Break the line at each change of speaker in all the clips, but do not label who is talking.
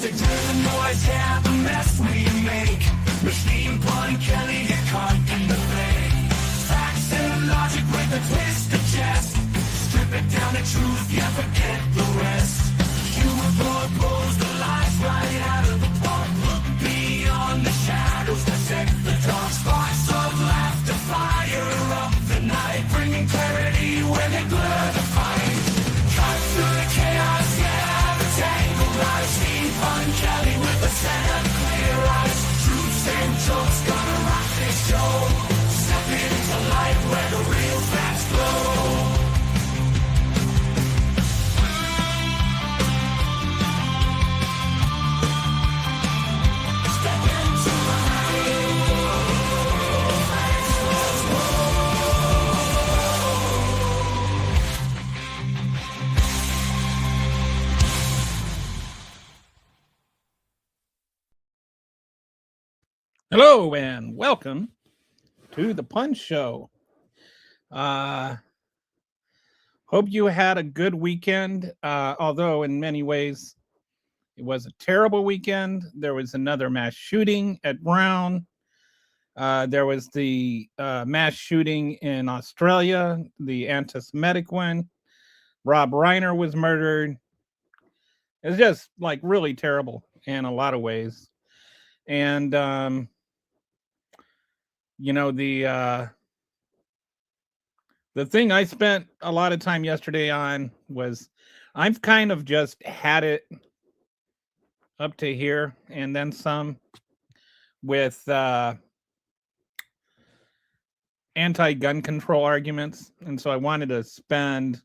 Music to the noise, yeah, the mess we make. Machine Gun Kelly get caught in the fake. Facts and logic with a twist of chest. Strip it down to truth, yeah, forget the rest. Humor pulls the lies right out of the park. Look beyond the shadows that set the dark. Sparks of laughter fire up the night, bringing clarity where they blur the fight. Cut through the chaos, yeah, the tangled lies. Steve Kelly with a set of clear eyes. Truths and jokes gonna rock this show. Step into light where the real facts glow.
Hello and welcome to the Punch Show. Hope you had a good weekend, although in many ways it was a terrible weekend. There was another mass shooting at Brown. There was the mass shooting in Australia, the anti-Semitic one. Rob Reiner was murdered. It's just like really terrible in a lot of ways. And you know, the thing I spent a lot of time yesterday on was I've kind of just had it up to here and then some with anti-gun control arguments. And so I wanted to spend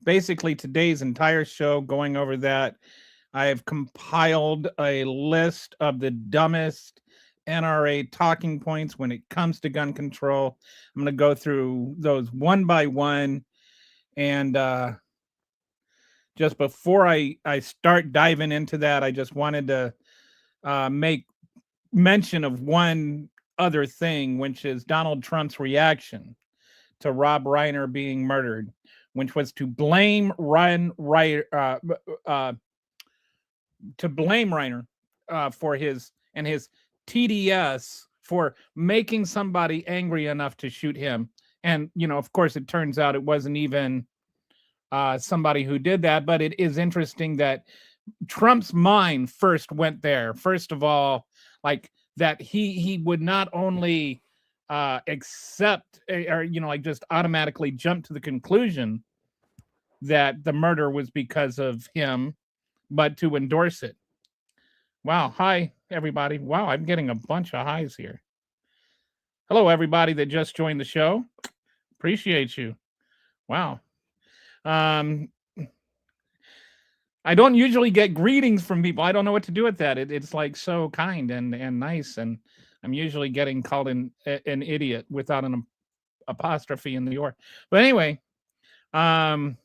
basically today's entire show going over that. I have compiled a list of the dumbest NRA talking points when it comes to gun control. I'm going to go through those one by one. And just before I start diving into that, I just wanted to make mention of one other thing, which is Donald Trump's reaction to Rob Reiner being murdered, which was to blame Reiner for his TDS for making somebody angry enough to shoot him. And, you know, of course, it turns out it wasn't even somebody who did that. But it is interesting that Trump's mind first went there. First of all, like that he would not only accept or, you know, like just automatically jump to the conclusion that the murder was because of him, but to endorse it. Wow. Hi, everybody. Wow, I'm getting a bunch of highs here. Hello, everybody that just joined the show. Appreciate you. Wow. I don't usually get greetings from people. I don't know what to do with that. It's like so kind and nice. And I'm usually getting called an idiot without an apostrophe in the or. But anyway, I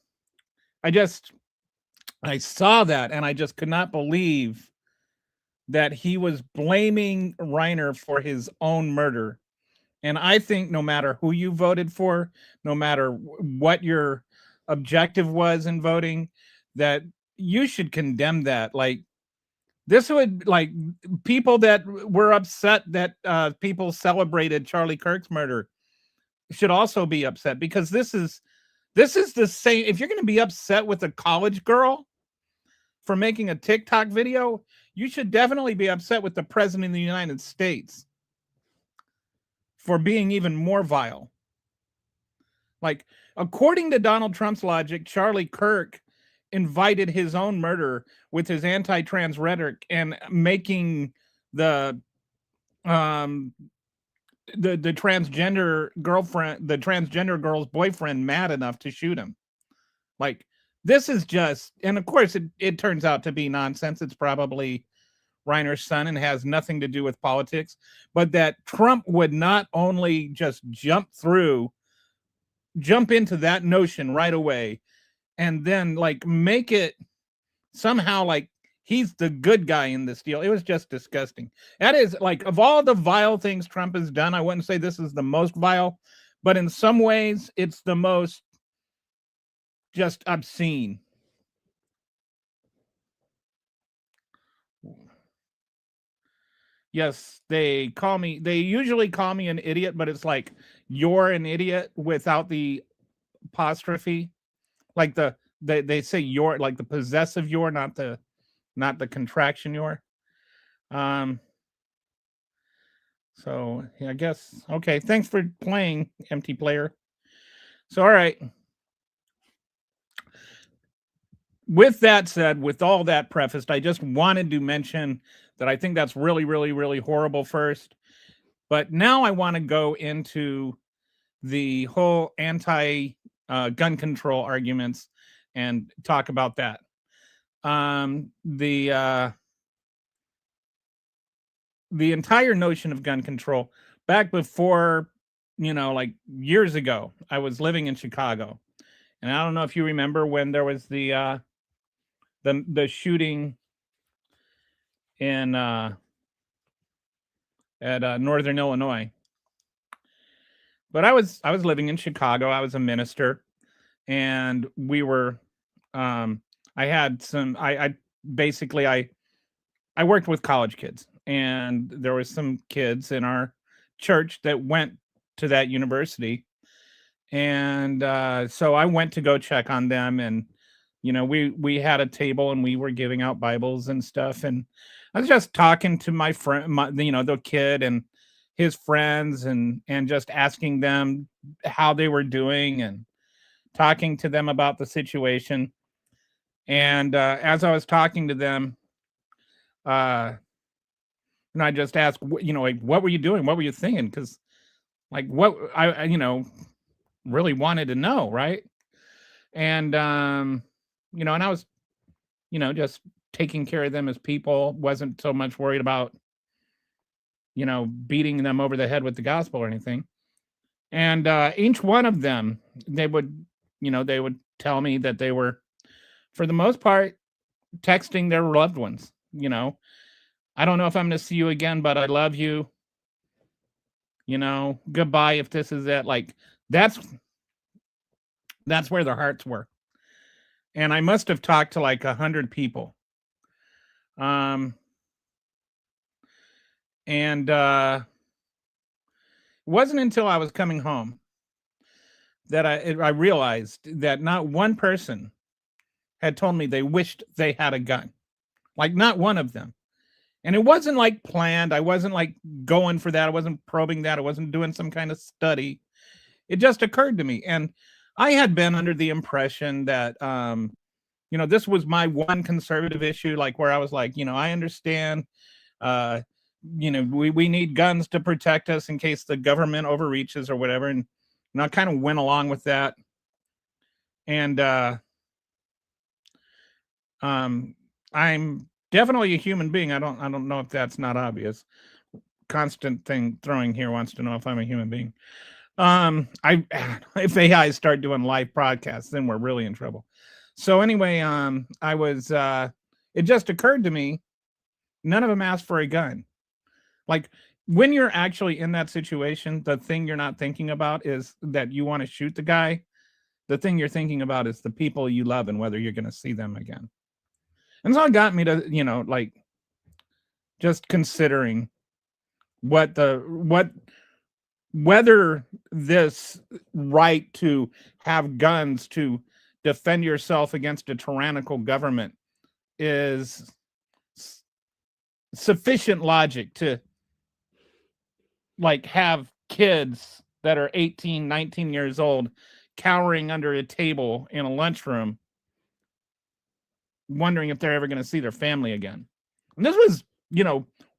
saw that and I just could not believe that he was blaming Reiner for his own murder. And I think no matter who you voted for, no matter what your objective was in voting, that you should condemn that. Like, this would, like, people that were upset that people celebrated Charlie Kirk's murder should also be upset, because this is the same. If you're going to be upset with a college girl for making a TikTok video, you should definitely be upset with the president of the United States for being even more vile. Like, according to Donald Trump's logic, Charlie Kirk invited his own murder with his anti-trans rhetoric and making the transgender girlfriend, the transgender girl's boyfriend, mad enough to shoot him. Like, this is just, and of course it turns out to be nonsense. It's probably Reiner's son and has nothing to do with politics, but that Trump would not only just jump into that notion right away and then like make it somehow like he's the good guy in this deal. It was just disgusting. That is, like, of all the vile things Trump has done, I wouldn't say this is the most vile, but in some ways it's the most just obscene. Yes, they usually call me an idiot, but it's like you're an idiot without the apostrophe. Like they say you're, like the possessive you're, not the contraction you're. Um so yeah, I guess okay, thanks for playing, empty player. So all right. With that said, with all that prefaced, I just wanted to mention that I think that's really, really, really horrible first. But now I want to go into the whole anti gun control arguments and talk about that. The entire notion of gun control back before, like years ago, I was living in Chicago, and I don't know if you remember when there was the shooting in at Northern Illinois. But I was living in Chicago. I was a minister, and we were I had some I basically I worked with college kids, and there was some kids in our church that went to that university, and so I went to go check on them, and we had a table and we were giving out Bibles and stuff, and I was just talking to my friend, the kid and his friends, and just asking them how they were doing and talking to them about the situation. And as I was talking to them, uh, and I just asked, like, what were you doing? What were you thinking? Because, like, what I really wanted to know, right? And, and I was, just taking care of them as people, wasn't so much worried about, beating them over the head with the gospel or anything. And each one of them, they would tell me that they were, for the most part, texting their loved ones. I don't know if I'm going to see you again, but I love you. Goodbye if this is it. Like that's where their hearts were. And I must have talked to like 100 people. Um, and it wasn't until I was coming home that I realized that not one person had told me they wished they had a gun. Like not one of them. And it wasn't like planned. I wasn't like going for that. I wasn't probing that. I wasn't doing some kind of study. It just occurred to me. And I had been under the impression that this was my one conservative issue, like where I was like, I understand uh we need guns to protect us in case the government overreaches or whatever. And I kind of went along with that. And I'm definitely a human being. I don't know if that's not obvious. Constant thing throwing here wants to know if I'm a human being. I if AI start doing live broadcasts, then we're really in trouble. So anyway, I was it just occurred to me, none of them asked for a gun. Like when you're actually in that situation, the thing you're not thinking about is that you want to shoot the guy. The thing you're thinking about is the people you love and whether you're going to see them again. And so it got me to, like just considering what whether this right to have guns to defend yourself against a tyrannical government is sufficient logic to like have kids that are 18, 19 years old cowering under a table in a lunchroom wondering if they're ever going to see their family again. And this was,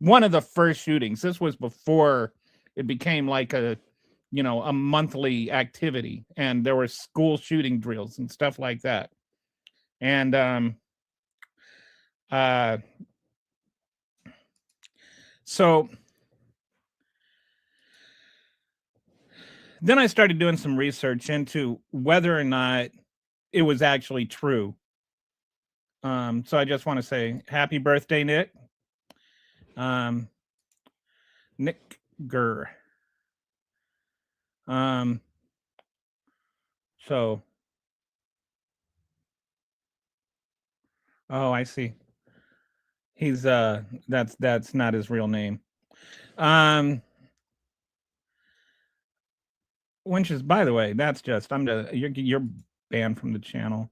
one of the first shootings. This was before it became like a monthly activity, and there were school shooting drills and stuff like that. And so then I started doing some research into whether or not it was actually true. So I just want to say happy birthday, Nick. Nick Gurr. Um, so, oh, I see. He's that's not his real name. Um, which is, by the way, that's just you're banned from the channel.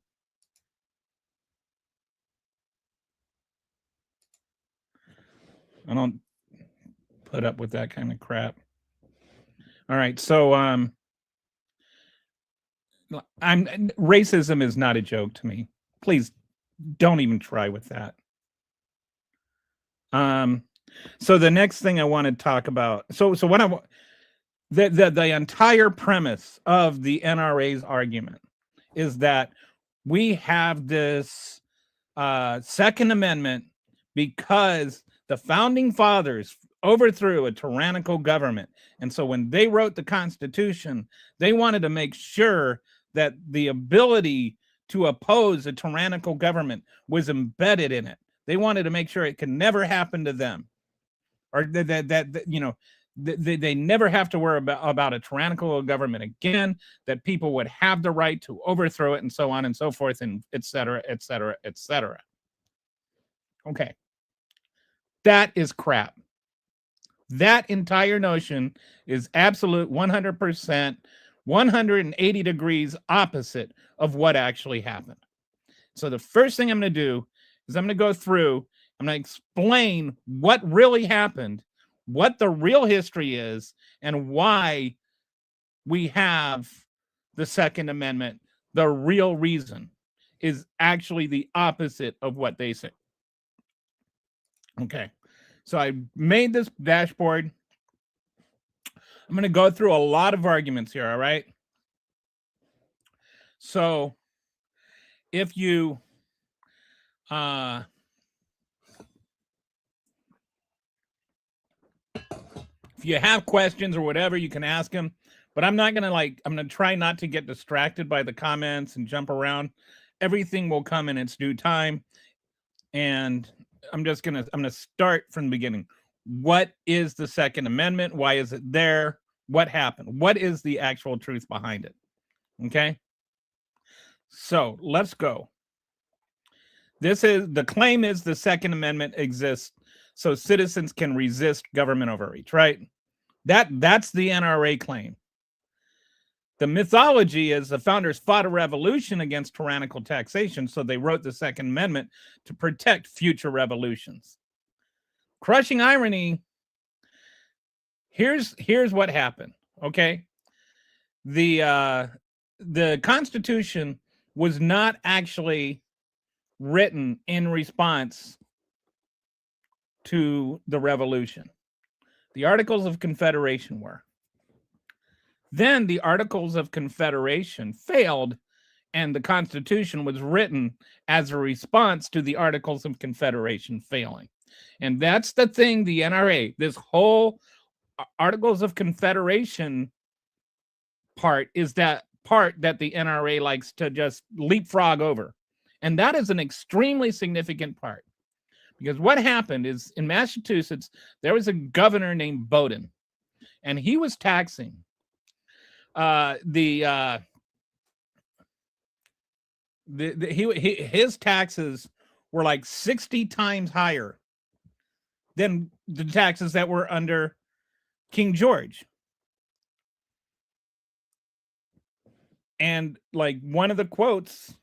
I don't put up with that kind of crap. All right, so racism is not a joke to me. Please don't even try with that. So the next thing I want to talk about, so what the entire premise of the NRA's argument is that we have this Second Amendment because the founding fathers overthrew a tyrannical government. And so when they wrote the Constitution, they wanted to make sure that the ability to oppose a tyrannical government was embedded in it. They wanted to make sure it could never happen to them, or that you know, they never have to worry about a tyrannical government again, that people would have the right to overthrow it, and so on and so forth, and et cetera, et cetera, et cetera. Okay. That is crap. That entire notion is absolute 100%, 180 degrees opposite of what actually happened. So the first thing I'm going to do is I'm going to go through, I'm going to explain what really happened, what the real history is, and why we have the Second Amendment. The real reason is actually the opposite of what they say. Okay, so I made this dashboard. I'm going to go through a lot of arguments here, all right? So if you have questions or whatever, you can ask them, but I'm not going to I'm going to try not to get distracted by the comments and jump around. Everything will come in its due time, and I'm going to start from the beginning. What is the Second Amendment? Why is it there? What happened? What is the actual truth behind it? Okay. So let's go. The claim is the Second Amendment exists so citizens can resist government overreach, right? That's the NRA claim. The mythology is the founders fought a revolution against tyrannical taxation, so they wrote the Second Amendment to protect future revolutions. Crushing irony, here's what happened, okay? The Constitution was not actually written in response to the revolution. The Articles of Confederation were. Then the Articles of Confederation failed, and the Constitution was written as a response to the Articles of Confederation failing. And that's the thing, the NRA, this whole Articles of Confederation part is that part that the NRA likes to just leapfrog over. And that is an extremely significant part. Because what happened is in Massachusetts, there was a governor named Bowdoin, and he was taxing his taxes were like 60 times higher than the taxes that were under King George. And like one of the quotes,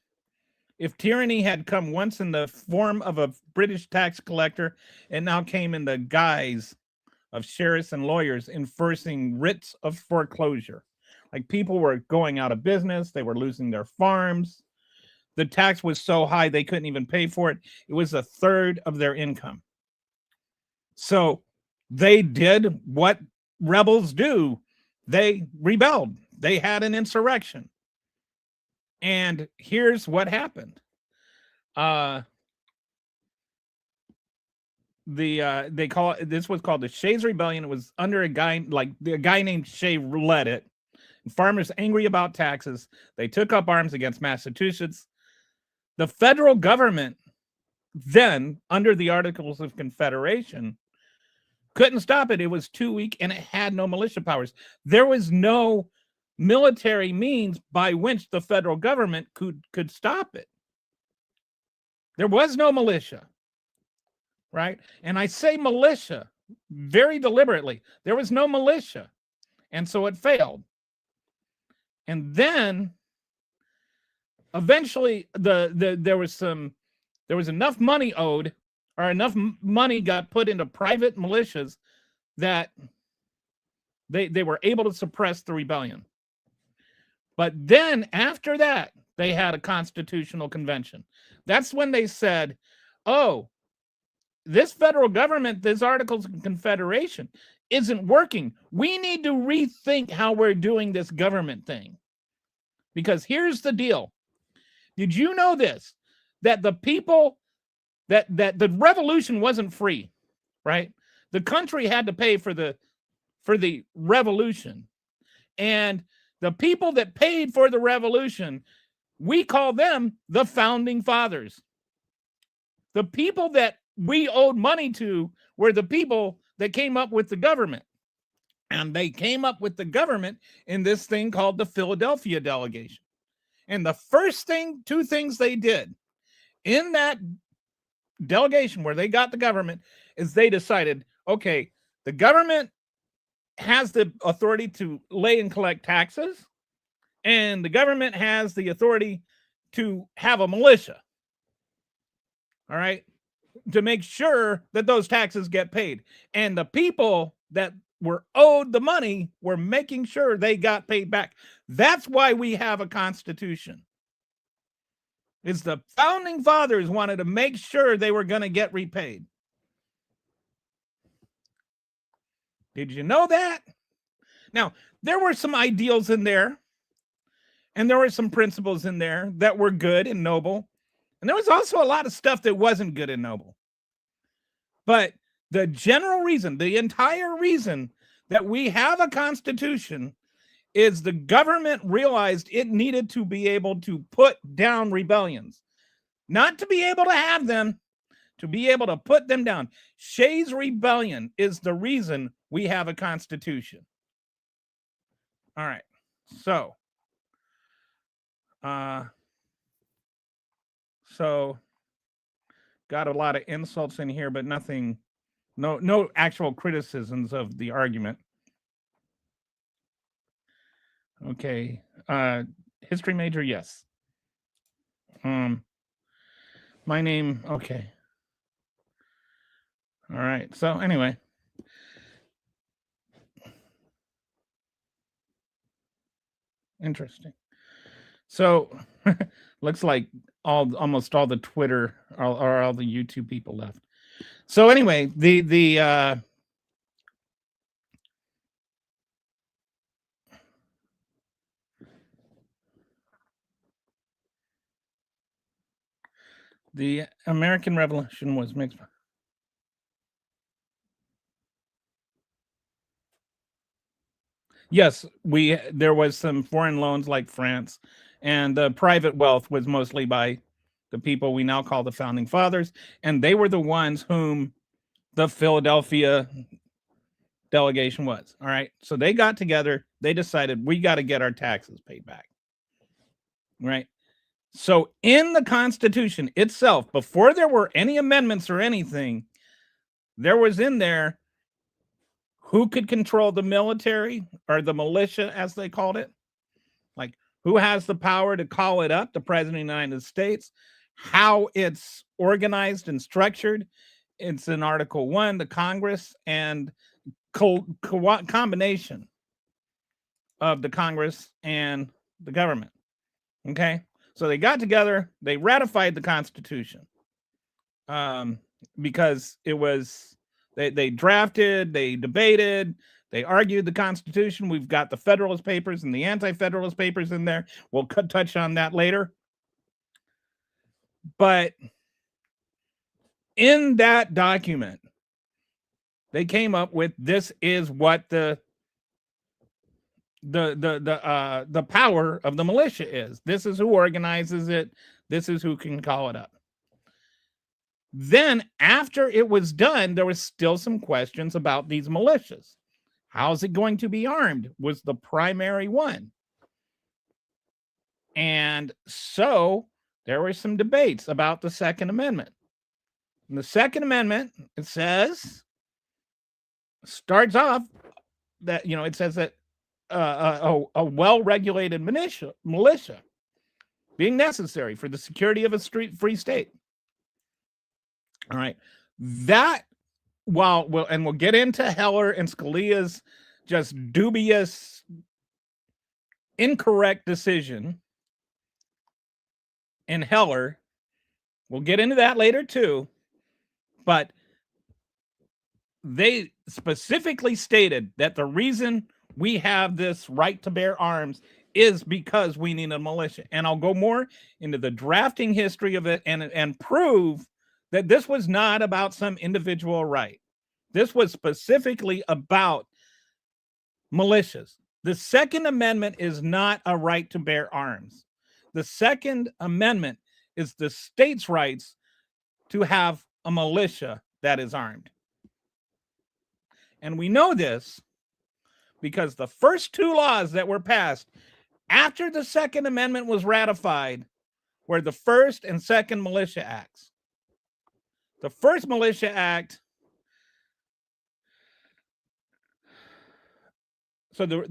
if tyranny had come once in the form of a British tax collector, it now came in the guise of sheriffs and lawyers enforcing writs of foreclosure. Like people were going out of business, they were losing their farms. The tax was so high they couldn't even pay for it. It was a third of their income. So they did what rebels do. They rebelled. They had an insurrection. And here's what happened. They call it, this was called the Shays Rebellion. It was under a guy named Shay led it. And farmers angry about taxes, they took up arms against Massachusetts. The federal government then, under the Articles of Confederation, couldn't stop it. It was too weak and it had no militia powers. There was no military means by which the federal government could stop it. There was no militia. right? And I say militia very deliberately. There was no militia, and so it failed. And then eventually there was enough money owed, or enough money got put into private militias that they were able to suppress the rebellion. But then after that, they had a constitutional convention. That's when they said, oh, this federal government, this Articles of Confederation isn't working. We need to rethink how we're doing this government thing. Because here's the deal. Did you know this? That the people, that the revolution wasn't free, right? The country had to pay for the revolution. And the people that paid for the revolution, we call them the founding fathers. The people that we owed money to were the people that came up with the government. And they came up with the government in this thing called the Philadelphia Delegation. And the first thing, two things they did in that delegation where they got the government is they decided, okay, the government has the authority to lay and collect taxes, and the government has the authority to have a militia. All right, to make sure that those taxes get paid. And the people that were owed the money were making sure they got paid back. That's why we have a constitution. It's the founding fathers wanted to make sure they were going to get repaid. Did you know that? Now, there were some ideals in there, and there were some principles in there that were good and noble. And there was also a lot of stuff that wasn't good and noble. But the general reason, the entire reason that we have a constitution is the government realized it needed to be able to put down rebellions. Not to be able to have them, to be able to put them down. Shays' Rebellion is the reason we have a constitution. All right. So got a lot of insults in here, but nothing, no actual criticisms of the argument. Okay. History major, yes. My name, okay. All right. So anyway. Interesting. So looks like almost all the Twitter or all the YouTube people left. So anyway, the American Revolution was mixed. Yes, there was some foreign loans like France, and the private wealth was mostly by the people we now call the founding fathers, and they were the ones whom the Philadelphia delegation was. All right, so they got together, they decided we got to get our taxes paid back. Right. So in the Constitution itself, before there were any amendments or anything, there was in there who could control the military or the militia, as they called it. Like, who has the power to call it up? The President of the United States. How it's organized and structured. It's in Article 1, the Congress, and combination of the Congress and the government. Okay? So they got together, they ratified the Constitution because it was, they drafted, they debated, they argued the Constitution. We've got the Federalist Papers and the Anti-Federalist Papers in there. We'll touch on that later. But in that document, they came up with, this is what the power of the militia is. This is who organizes it. This is who can call it up. Then after it was done, there was still some questions about these militias. How's it going to be armed was the primary one. And so there were some debates about the Second Amendment. In the Second Amendment, it says, starts off that, it says that a well-regulated militia being necessary for the security of a free state. All right. That, and we'll get into Heller and Scalia's just dubious, incorrect decision in Heller. We'll get into that later too. But they specifically stated that the reason we have this right to bear arms is because we need a militia. And I'll go more into the drafting history of it and prove that this was not about some individual right. This was specifically about militias. The Second Amendment is not a right to bear arms. The Second Amendment is the state's rights to have a militia that is armed. And we know this because the first two laws that were passed after the Second Amendment was ratified were the First and Second Militia Acts. The First Militia Act, the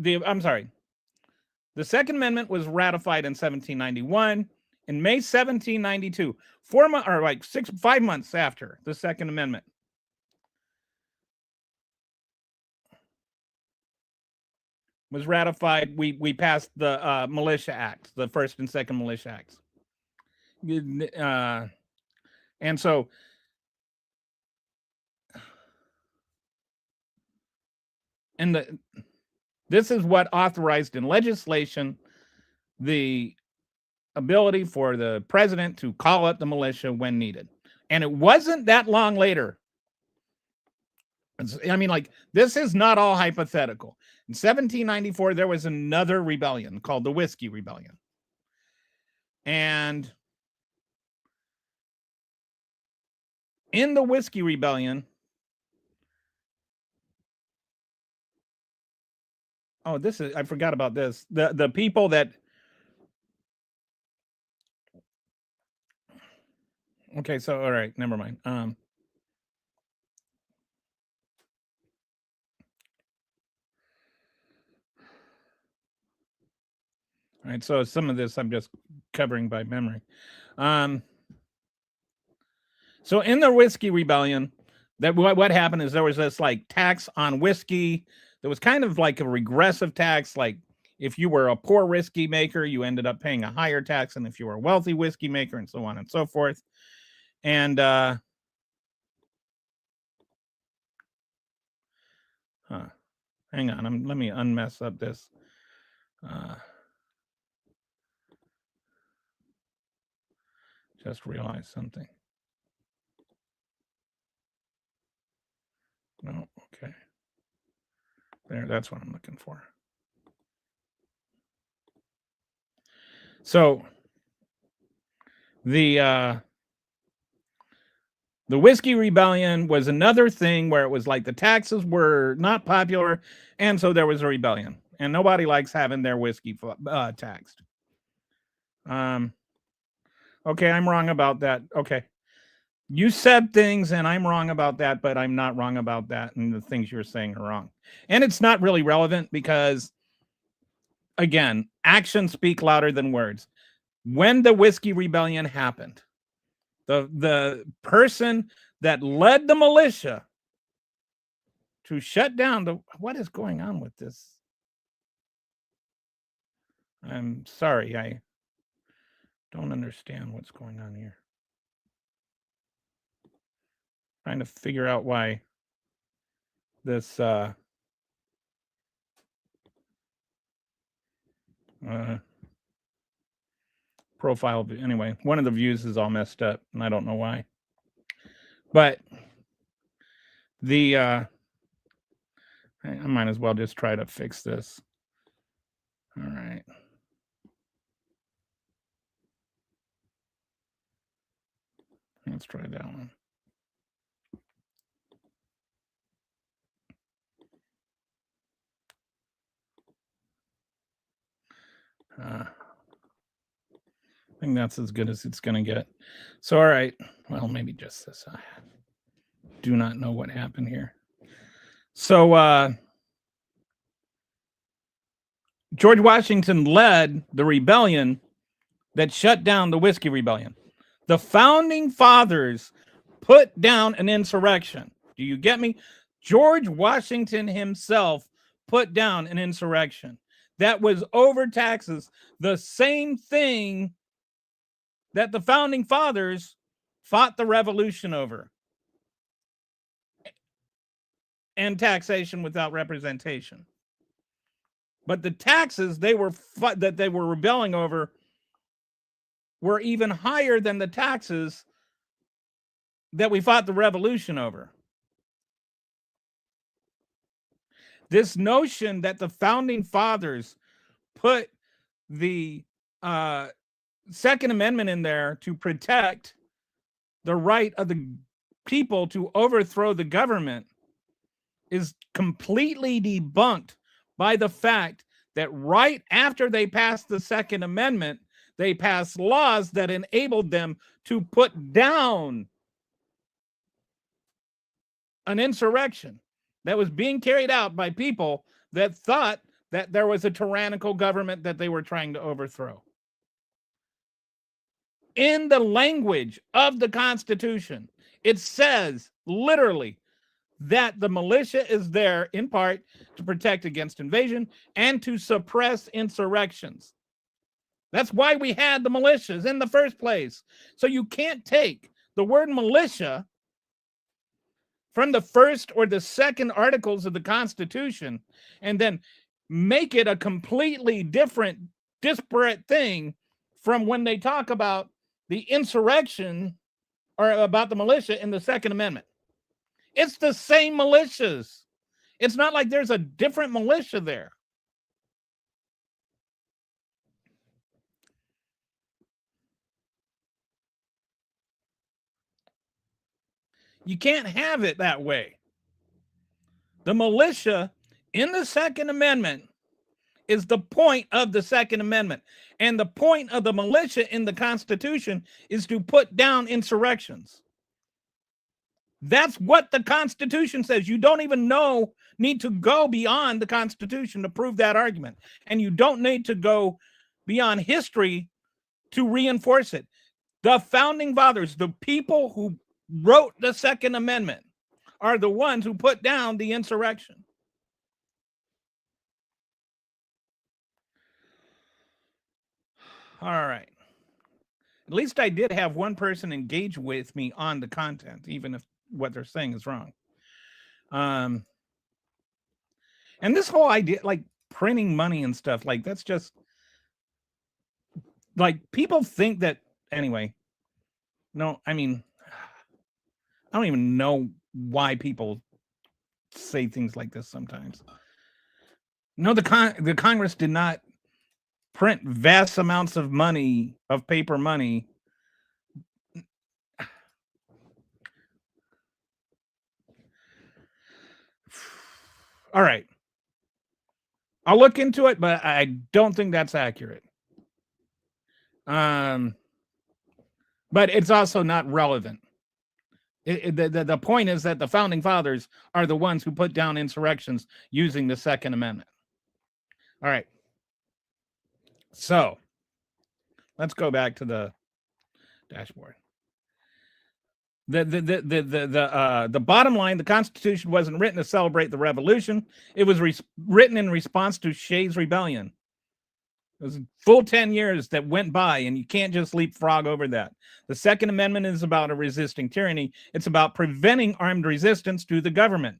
Second Amendment was ratified in 1791. In May 1792, 5 months after the Second Amendment, was ratified, we passed the Militia Act, the First and Second Militia Acts. And so this is what authorized in legislation the ability for the president to call up the militia when needed. And it wasn't that long later. This is not all hypothetical. In 1794, there was another rebellion called the Whiskey Rebellion. And in the Whiskey Rebellion, I forgot about this. The people that, okay, so, all right, never mind. All right, so some of this I'm just covering by memory. So in the Whiskey Rebellion, what happened is there was this tax on whiskey. There was kind of like a regressive tax. Like if you were a poor whiskey maker, you ended up paying a higher tax than if you were a wealthy whiskey maker, and so on and so forth. And hang on, let me unmess up this. Just realized something. No, okay. There, that's what I'm looking for. So the Whiskey Rebellion was another thing where it was like the taxes were not popular, and so there was a rebellion, and nobody likes having their whiskey taxed. Okay, I'm wrong about that. Okay. You said things and I'm wrong about that, but I'm not wrong about that, and the things you're saying are wrong. And it's not really relevant because, again, actions speak louder than words. When the Whiskey Rebellion happened, the person that led the militia to shut down what is going on with this? I'm sorry, I don't understand what's going on here. Trying to figure out why this profile, anyway, one of the views is all messed up, and I don't know why. But I might as well just try to fix this. All right. Let's try that one. think that's as good as it's going to get. So, all right. Well, maybe just this. I do not know what happened here. So, George Washington led the rebellion that shut down the Whiskey Rebellion. The founding fathers put down an insurrection. Do you get me? George Washington himself put down an insurrection that was over taxes, the same thing that the founding fathers fought the revolution over, and taxation without representation. But the taxes that they were rebelling over were even higher than the taxes that we fought the revolution over. This notion that the founding fathers put the Second Amendment in there to protect the right of the people to overthrow the government is completely debunked by the fact that right after they passed the Second Amendment, they passed laws that enabled them to put down an insurrection that was being carried out by people that thought that there was a tyrannical government that they were trying to overthrow. In the language of the Constitution, it says literally that the militia is there in part to protect against invasion and to suppress insurrections. That's why we had the militias in the first place. So you can't take the word militia from the first or the second articles of the Constitution and then make it a completely different, disparate thing from when they talk about the insurrection or about the militia in the Second Amendment. It's the same militias. It's not like there's a different militia there. You can't have it that way. The militia in the Second Amendment is the point of the Second Amendment. And the point of the militia in the Constitution is to put down insurrections. That's what the Constitution says. You don't even need to go beyond the Constitution to prove that argument. And you don't need to go beyond history to reinforce it. The founding fathers, the people who wrote the Second Amendment, are the ones who put down the insurrection. All right. At least I did have one person engage with me on the content, even if what they're saying is wrong. And this whole idea, like printing money and stuff, like that's just like people think that anyway. No, I mean, I don't even know why people say things like this sometimes. No, the Congress did not print vast amounts of money, of paper money. All right. I'll look into it, but I don't think that's accurate. But it's also not relevant. The point is that the founding fathers are the ones who put down insurrections using the Second Amendment. All right. So let's go back to the dashboard. The bottom line, the Constitution wasn't written to celebrate the revolution. It was written in response to Shays' rebellion. It was full 10 years that went by, and you can't just leapfrog over that. The Second Amendment is about resisting tyranny. It's about preventing armed resistance to the government.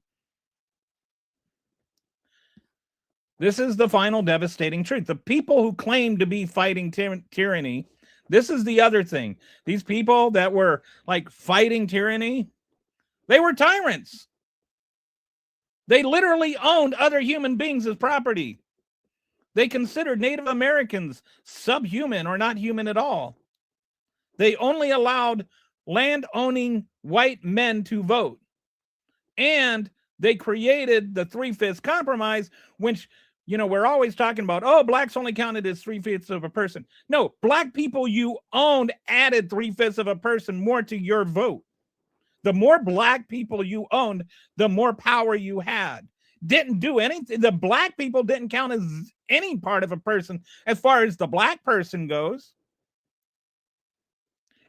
This is the final devastating truth. The people who claim to be fighting tyranny, this is the other thing. These people that were like fighting tyranny, they were tyrants. They literally owned other human beings as property. They considered Native Americans subhuman or not human at all. They only allowed land-owning white men to vote. And they created the 3/5 compromise, which We're always talking about, oh, blacks only counted as 3/5 of a person. No, black people you owned added 3/5 of a person more to your vote. The more black people you owned, the more power you had. Didn't do anything. The black people didn't count as any part of a person as far as the black person goes.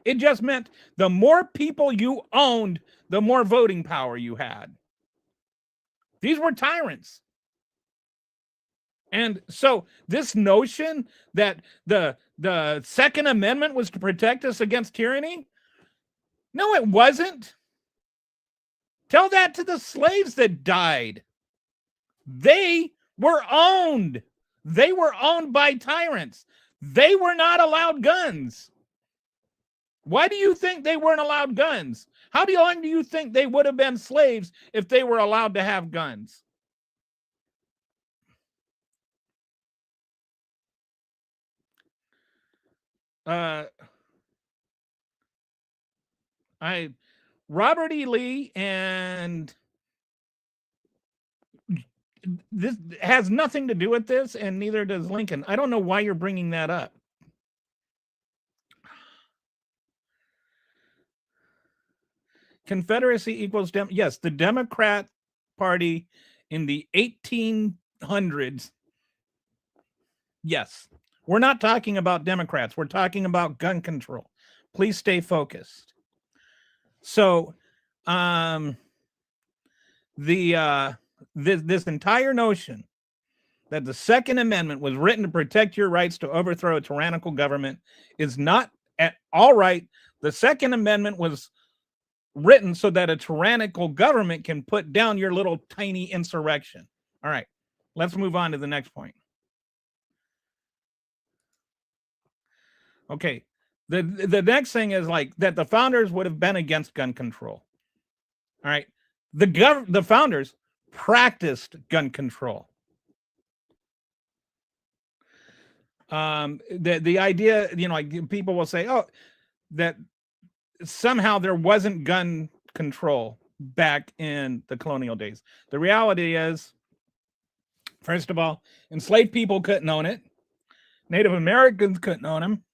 It just meant the more people you owned, the more voting power you had. These were tyrants. And so this notion that the Second Amendment was to protect us against tyranny, no, it wasn't. Tell that to the slaves that died. They were owned. They were owned by tyrants. They were not allowed guns. Why do you think they weren't allowed guns? How long do you think they would have been slaves if they were allowed to have guns? Robert E. Lee, and this has nothing to do with this, and neither does Lincoln. I don't know why you're bringing that up. Confederacy equals yes, the Democrat Party in the 1800s. Yes. We're not talking about Democrats. We're talking about gun control. Please stay focused. So, this entire notion that the Second Amendment was written to protect your rights to overthrow a tyrannical government is not at all right. The Second Amendment was written so that a tyrannical government can put down your little tiny insurrection. All right, let's move on to the next point. Okay, the next thing is like that the founders would have been against gun control. All right, the founders practiced gun control. The idea, like people will say, oh, that somehow there wasn't gun control back in the colonial days. The reality is, first of all, enslaved people couldn't own it. Native Americans couldn't own them.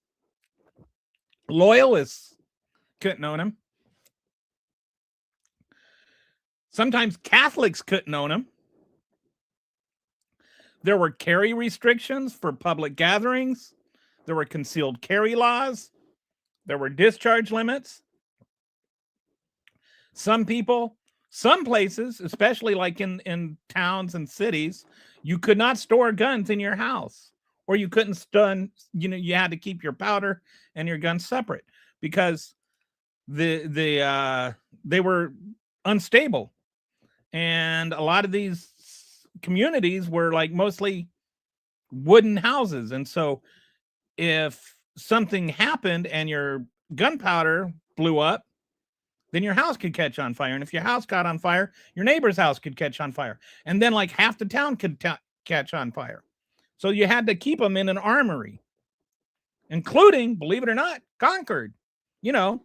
Loyalists couldn't own them. Sometimes Catholics couldn't own them. There were carry restrictions for public gatherings. There were concealed carry laws. There were discharge limits. Some people, some places, especially like in towns and cities, you could not store guns in your house, or you couldn't stun, you had to keep your powder and your guns separate because they were unstable. And a lot of these communities were like mostly wooden houses. And so if something happened and your gunpowder blew up, then your house could catch on fire. And if your house caught on fire, your neighbor's house could catch on fire. And then like half the town could catch on fire. So you had to keep them in an armory, including, believe it or not, Concord, home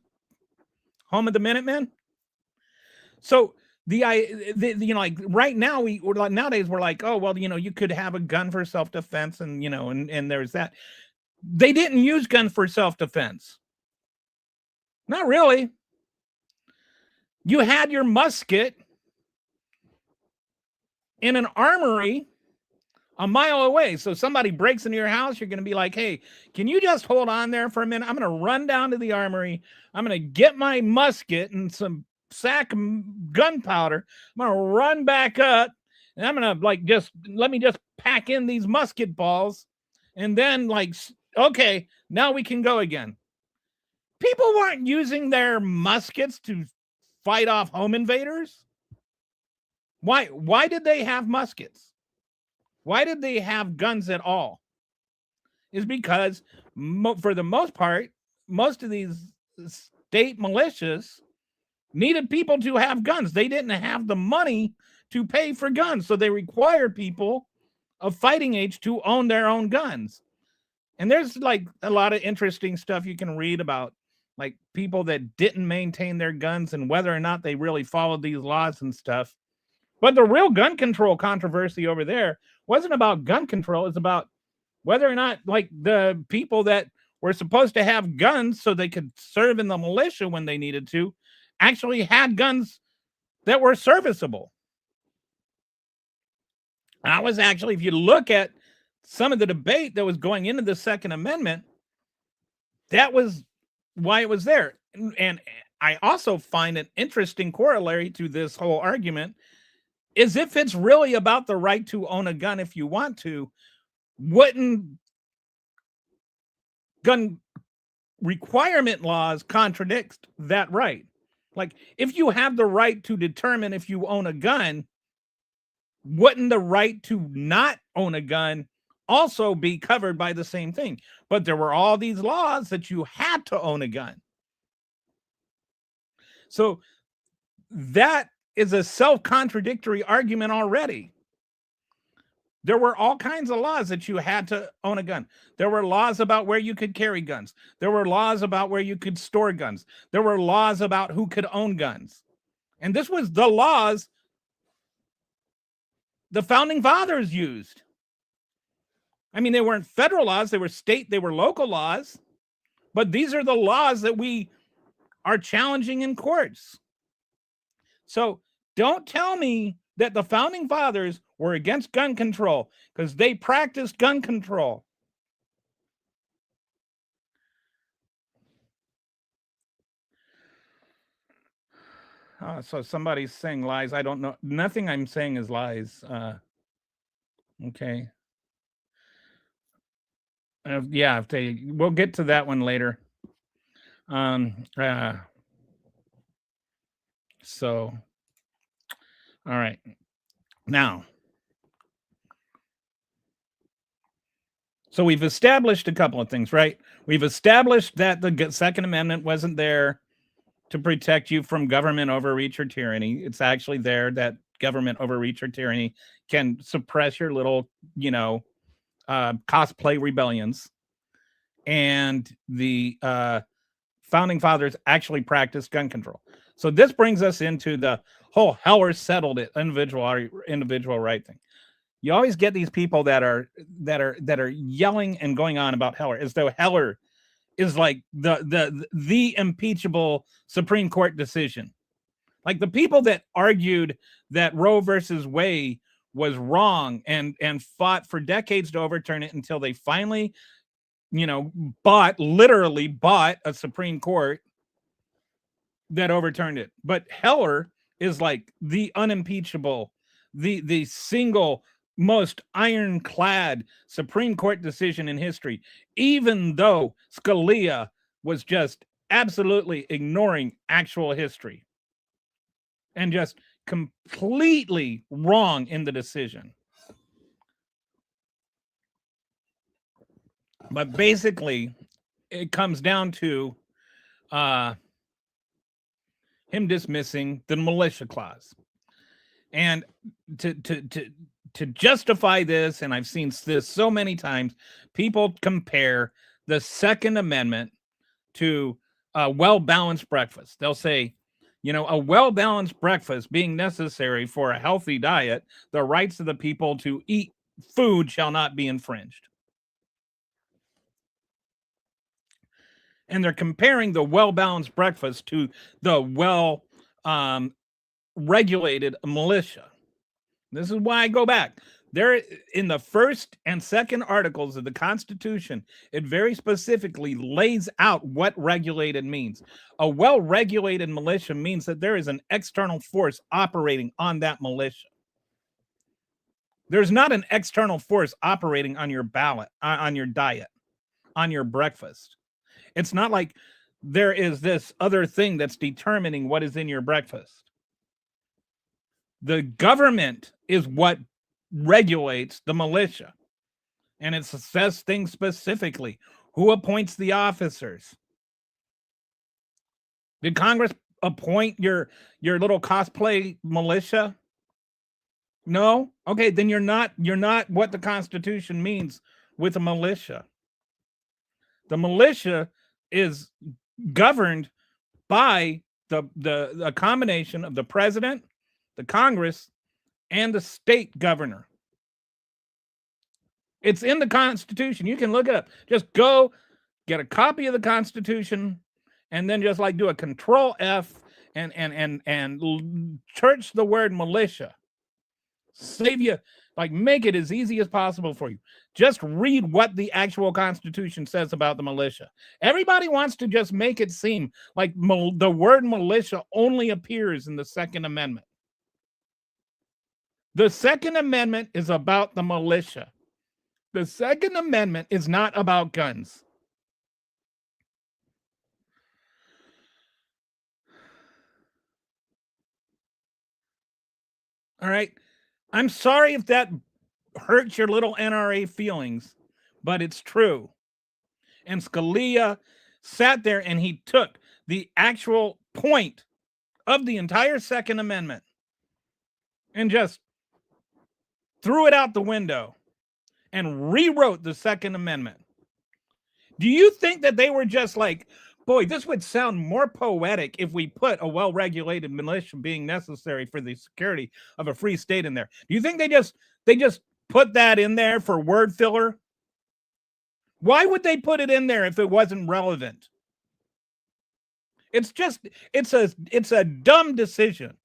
of the Minutemen. So like right now nowadays we're like, oh, well, you could have a gun for self-defense and, and there's that. They didn't use guns for self-defense. Not really. You had your musket in an armory a mile away. So somebody breaks into your house, you're going to be like, hey, can you just hold on there for a minute? I'm going to run down to the armory. I'm going to get my musket and some sack of gunpowder. I'm going to run back up and I'm going to let me just pack in these musket balls. And then okay, now we can go again. People weren't using their muskets to fight off home invaders. Why did they have muskets? Why did they have guns at all? Is because for the most part, most of these state militias needed people to have guns. They didn't have the money to pay for guns. So they required people of fighting age to own their own guns. And there's like a lot of interesting stuff you can read about like people that didn't maintain their guns and whether or not they really followed these laws and stuff. But the real gun control controversy over there wasn't about gun control. It's about whether or not, like, the people that were supposed to have guns so they could serve in the militia when they needed to actually had guns that were serviceable. I was actually, if you look at some of the debate that was going into the Second Amendment, that was why it was there. And I also find an interesting corollary to this whole argument is if it's really about the right to own a gun if you want to, wouldn't gun requirement laws contradict that right? Like, if you have the right to determine if you own a gun, wouldn't the right to not own a gun also be covered by the same thing? But there were all these laws that you had to own a gun. So that is a self-contradictory argument already. There were all kinds of laws that you had to own a gun. There were laws about where you could carry guns. There were laws about where you could store guns. There were laws about who could own guns. And this was the laws the founding fathers used. I mean, they weren't federal laws, they were state, they were local laws. But these are the laws that we are challenging in courts. So don't tell me that the founding fathers were against gun control because they practiced gun control. So somebody's saying lies. I don't know. Nothing I'm saying is lies. Okay. Yeah, we'll get to that one later. So, all right. Now, so we've established a couple of things, right? We've established that the Second Amendment wasn't there to protect you from government overreach or tyranny. It's actually there that government overreach or tyranny can suppress your little, cosplay rebellions. And the founding fathers actually practiced gun control. So this brings us into the whole Heller settled it individual right thing. You always get these people that are yelling and going on about Heller as though Heller is like the impeachable Supreme Court decision. Like the people that argued that Roe versus Wade was wrong and fought for decades to overturn it until they finally, literally bought a Supreme Court that overturned it. But Heller is like the unimpeachable, the single most ironclad Supreme Court decision in history, even though Scalia was just absolutely ignoring actual history and just completely wrong in the decision. But basically, it comes down to him dismissing the militia clause. And to justify this, and I've seen this so many times, people compare the Second Amendment to a well-balanced breakfast. They'll say, a well-balanced breakfast being necessary for a healthy diet, the rights of the people to eat food shall not be infringed. And they're comparing the well-balanced breakfast to the well-regulated militia. This is why I go back. There, in the first and second articles of the Constitution, it very specifically lays out what regulated means. A well-regulated militia means that there is an external force operating on that militia. There's not an external force operating on your ballot, on your diet, on your breakfast. It's not like there is this other thing that's determining what is in your breakfast. The government is what regulates the militia. And it says things specifically. Who appoints the officers? Did Congress appoint your little cosplay militia? No? Okay, then you're not what the Constitution means with a militia. The militia is governed by the combination of the president, the Congress, and the state governor. It's in the Constitution. You can look it up. Just go get a copy of the Constitution and then just like do a control F and search the word militia. Save you, like make it as easy as possible for you. Just read what the actual Constitution says about the militia. Everybody wants to just make it seem like the word militia only appears in the Second Amendment. The Second Amendment is about the militia. The Second Amendment is not about guns. All right. I'm sorry if that hurts your little NRA feelings, but it's true. And Scalia sat there and he took the actual point of the entire Second Amendment and just threw it out the window and rewrote the Second Amendment. Do you think that they were just like, boy, this would sound more poetic if we put a well-regulated militia being necessary for the security of a free state in there? Do you think they just put that in there for word filler? Why would they put it in there if it wasn't relevant? It's a dumb decision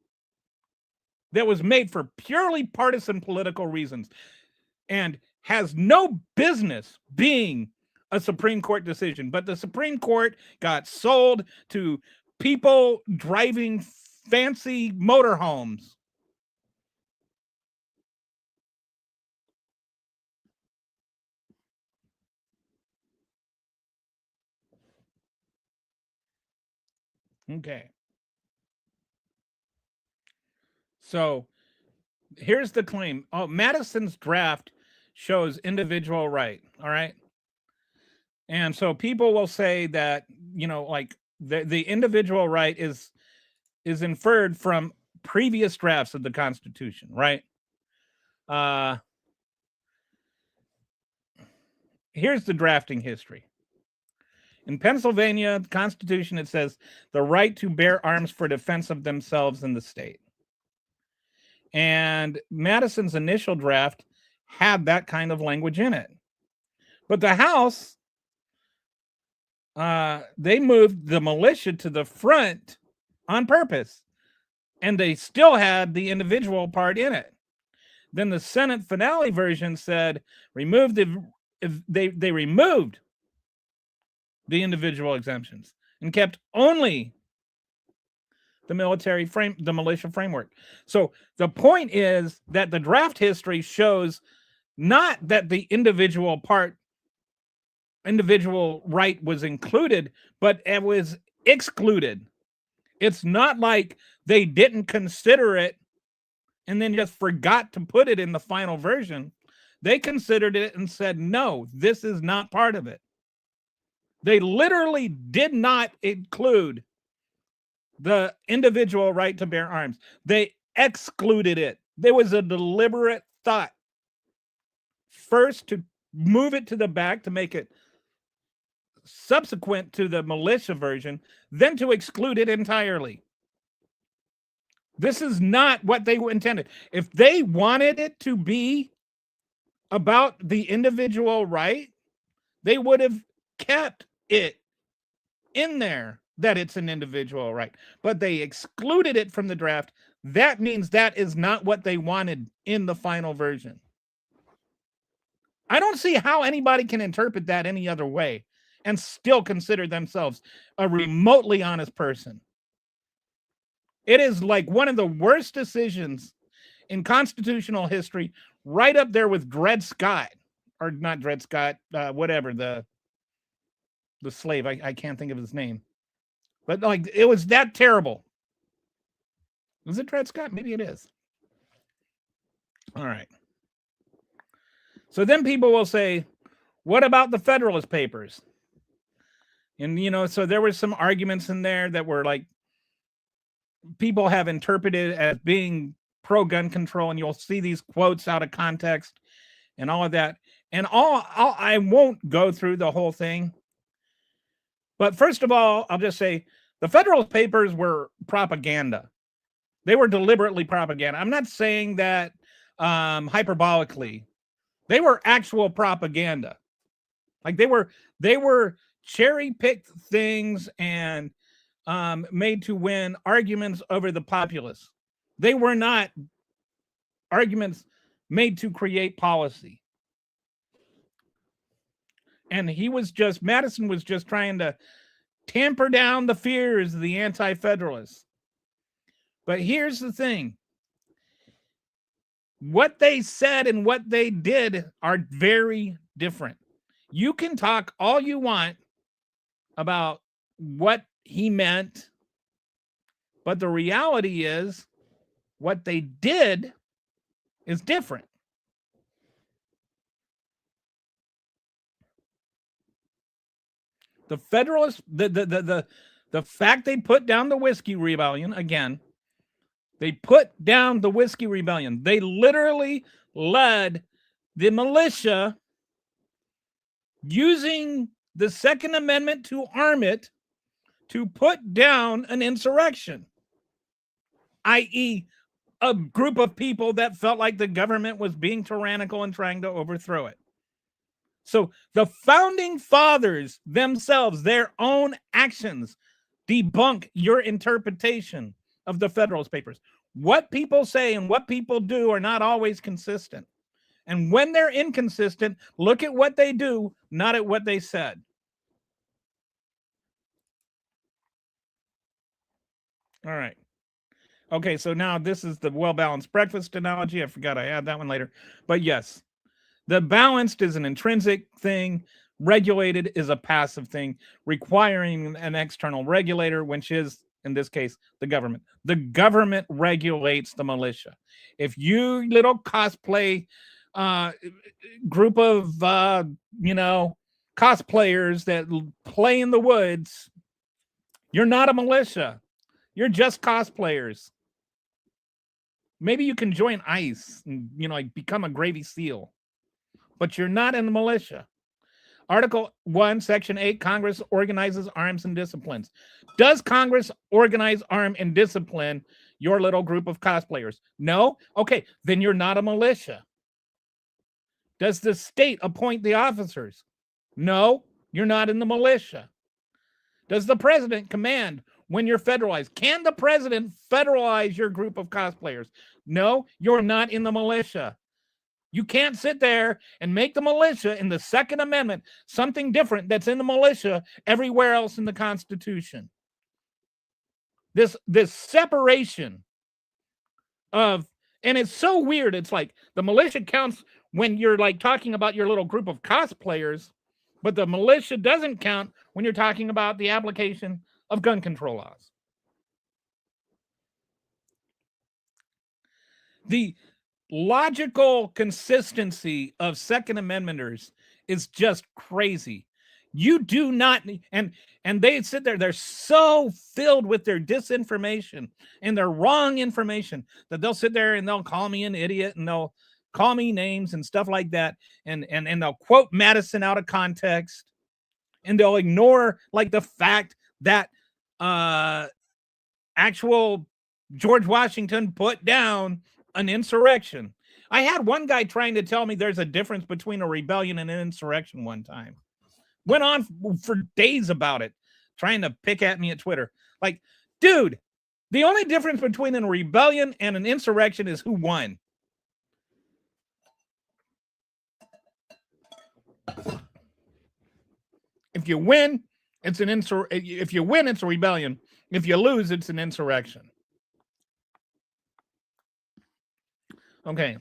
that was made for purely partisan political reasons and has no business being a Supreme Court decision. But the Supreme Court got sold to people driving fancy motorhomes. Okay. So here's the claim. Oh, Madison's draft shows individual right. All right. And so people will say that, like the individual right is inferred from previous drafts of the Constitution, right? Here's the drafting history. In Pennsylvania, the Constitution, it says the right to bear arms for defense of themselves and the state. And Madison's initial draft had that kind of language in it. But the House, they moved the militia to the front on purpose. And they still had the individual part in it. Then the Senate finale version said they removed the individual exemptions and kept only the militia framework. So the point is that the draft history shows not that the individual right was included, but it was excluded. It's not like they didn't consider it and then just forgot to put it in the final version. They considered it and said, no, this is not part of it. They literally did not include the individual right to bear arms. They excluded it. There was a deliberate thought. First, to move it to the back to make it subsequent to the militia version, then to exclude it entirely. This is not what they intended. If they wanted it to be about the individual right, they would have kept it in there that it's an individual right. But they excluded it from the draft. That means that is not what they wanted in the final version. I don't see how anybody can interpret that any other way and still consider themselves a remotely honest person. It is like one of the worst decisions in constitutional history, right up there with Dred Scott, or not Dred Scott, whatever, the slave. I can't think of his name. But like, it was that terrible. Was it Dred Scott? Maybe it is. All right. So then people will say, what about the Federalist Papers? And, so there were some arguments in there that were like, people have interpreted as being pro-gun control, and you'll see these quotes out of context and all of that. And I won't go through the whole thing. But first of all, I'll just say the Federalist Papers were propaganda. They were deliberately propaganda. I'm not saying that hyperbolically. They were actual propaganda. Like they were cherry picked things and made to win arguments over the populace. They were not arguments made to create policy. And Madison was just trying to tamper down the fears of the anti-federalists. But here's the thing. What they said and what they did are very different. You can talk all you want about what he meant, but the reality is what they did is different. The Federalists, the fact they put down the Whiskey Rebellion, again, they put down the Whiskey Rebellion. They literally led the militia using the Second Amendment to arm it to put down an insurrection, i.e., a group of people that felt like the government was being tyrannical and trying to overthrow it. So the founding fathers themselves, their own actions, debunk your interpretation of the Federalist Papers. What people say and what people do are not always consistent. And when they're inconsistent, look at what they do, not at what they said. All right. Okay, so now this is the well-balanced breakfast analogy. I forgot I had that one later. But yes, the balanced is an intrinsic thing. Regulated is a passive thing, requiring an external regulator, which is, in this case, the government. The government regulates the militia. If you little cosplay group of, cosplayers that play in the woods, you're not a militia. You're just cosplayers. Maybe you can join ICE and, like become a Gravy SEAL, but you're not in the militia. Article 1, Section 8, Congress organizes, arms, and disciplines. Does Congress organize, arm, and discipline your little group of cosplayers? No? Okay, then you're not a militia. Does the state appoint the officers? No, you're not in the militia. Does the president command when you're federalized? Can the president federalize your group of cosplayers? No, you're not in the militia. You can't sit there and make the militia in the Second Amendment something different that's in the militia everywhere else in the Constitution. This separation of, and it's so weird. It's like the militia counts when you're like talking about your little group of cosplayers, but the militia doesn't count when you're talking about the application of gun control laws. The logical consistency of Second Amendmenters is just crazy. You do not, and they sit there, they're so filled with their disinformation and their wrong information that they'll sit there and they'll call me an idiot and they'll call me names and stuff like that, and they'll quote Madison out of context, and they'll ignore like the fact that actual George Washington put down an insurrection. I had one guy trying to tell me there's a difference between a rebellion and an insurrection one time. Went on for days about it, trying to pick at me at Twitter. Like, dude, the only difference between a rebellion and an insurrection is who won. If you win, it's if you win, it's a rebellion. If you lose, it's an insurrection. Okay.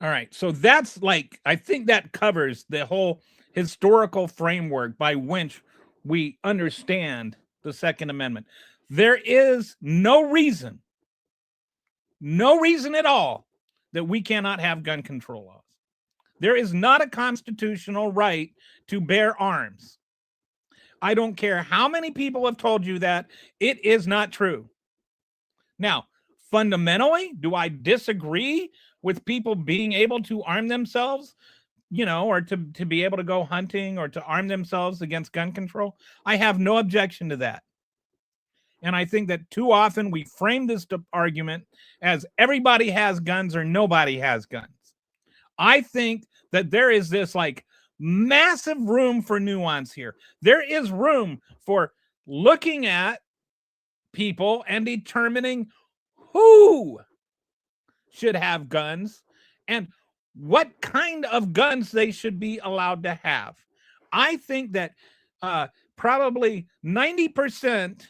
All right. So that's like, I think that covers the whole historical framework by which we understand the Second Amendment. There is no reason at all that we cannot have gun control laws. There is not a constitutional right to bear arms. I don't care how many people have told you that. It is not true. Now, fundamentally, do I disagree with people being able to arm themselves, or to be able to go hunting or to arm themselves against gun control? I have no objection to that. And I think that too often we frame this argument as everybody has guns or nobody has guns. I think that there is this like massive room for nuance here. There is room for looking at people and determining who should have guns and what kind of guns they should be allowed to have. I think that probably 90%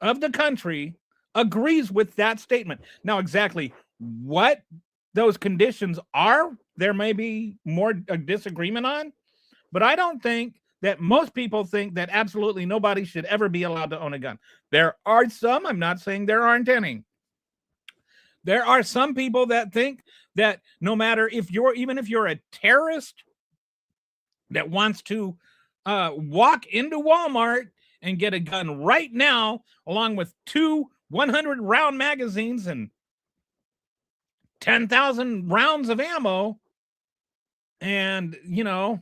of the country agrees with that statement. Now, exactly what those conditions are, there may be more disagreement on, but I don't think that most people think that absolutely nobody should ever be allowed to own a gun. There are some, I'm not saying there aren't any. There are some people that think that no matter if you're, even if you're a terrorist that wants to walk into Walmart and get a gun right now, along with two 100 round magazines and 10,000 rounds of ammo, and, you know,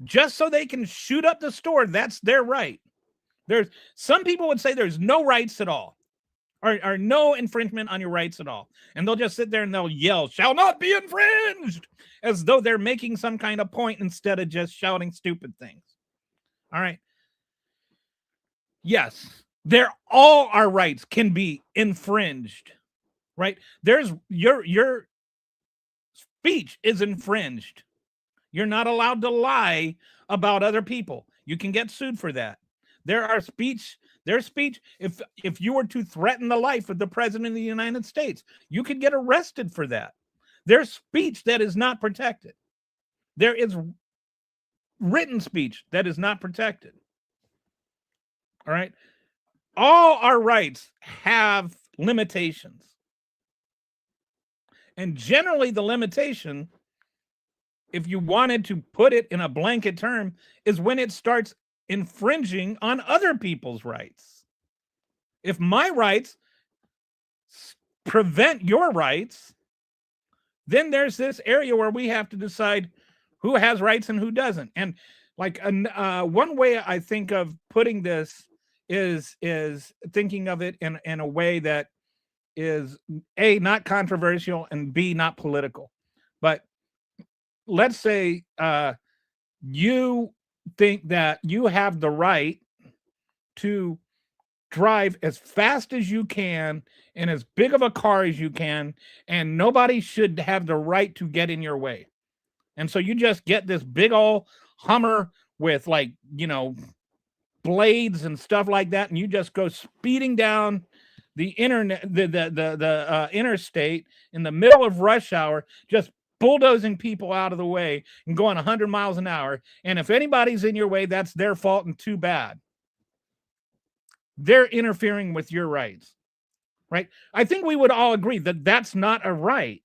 just so they can shoot up the store, that's their right. There's some people would say there's no rights at all, or no infringement on your rights at all. And they'll just sit there and they'll yell, shall not be infringed, as though they're making some kind of point instead of just shouting stupid things. All right. Yes, all our rights can be infringed, right? There's your speech is infringed. You're not allowed to lie about other people. You can get sued for that. Their speech, if you were to threaten the life of the president of the United States, you could get arrested for that. There's speech that is not protected. There is written speech that is not protected. All right. All our rights have limitations. And generally, the limitation, if you wanted to put it in a blanket term, is when it starts infringing on other people's rights. If my rights prevent your rights, then there's this area where we have to decide who has rights and who doesn't. And like one way I think of putting this is thinking of it in a way that is A, not controversial, and B, not political. But let's say you think that you have the right to drive as fast as you can in as big of a car as you can, and nobody should have the right to get in your way. And so you just get this big old Hummer with, like, you know, blades and stuff like that, and you just go speeding down the interstate in the middle of rush hour, just bulldozing people out of the way and going 100 miles an hour. And if anybody's in your way, that's their fault, and too bad. They're interfering with your rights, right? I think we would all agree that that's not a right,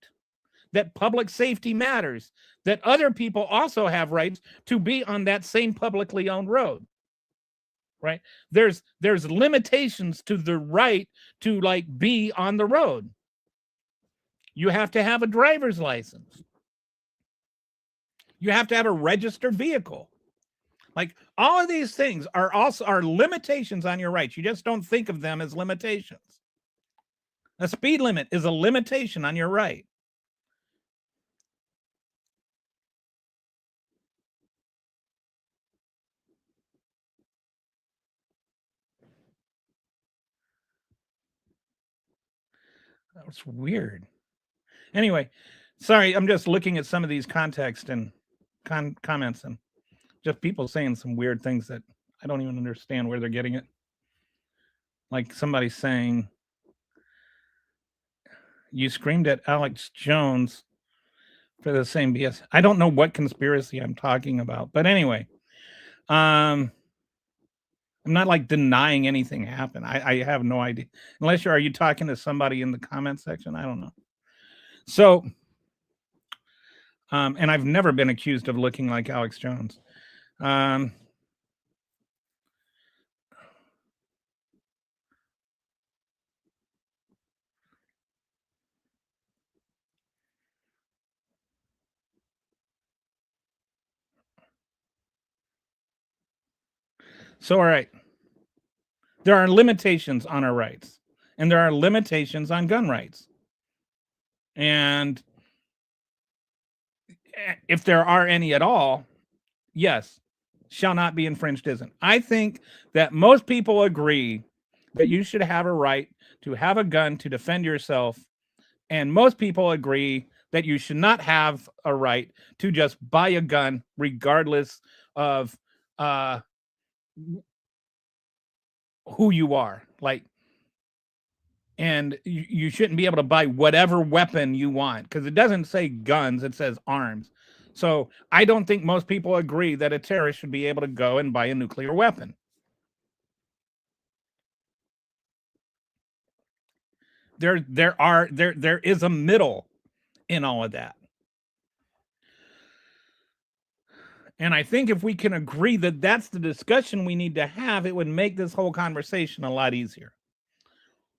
that public safety matters, that other people also have rights to be on that same publicly owned road. Right? There's limitations to the right to, like, be on the road. You have to have a driver's license. You have to have a registered vehicle. Like, all of these things are limitations on your rights. You just don't think of them as limitations. A speed limit is a limitation on your right. That was weird. Anyway, sorry, I'm just looking at some of these context and comments, and just people saying some weird things that I don't even understand where they're getting it. Like somebody saying, you screamed at Alex Jones for the same BS. I don't know what conspiracy I'm talking about, but anyway, I'm not like denying anything happened. I have no idea. Unless are you talking to somebody in the comment section? I don't know. So, and I've never been accused of looking like Alex Jones. So, all right. there are limitations on our rights, and there are limitations on gun rights. And if there are any at all, yes, shall not be infringed isn't. I think that most people agree that you should have a right to have a gun to defend yourself. And most people agree that you should not have a right to just buy a gun regardless of uh, who you are. Like, and you shouldn't be able to buy whatever weapon you want, because it doesn't say guns, it says arms. So I don't think most people agree that a terrorist should be able to go and buy a nuclear weapon. There is a middle in all of that. And I think if we can agree that that's the discussion we need to have, it would make this whole conversation a lot easier.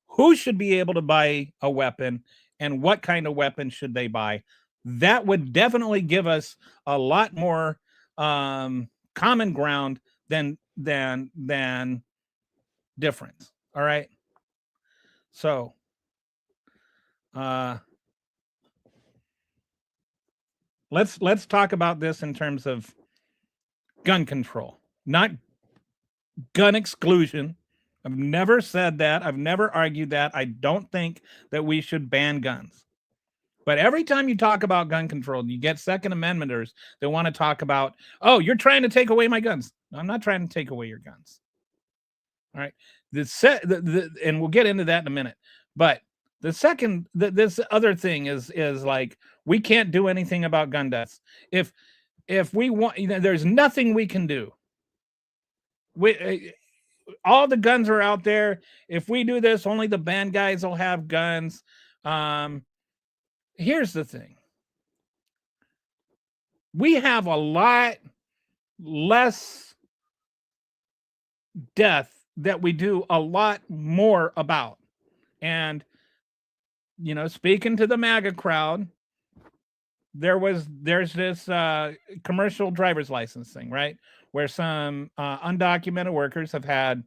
Who should be able to buy a weapon, and what kind of weapon should they buy? That would definitely give us a lot more common ground than difference. All right. So let's talk about this in terms of gun control, not gun exclusion. I've never said that. I've never argued that. I don't think that we should ban guns. But every time you talk about gun control, you get Second Amendmenters that want to talk about, oh, you're trying to take away my guns. No, I'm not trying to take away your guns. All right. And we'll get into that in a minute. But this other thing is like, we can't do anything about gun deaths. If we want, there's nothing we can do. All the guns are out there. If we do this, only the bad guys will have guns. Here's the thing. We have a lot less death that we do a lot more about. And, speaking to the MAGA crowd, there's this commercial driver's license thing, right? Where some undocumented workers have had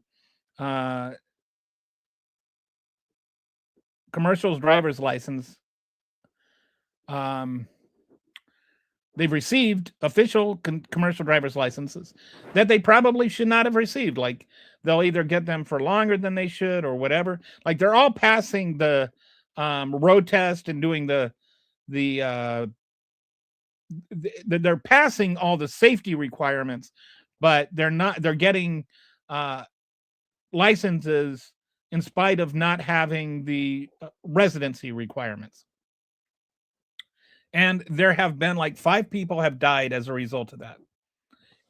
commercial driver's license. They've received official commercial driver's licenses that they probably should not have received. Like, they'll either get them for longer than they should or whatever. Like, they're all passing the road test and doing they're passing all the safety requirements, but they're getting licenses in spite of not having the residency requirements. And there have been like 5 people have died as a result of that.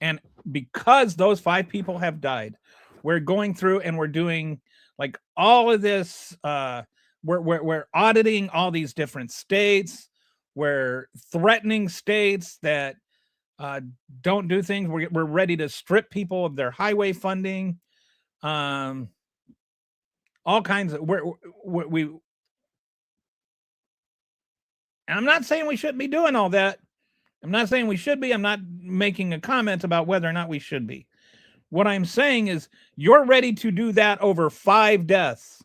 And because those 5 people have died, we're going through and we're doing like all of this. We're auditing all these different states. We're threatening states that don't do things. We're ready to strip people of their highway funding. All kinds of we. And I'm not saying we shouldn't be doing all that. I'm not saying we should be. I'm not making a comment about whether or not we should be. What I'm saying is, you're ready to do that over 5 deaths,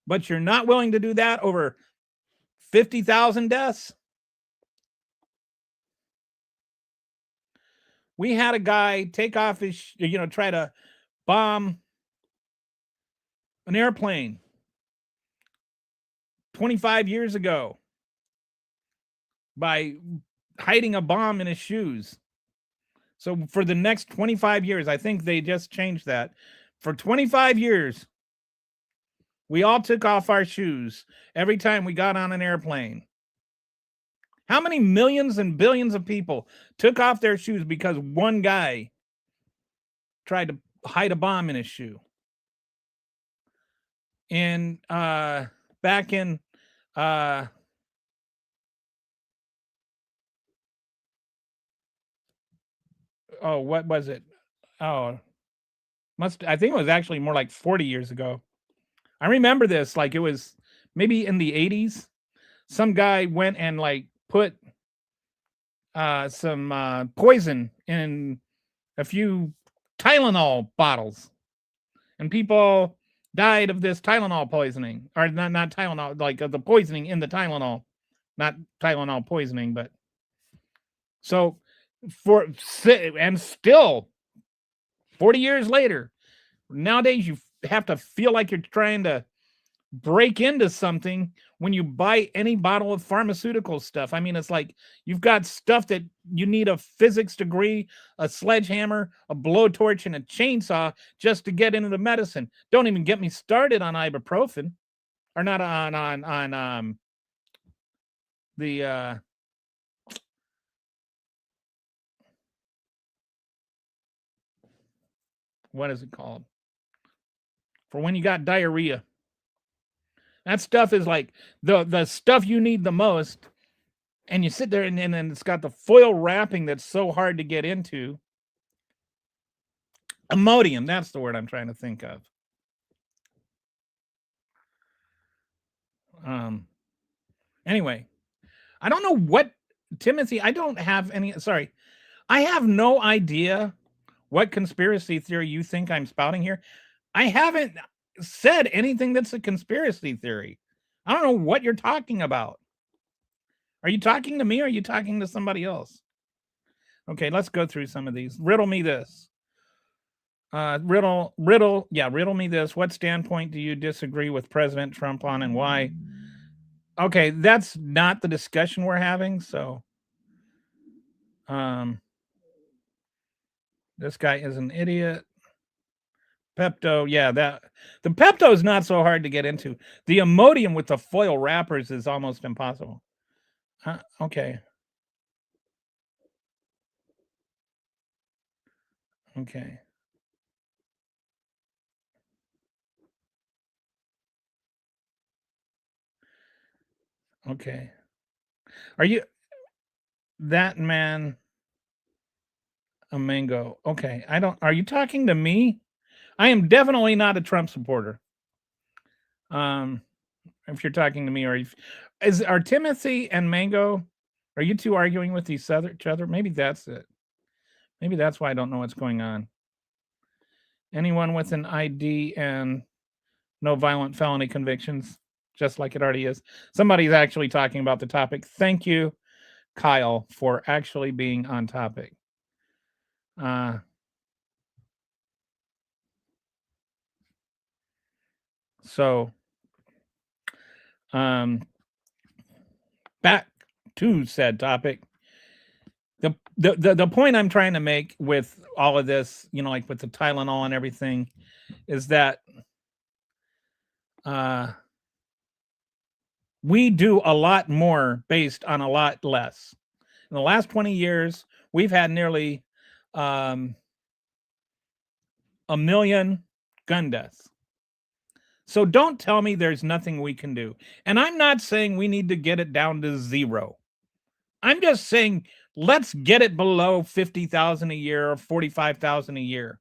but you're not willing to do that over 50,000 deaths. We had a guy take off his, try to bomb an airplane 25 years ago by hiding a bomb in his shoes. So for the next 25 years, I think they just changed that. For 25 years, we all took off our shoes every time we got on an airplane. How many millions and billions of people took off their shoes because one guy tried to hide a bomb in his shoe? And back in what was it? I think it was actually more like 40 years ago. I remember this, like it was maybe in the 80s. Some guy went and like put some poison in a few Tylenol bottles. and people died of this Tylenol poisoning, or not Tylenol, like of the poisoning in the Tylenol, not Tylenol poisoning, but so and still 40 years later, nowadays you have to feel like you're trying to break into something when you buy any bottle of pharmaceutical stuff. I mean, it's like you've got stuff that you need a physics degree, a sledgehammer, a blowtorch, and a chainsaw just to get into the medicine. Don't even get me started on ibuprofen, or not on the what is it called? For when you got diarrhea. That stuff is like the stuff you need the most, and you sit there and then it's got the foil wrapping that's so hard to get into. Imodium, that's the word I'm trying to think of. Anyway, I don't know what Timothy, I don't have any, sorry. I have no idea what conspiracy theory you think I'm spouting here. I haven't said anything that's a conspiracy theory. I don't know what you're talking about. Are you talking to me or are you talking to somebody else? Okay, let's go through some of these. Riddle me this. Riddle me this. What standpoint do you disagree with President Trump on and why? Okay, that's not the discussion we're having, so this guy is an idiot. Pepto, yeah, the Pepto is not so hard to get into. The Imodium with the foil wrappers is almost impossible. Okay. Okay. Okay. Are you that man a mango? Okay. Are you talking to me? I am definitely not a Trump supporter. If you're talking to me, or are Timothy and Mango, are you two arguing with each other? Maybe that's it. Maybe that's why I don't know what's going on. Anyone with an ID and no violent felony convictions, just like it already is. Somebody's actually talking about the topic. Thank you, Kyle, for actually being on topic. So, back to said topic. The point I'm trying to make with all of this, like with the Tylenol and everything, is that we do a lot more based on a lot less. In the last 20 years, we've had nearly 1 million gun deaths. So don't tell me there's nothing we can do. And I'm not saying we need to get it down to 0. I'm just saying let's get it below 50,000 a year or 45,000 a year.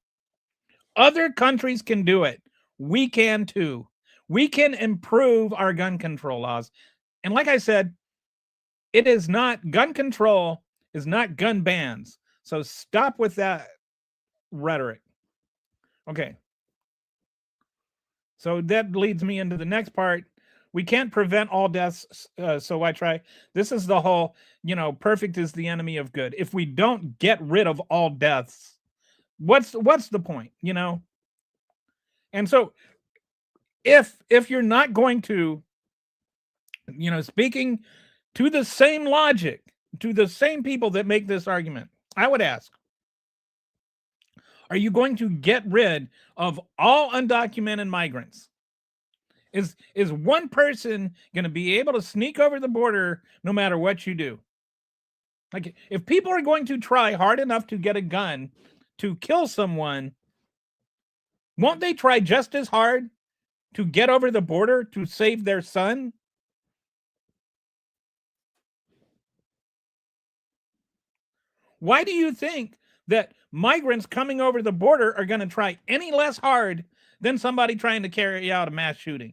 Other countries can do it. We can too. We can improve our gun control laws. And like I said, gun control is not gun bans. So stop with that rhetoric. Okay. So that leads me into the next part. We can't prevent all deaths, so why try? This is the whole, perfect is the enemy of good. If we don't get rid of all deaths, what's the point, And so if you're not going to, speaking to the same logic, to the same people that make this argument, I would ask, are you going to get rid of all undocumented migrants? Is one person going to be able to sneak over the border no matter what you do? Like, if people are going to try hard enough to get a gun to kill someone, won't they try just as hard to get over the border to save their son? Why do you think that migrants coming over the border are going to try any less hard than somebody trying to carry out a mass shooting?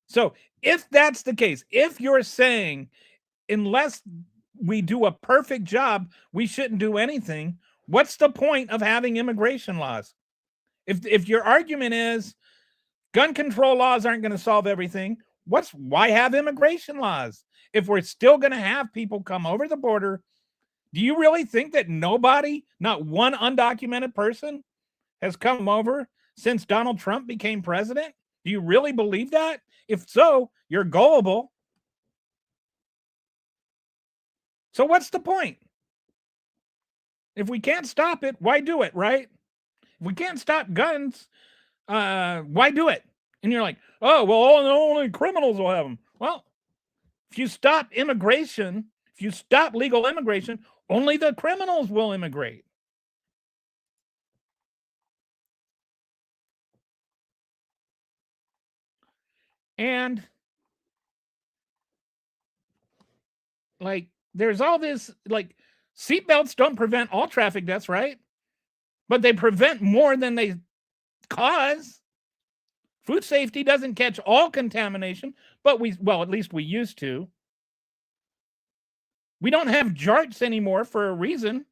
So if that's the case, if you're saying unless we do a perfect job, we shouldn't do anything, what's the point of having immigration laws? If your argument is gun control laws aren't going to solve everything, why have immigration laws? If we're still going to have people come over the border, do you really think that nobody, not one undocumented person, has come over since Donald Trump became president? Do you really believe that? If so, you're gullible. So what's the point? If we can't stop it, why do it, right? If we can't stop guns, why do it? And you're like, oh, well, only criminals will have them. Well, if you stop immigration, if you stop legal immigration, only the criminals will immigrate. And like, there's all this, like, seatbelts don't prevent all traffic deaths, right? But they prevent more than they cause. Food safety doesn't catch all contamination, but at least we used to. We don't have jarts anymore for a reason.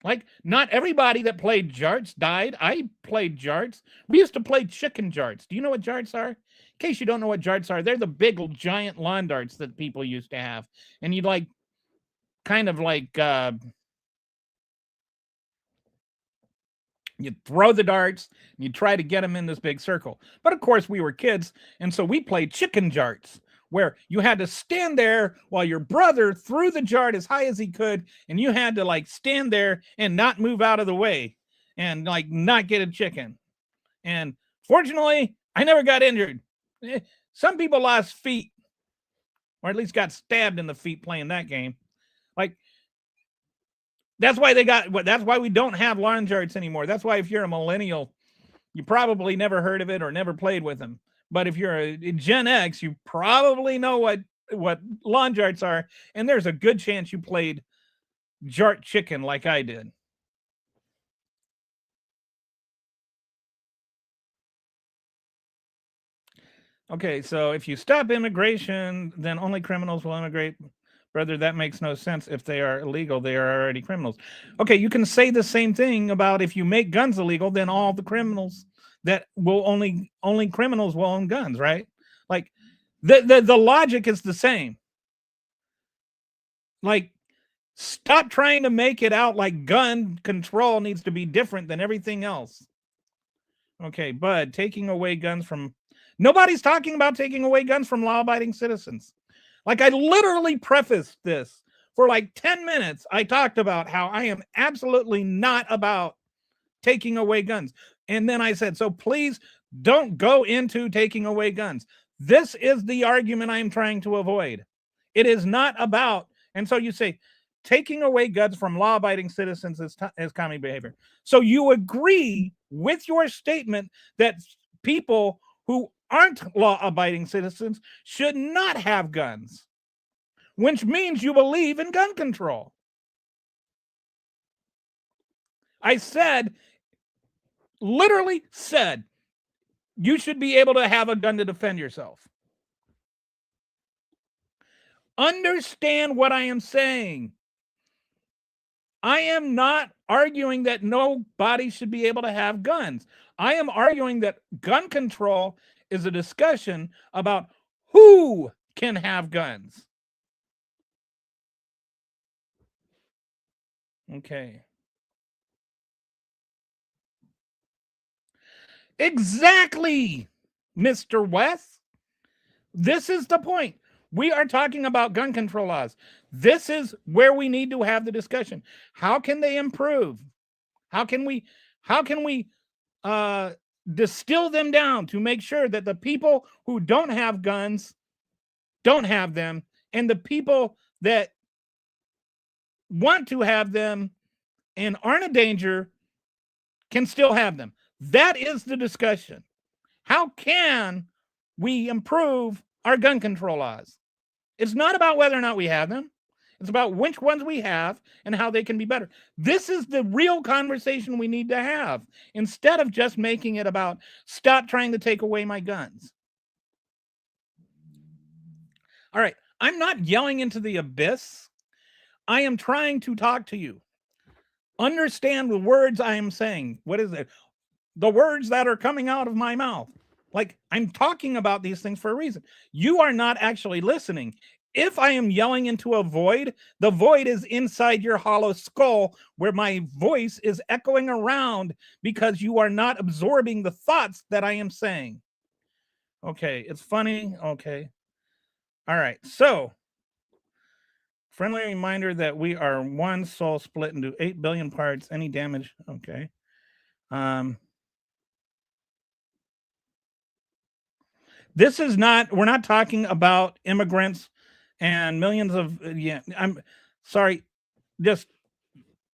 Like, not everybody that played jarts died. I played jarts. We used to play chicken jarts. Do you know what jarts are? In case you don't know what jarts are, they're the big giant lawn darts that people used to have. And you'd like, kind of like, you throw the darts and you try to get them in this big circle. But of course, we were kids, and so we played chicken jarts, where you had to stand there while your brother threw the jart as high as he could, and you had to like stand there and not move out of the way and like not get a chicken. And fortunately, I never got injured. Some people lost feet, or at least got stabbed in the feet playing that game. Like, that's why we don't have lawn jarts anymore. That's why if you're a millennial, you probably never heard of it or never played with them. But if you're a Gen X, you probably know what lawn jarts are, and there's a good chance you played jart chicken like I did. Okay, so if you stop immigration, then only criminals will immigrate. Brother, that makes no sense. If they are illegal, they are already criminals. Okay, you can say the same thing about if you make guns illegal, then all the criminals that will only criminals will own guns, right? Like, the logic is the same. Like, stop trying to make it out like gun control needs to be different than everything else. Okay, Bud, taking away guns from... Nobody's talking about taking away guns from law-abiding citizens. Like, I literally prefaced this for like 10 minutes. I talked about how I am absolutely not about taking away guns. And then I said, so please don't go into taking away guns. This is the argument I'm trying to avoid. It is not about... And so you say, taking away guns from law-abiding citizens is common behavior. So you agree with your statement that people who aren't law-abiding citizens should not have guns, which means you believe in gun control. I literally said, you should be able to have a gun to defend yourself. Understand what I am saying. I am not arguing that nobody should be able to have guns. I am arguing that gun control is a discussion about who can have guns. Okay. Exactly, Mr. West. This is the point. We are talking about gun control laws. This is where we need to have the discussion. How can they improve? How can we distill them down to make sure that the people who don't have guns don't have them, and the people that want to have them and aren't a danger can still have them? That is the discussion. How can we improve our gun control laws? It's not about whether or not we have them. It's about which ones we have and how they can be better. This is the real conversation we need to have, instead of just making it about stop trying to take away my guns. All right. I'm not yelling into the abyss. I am trying to talk to you. Understand the words I am saying. What is it? the words that are coming out of my mouth. Like, I'm talking about these things for a reason. You are not actually listening. If I am yelling into a void, the void is inside your hollow skull where my voice is echoing around because you are not absorbing the thoughts that I am saying. Okay, it's funny. Okay. All right. So, friendly reminder that we are one soul split into 8 billion parts. Any damage? Okay. This is not, we're not talking about immigrants and millions of, yeah, I'm sorry, just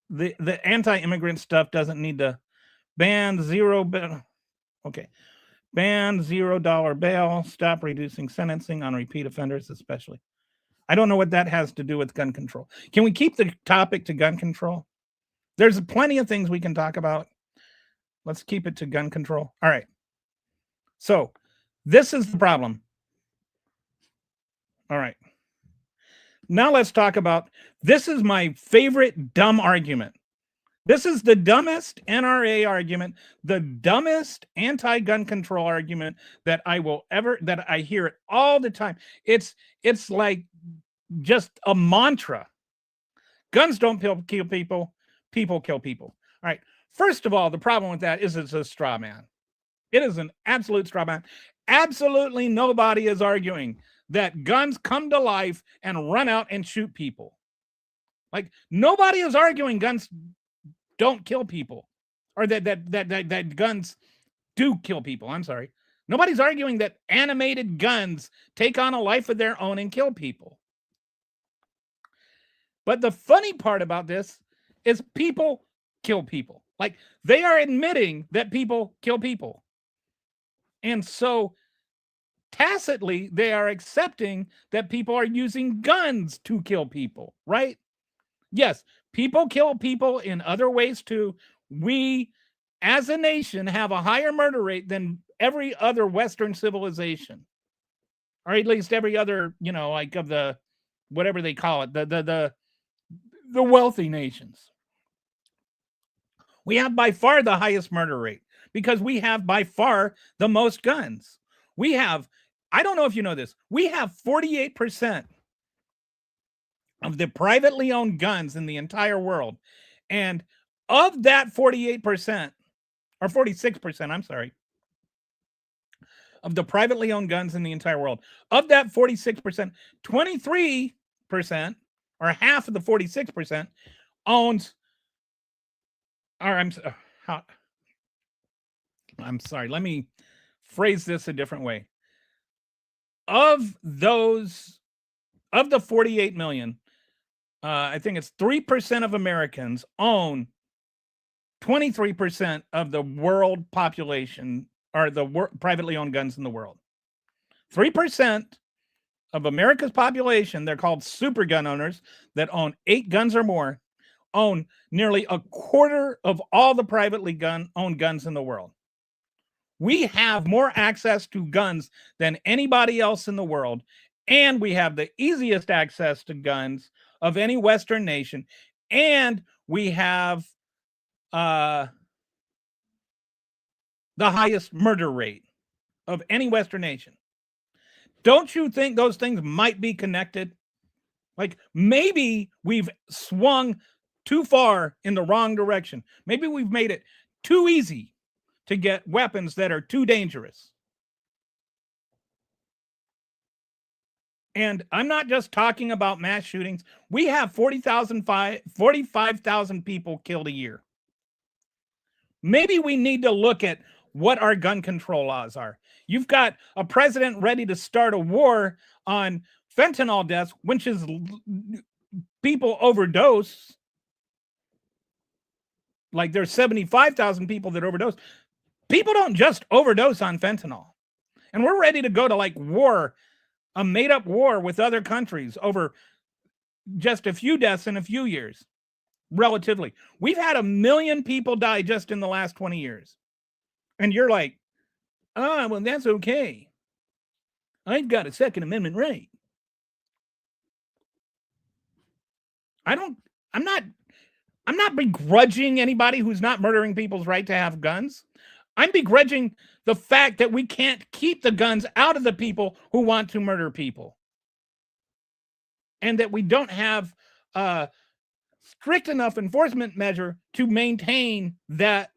the anti-immigrant stuff doesn't need to ban okay. Ban $0 bail, stop reducing sentencing on repeat offenders, especially. I don't know what that has to do with gun control. Can we keep the topic to gun control? There's plenty of things we can talk about. Let's keep it to gun control. All right. So this is the problem. All right. Now let's talk about, this is my favorite dumb argument. This is the dumbest NRA argument, the dumbest anti-gun control argument that I hear it all the time. It's like just a mantra. Guns don't kill people, people kill people. All right. First of all, the problem with that is it's a straw man. It is an absolute straw man. Absolutely nobody is arguing that guns come to life and run out and shoot people. Like, nobody is arguing guns don't kill people, or that guns do kill people. I'm sorry. Nobody's arguing that animated guns take on a life of their own and kill people. But the funny part about this is people kill people. Like, they are admitting that people kill people. And so tacitly, they are accepting that people are using guns to kill people, right? Yes, people kill people in other ways too. We, as a nation, have a higher murder rate than every other Western civilization, or at least every other, like of the, whatever they call it, the wealthy nations. We have by far the highest murder rate because we have by far the most guns. We have, I don't know if you know this, we have 48% of the privately owned guns in the entire world. And of that 48%, or 46%, I'm sorry, of the privately owned guns in the entire world, of that 46%, 23%, or half of the 46%, owns, or I'm sorry, let me phrase this a different way. Of those, of the 48 million, I think it's 3% of Americans own 23% of the world population, or the privately owned guns in the world. 3% of America's population, they're called super gun owners that own 8 guns or more, own nearly a quarter of all the privately owned guns in the world. We have more access to guns than anybody else in the world, and we have the easiest access to guns of any Western nation, and we have the highest murder rate of any Western nation. Don't you think those things might be connected? Like, maybe we've swung too far in the wrong direction. Maybe we've made it too easy to get weapons that are too dangerous. And I'm not just talking about mass shootings. We have 45,000 people killed a year. Maybe we need to look at what our gun control laws are. You've got a president ready to start a war on fentanyl deaths, which is people overdose. Like, there's 75,000 people that overdose. People don't just overdose on fentanyl. And we're ready to go to like war, a made-up war with other countries over just a few deaths in a few years, relatively. We've had 1 million people die just in the last 20 years. And you're like, oh, well, that's okay. I've got a Second Amendment right. I'm not begrudging anybody who's not murdering people's right to have guns. I'm begrudging the fact that we can't keep the guns out of the people who want to murder people. And that we don't have a strict enough enforcement measure to maintain that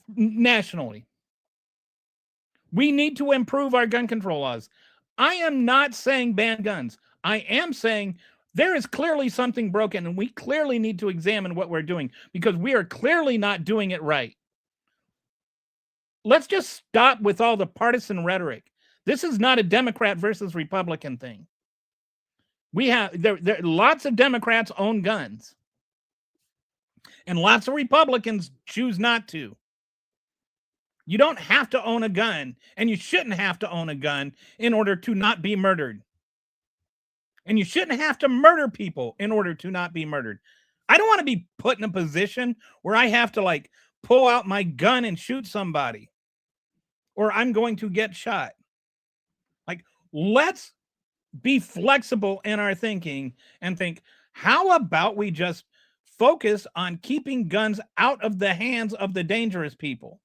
nationally. We need to improve our gun control laws. I am not saying ban guns. I am saying there is clearly something broken, and we clearly need to examine what we're doing because we are clearly not doing it right. Let's just stop with all the partisan rhetoric. This is not a Democrat versus Republican thing. We have there lots of Democrats own guns, and lots of Republicans choose not to. You don't have to own a gun, and you shouldn't have to own a gun in order to not be murdered. And you shouldn't have to murder people in order to not be murdered. I don't want to be put in a position where I have to like pull out my gun and shoot somebody, or I'm going to get shot. Like, let's be flexible in our thinking and think, how about we just focus on keeping guns out of the hands of the dangerous people?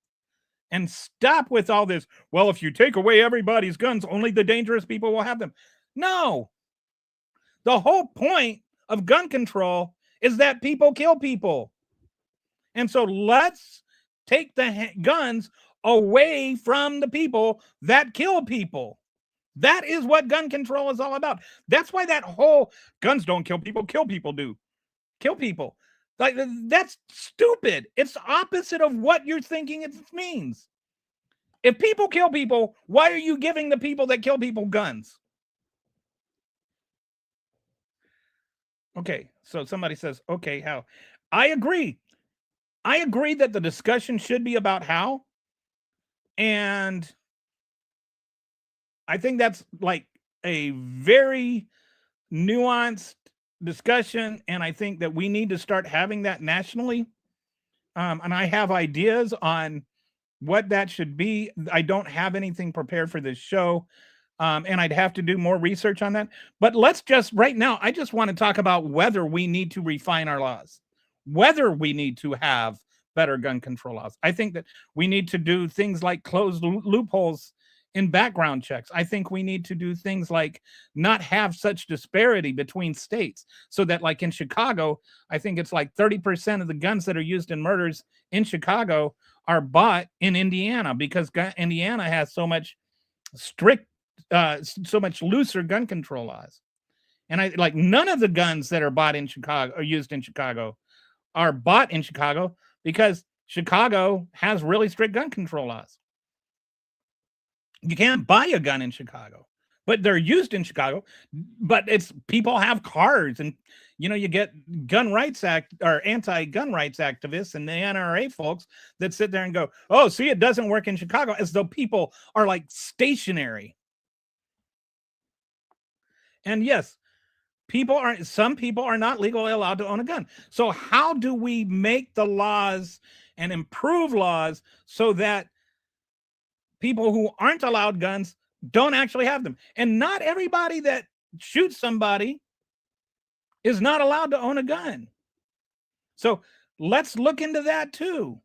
And stop with all this, well, if you take away everybody's guns, only the dangerous people will have them. No. The whole point of gun control is that people kill people. And so let's take the guns away from the people that kill people. That is what gun control is all about. That's why that whole guns don't kill people do. Kill people. Like, that's stupid. It's the opposite of what you're thinking it means. If people kill people, why are you giving the people that kill people guns? Okay, so somebody says, okay, how? I agree. I agree that the discussion should be about how. And I think that's like a very nuanced discussion. And I think that we need to start having that nationally. And I have ideas on what that should be. I don't have anything prepared for this show. And I'd have to do more research on that. But let's just, right now, I just want to talk about whether we need to refine our laws, whether we need to have better gun control laws. I think that we need to do things like close loopholes in background checks. I think we need to do things like not have such disparity between states, so that, like in Chicago, I think it's like 30% of the guns that are used in murders in Chicago are bought in Indiana, because Indiana has so much strict, so much looser gun control laws. And I like none of the guns that are bought in Chicago or used in Chicago are bought in Chicago because Chicago has really strict gun control laws. You can't buy a gun in Chicago, but they're used in Chicago. But it's people have cars, and you get gun rights act or anti-gun rights activists and the NRA folks that sit there and go, "Oh, see, it doesn't work in Chicago," as though people are like stationary. And yes, some people are not legally allowed to own a gun. So how do we make the laws and improve laws so that people who aren't allowed guns don't actually have them? And not everybody that shoots somebody is not allowed to own a gun. So let's look into that too.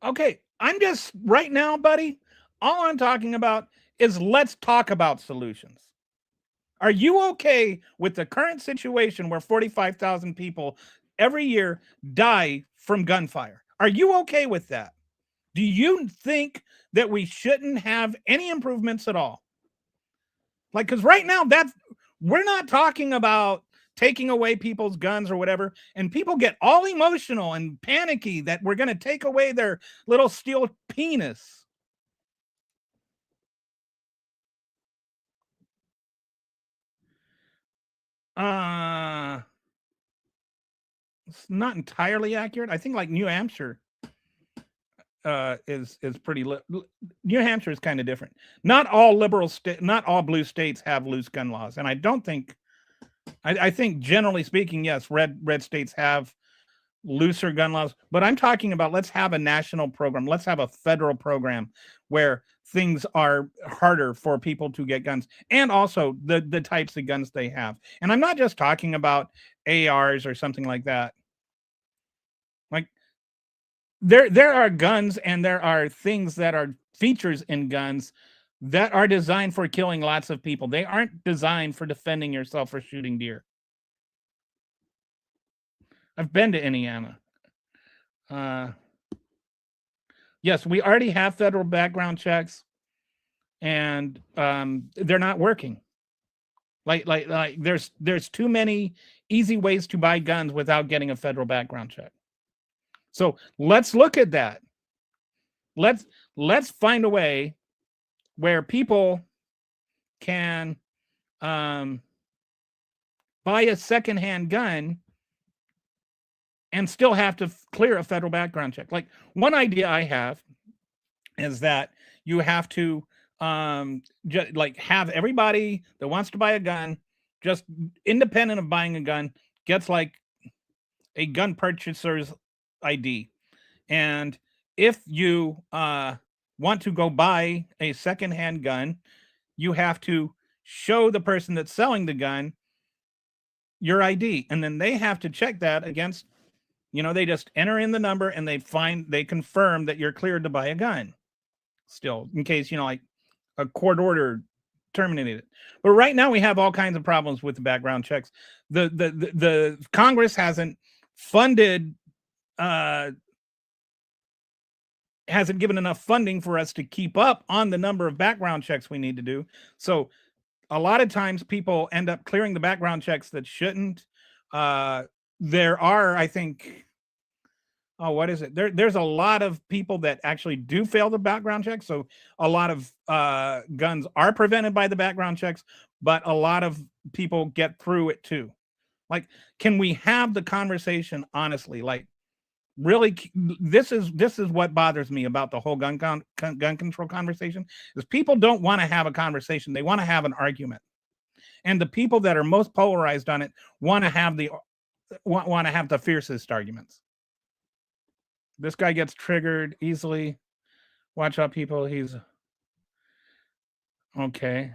Okay, I'm just right now, buddy, all I'm talking about is let's talk about solutions. Are you okay with the current situation where 45,000 people every year die from gunfire? Are you okay with that? Do you think that we shouldn't have any improvements at all? Like, because right now we're not talking about taking away people's guns or whatever, and people get all emotional and panicky that we're going to take away their little steel penis. It's not entirely accurate. I think like New Hampshire is pretty New Hampshire is kind of different. Not all not all blue states have loose gun laws, and I don't think I think generally speaking, yes, red states have looser gun laws, but I'm talking about let's have a national program. Let's have a federal program where things are harder for people to get guns, and also the types of guns they have. And I'm not just talking about ARs or something like that. Like there are guns and there are things that are features in guns that are designed for killing lots of people. They aren't designed for defending yourself or shooting deer. I've been to Indiana. Yes, we already have federal background checks, and they're not working. Like there's too many easy ways to buy guns without getting a federal background check. So let's look at that. Let's find a way where people can buy a secondhand gun and still have to clear a federal background check. Like, one idea I have is that you have to like have everybody that wants to buy a gun, just independent of buying a gun, gets like a gun purchaser's ID. And if you want to go buy a secondhand gun, you have to show the person that's selling the gun your ID, and then they have to check that against, they just enter in the number and they confirm that you're cleared to buy a gun still, in case, like a court order terminated it. But right now we have all kinds of problems with the background checks. The Congress hasn't funded, hasn't given enough funding for us to keep up on the number of background checks we need to do. So a lot of times people end up clearing the background checks that shouldn't. There are, I think, what is it? There's a lot of people that actually do fail the background check. So a lot of guns are prevented by the background checks, but a lot of people get through it too. Like, can we have the conversation honestly? Like, really, this is what bothers me about the whole gun control conversation, is people don't want to have a conversation. They want to have an argument. And the people that are most polarized on it want to have the fiercest arguments. This guy gets triggered easily. Watch out, people. He's okay.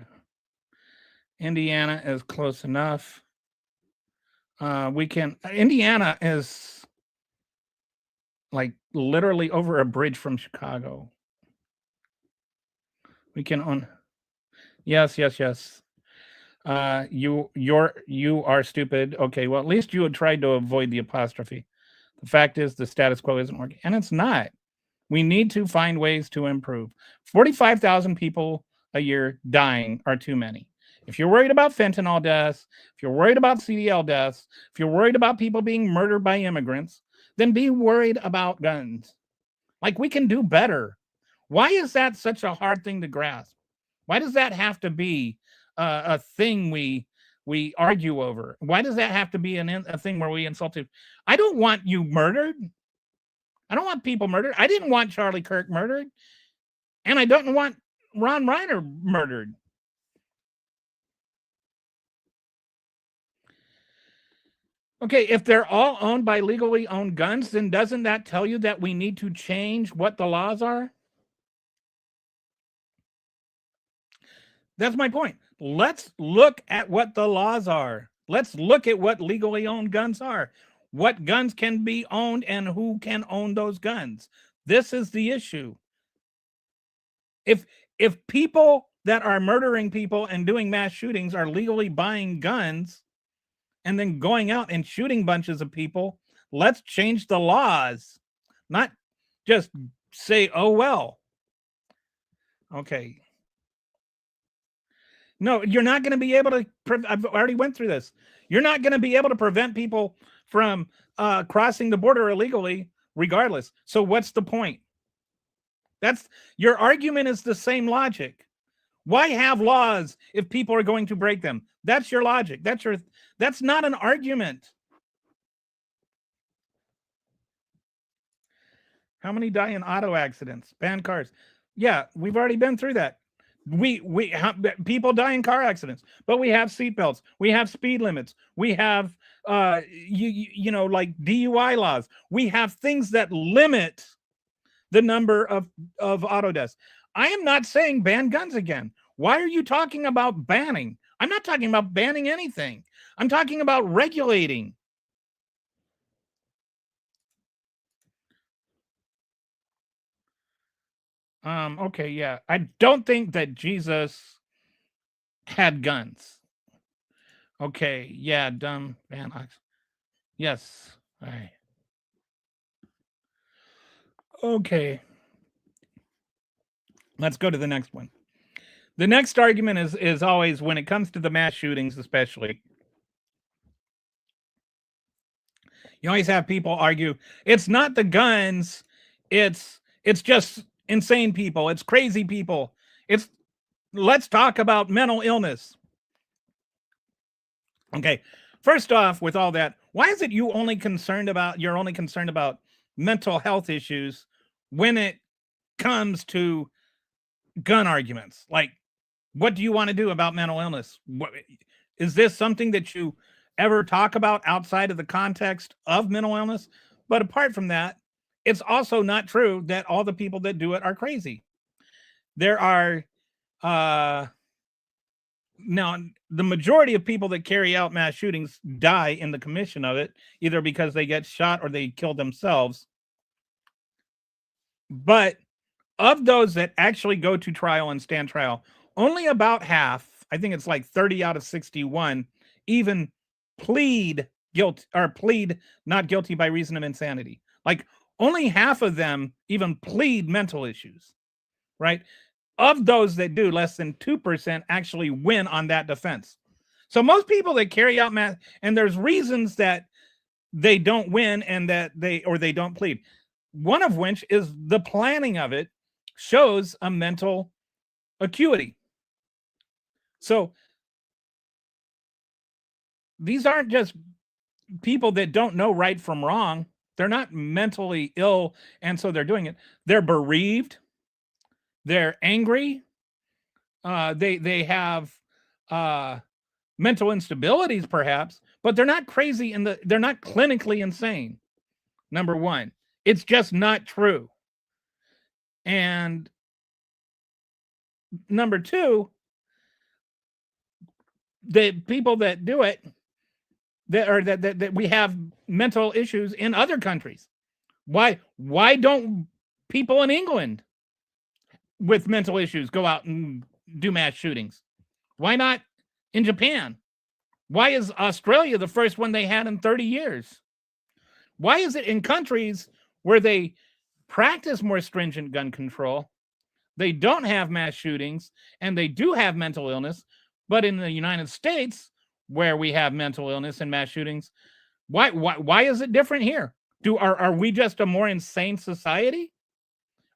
Indiana is close enough. Indiana is like literally over a bridge from Chicago. We can own. Yes. You are stupid. Okay, well, at least you had tried to avoid the apostrophe. The fact is the status quo isn't working, and it's not. We need to find ways to improve. 45,000 people a year dying are too many. If you're worried about fentanyl deaths, if you're worried about CDL deaths, if you're worried about people being murdered by immigrants, then be worried about guns. Like, we can do better. Why is that such a hard thing to grasp? Why does that have to be a thing we argue over? Why does that have to be a thing where we insult you? I don't want you murdered. I don't want people murdered. I didn't want Charlie Kirk murdered. And I don't want Ron Reiner murdered. Okay, if they're all owned by legally owned guns, then doesn't that tell you that we need to change what the laws are? That's my point. Let's look at what the laws are. Let's look at what legally owned guns are. What guns can be owned and who can own those guns. This is the issue. If people that are murdering people and doing mass shootings are legally buying guns and then going out and shooting bunches of people, let's change the laws. Not just say, oh, well. Okay. No, you're not going to be able to. I've already went through this. You're not going to be able to prevent people from crossing the border illegally, regardless. So what's the point? That's your argument. Is the same logic. Why have laws if people are going to break them? That's your logic. That's not an argument. How many die in auto accidents? Banned cars. Yeah, we've already been through that. We have, people die in car accidents, but we have seatbelts, we have speed limits, we have you know, like DUI laws. We have things that limit the number of auto deaths. I am not saying ban guns again. Why are you talking about banning? I'm not talking about banning anything. I'm talking about regulating. Okay, yeah. I don't think that Jesus had guns. Okay, yeah, dumb Van Ox. Yes. All right. Okay. Let's go to the next one. The next argument is always, when it comes to the mass shootings, especially, you always have people argue it's not the guns, it's just insane people, it's crazy people. It's Let's talk about mental illness. Okay. First off, with all that, why is it you're only concerned about mental health issues when it comes to gun arguments? Like, what do you want to do about mental illness? Is this something that you ever talk about outside of the context of mental illness? But apart from that, it's also not true that all the people that do it are crazy. There are now, the majority of people that carry out mass shootings die in the commission of it, either because they get shot or they kill themselves. But of those that actually go to trial and stand trial, only about half, I think it's like 30 out of 61, even plead guilt or plead not guilty by reason of insanity. Like, only half of them even plead mental issues, right? Of those that do, less than 2% actually win on that defense. So most people that carry out mass, and there's reasons that they don't win and that they don't plead. One of which is the planning of it shows a mental acuity. So these aren't just people that don't know right from wrong. They're not mentally ill, and so they're doing it. They're bereaved. They're angry. They have mental instabilities, perhaps, but they're not crazy they're not clinically insane. Number one, it's just not true. And number two, the people that do it, that we have mental issues in other countries. Why don't people in England with mental issues go out and do mass shootings? Why not in Japan? Why is Australia the first one they had in 30 years? Why is it in countries where they practice more stringent gun control, they don't have mass shootings, and they do have mental illness, but in the United States, where we have mental illness and mass shootings, why is it different here? Are we just a more insane society?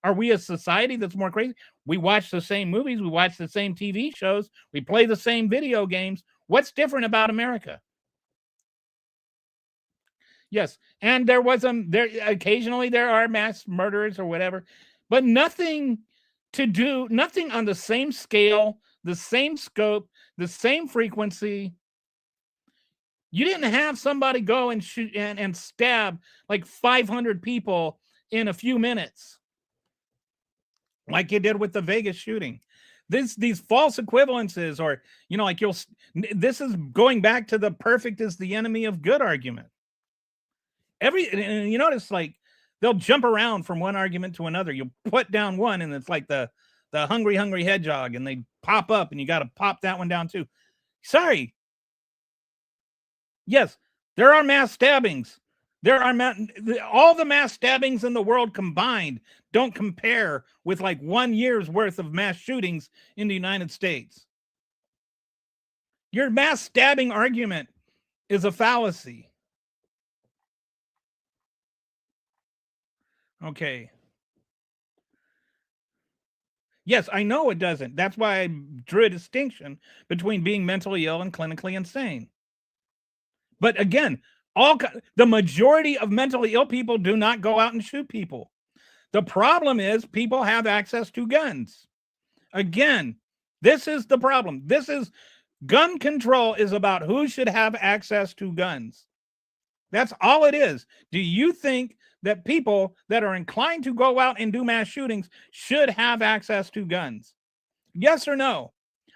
Are we a society that's more crazy? We watch the same movies, we watch the same TV shows, we play the same video games. What's different about America? Yes, and there occasionally there are mass murderers or whatever, but nothing on the same scale, the same scope, the same frequency. You didn't have somebody go and shoot and stab like 500 people in a few minutes, like you did with the Vegas shooting. These false equivalences, or like this is going back to the perfect is the enemy of good argument. And you notice, like, they'll jump around from one argument to another. You put down one, and it's like the hungry hedgehog, and they pop up, and you got to pop that one down too. Sorry. Yes, there are mass stabbings. All the mass stabbings in the world combined don't compare with like 1 year's worth of mass shootings in the United States. Your mass stabbing argument is a fallacy. Okay. Yes, I know it doesn't. That's why I drew a distinction between being mentally ill and clinically insane. But again, the majority of mentally ill people do not go out and shoot people. The problem is people have access to guns. Again, This is the problem. Gun control is about who should have access to guns. That's all it is. Do you think that people that are inclined to go out and do mass shootings should have access to guns? Yes or no?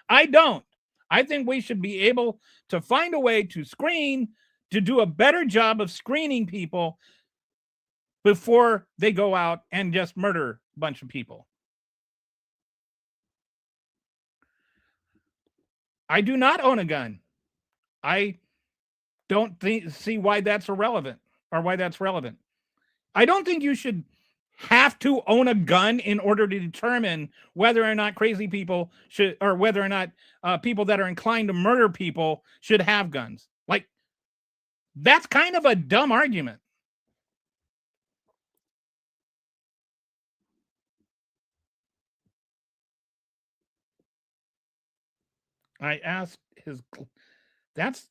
I don't. I think we should be able to find a way to do a better job of screening people before they go out and just murder a bunch of people. I do not own a gun. I don't see why that's irrelevant or why that's relevant. I don't think you should have to own a gun in order to determine whether or not crazy people should, or whether or not people that are inclined to murder people should have guns. Like, that's kind of a dumb argument. I asked that's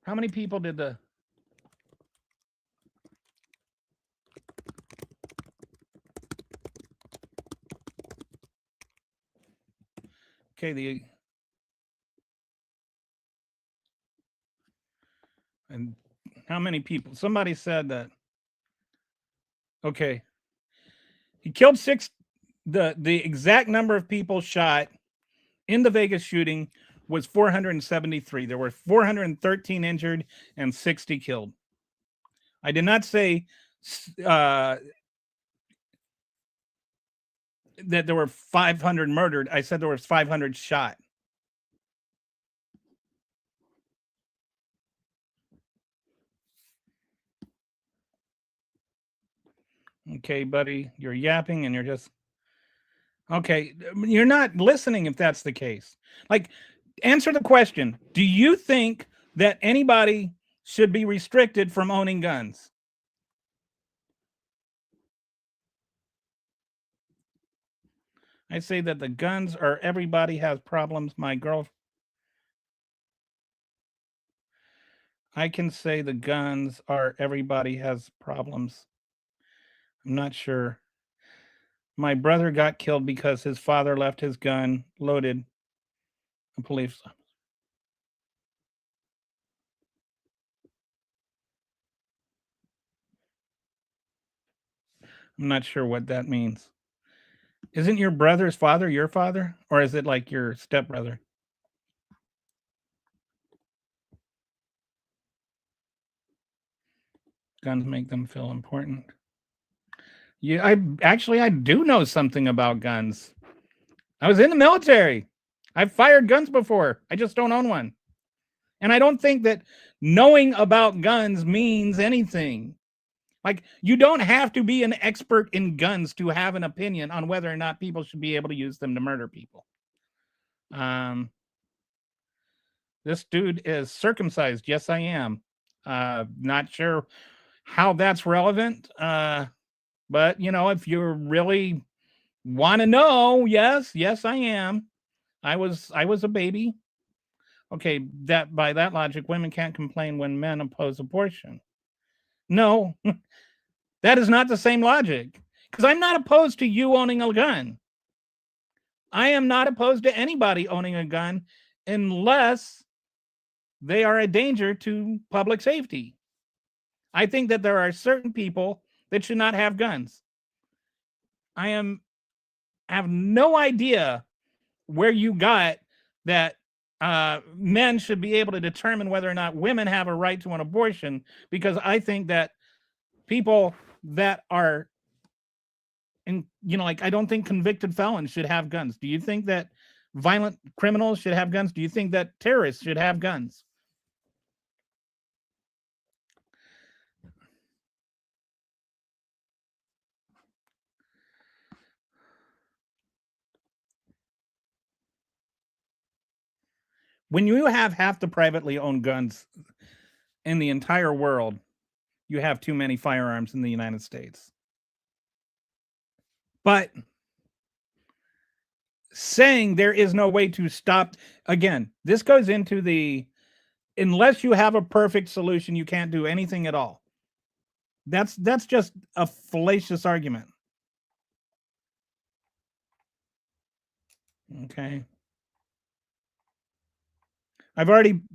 how many people did the and how many people? Somebody said that. Okay, he killed six. The exact number of people shot in the Vegas shooting was 473. There were 413 injured and 60 killed. I did not say that there were 500 murdered. I said there was 500 shot. Okay, buddy, you're yapping and you're just okay. You're not listening if that's the case. Like, answer the question. Do you think that anybody should be restricted from owning guns? I say that the guns are everybody has problems. My girl. I can say the guns are everybody has problems. I'm not sure. My brother got killed because his father left his gun loaded. A police. I'm not sure what that means. Isn't your brother's father your father? Or is it like your stepbrother? Guns make them feel important. Yeah, I do know something about guns. I was in the military. I've fired guns before. I just don't own one. And I don't think that knowing about guns means anything. Like, you don't have to be an expert in guns to have an opinion on whether or not people should be able to use them to murder people. This dude is circumcised. Yes, I am. Not sure how that's relevant. But if you really want to know, yes, I am. I was a baby. Okay, that by that logic, women can't complain when men oppose abortion. No, that is not the same logic. Because I'm not opposed to you owning a gun. I am not opposed to anybody owning a gun unless they are a danger to public safety. I think that there are certain people that should not have guns. I have no idea where you got that men should be able to determine whether or not women have a right to an abortion, because I think that people that are I don't think convicted felons should have guns. Do you think that violent criminals should have guns? Do you think that terrorists should have guns? When you have half the privately owned guns in the entire world, you have too many firearms in the United States. But saying there is no way to stop, again, this goes into unless you have a perfect solution, you can't do anything at all. That's just a fallacious argument. Okay.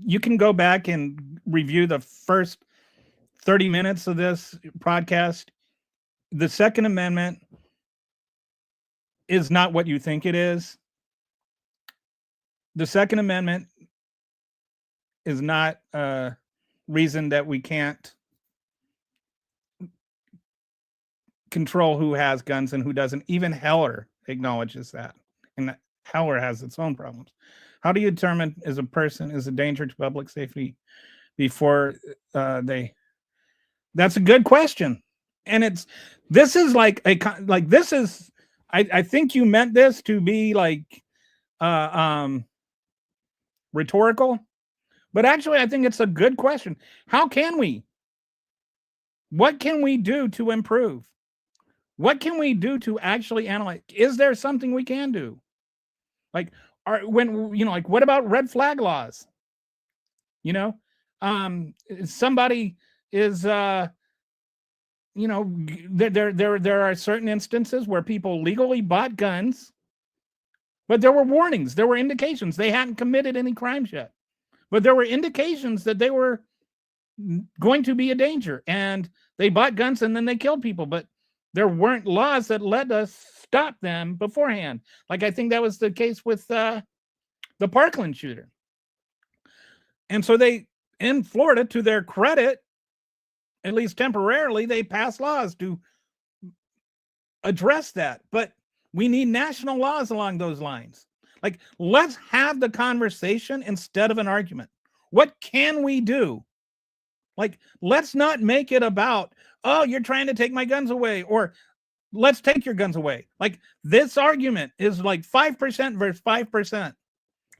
You can go back and review the first 30 minutes of this podcast. The Second Amendment is not what you think it is. The Second Amendment is not a reason that we can't control who has guns and who doesn't. Even Heller acknowledges that. And Heller has its own problems. How do you determine is a person is a danger to public safety before they? That's a good question, and this is like this is. I think you meant this to be like rhetorical, but actually I think it's a good question. How can we? What can we do to improve? What can we do to actually analyze? Is there something we can do? Like, like, what about red flag laws? You know, somebody is, there are certain instances where people legally bought guns, but there were warnings, there were indications they hadn't committed any crimes yet, but there were indications that they were going to be a danger, and they bought guns and then they killed people, but there weren't laws that let us stop them beforehand. Like, I think that was the case with the Parkland shooter. And so they, in Florida, to their credit, at least temporarily, they passed laws to address that. But we need national laws along those lines. Like, let's have the conversation instead of an argument. What can we do? Like, let's not make it about, oh, you're trying to take my guns away, or let's take your guns away. Like, this argument is like 5% versus 5%.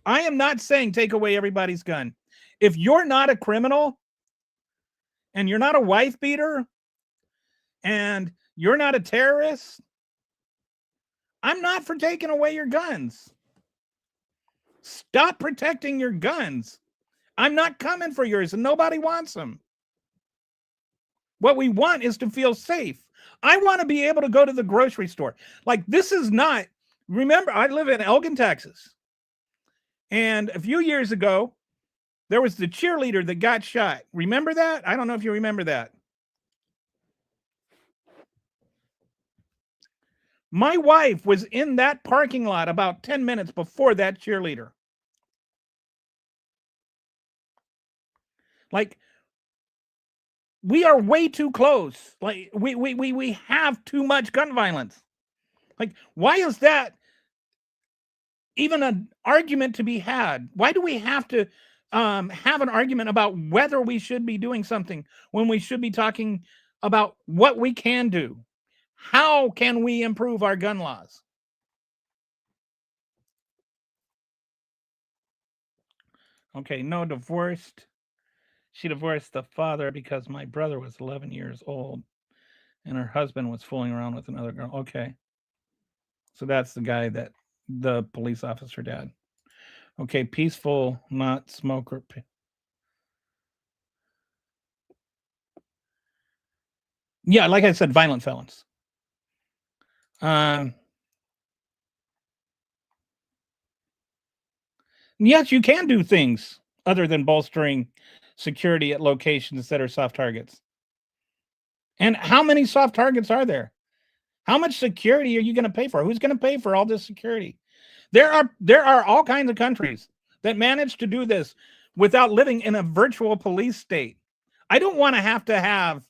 I am not saying take away everybody's gun. If you're not a criminal and you're not a wife beater and you're not a terrorist, I'm not for taking away your guns. Stop protecting your guns. I'm not coming for yours, and nobody wants them. What we want is to feel safe. I want to be able to go to the grocery store. Like, this is not, remember, I live in Elgin, Texas. And a few years ago, there was the cheerleader that got shot. Remember that? I don't know if you remember that. My wife was in that parking lot about 10 minutes before that cheerleader. Like, we are way too close. Like, we have too much gun violence. Like, why is that even an argument to be had? Why do we have to have an argument about whether we should be doing something when we should be talking about what we can do? How can we improve our gun laws? Okay, no, divorced. She divorced the father because my brother was 11 years old and her husband was fooling around with another girl. Okay. So that's the guy that the police officer dad. Okay, peaceful, not smoker. Yeah, like I said, violent felons. Yes, you can do things other than bolstering security at locations that are soft targets. And how many soft targets are there? How much security are you going to pay for? Who's going to pay for all this security? There are all kinds of countries that manage to do this without living in a virtual police state. I don't want to have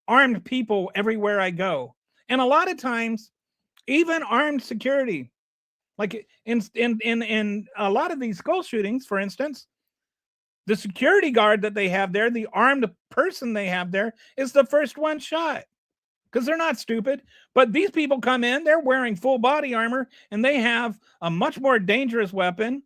armed people everywhere I go. And a lot of times, even armed security, like in a lot of these school shootings, for instance, the security guard that they have there, the armed person they have there, is the first one shot. Because they're not stupid. But these people come in, they're wearing full body armor, and they have a much more dangerous weapon.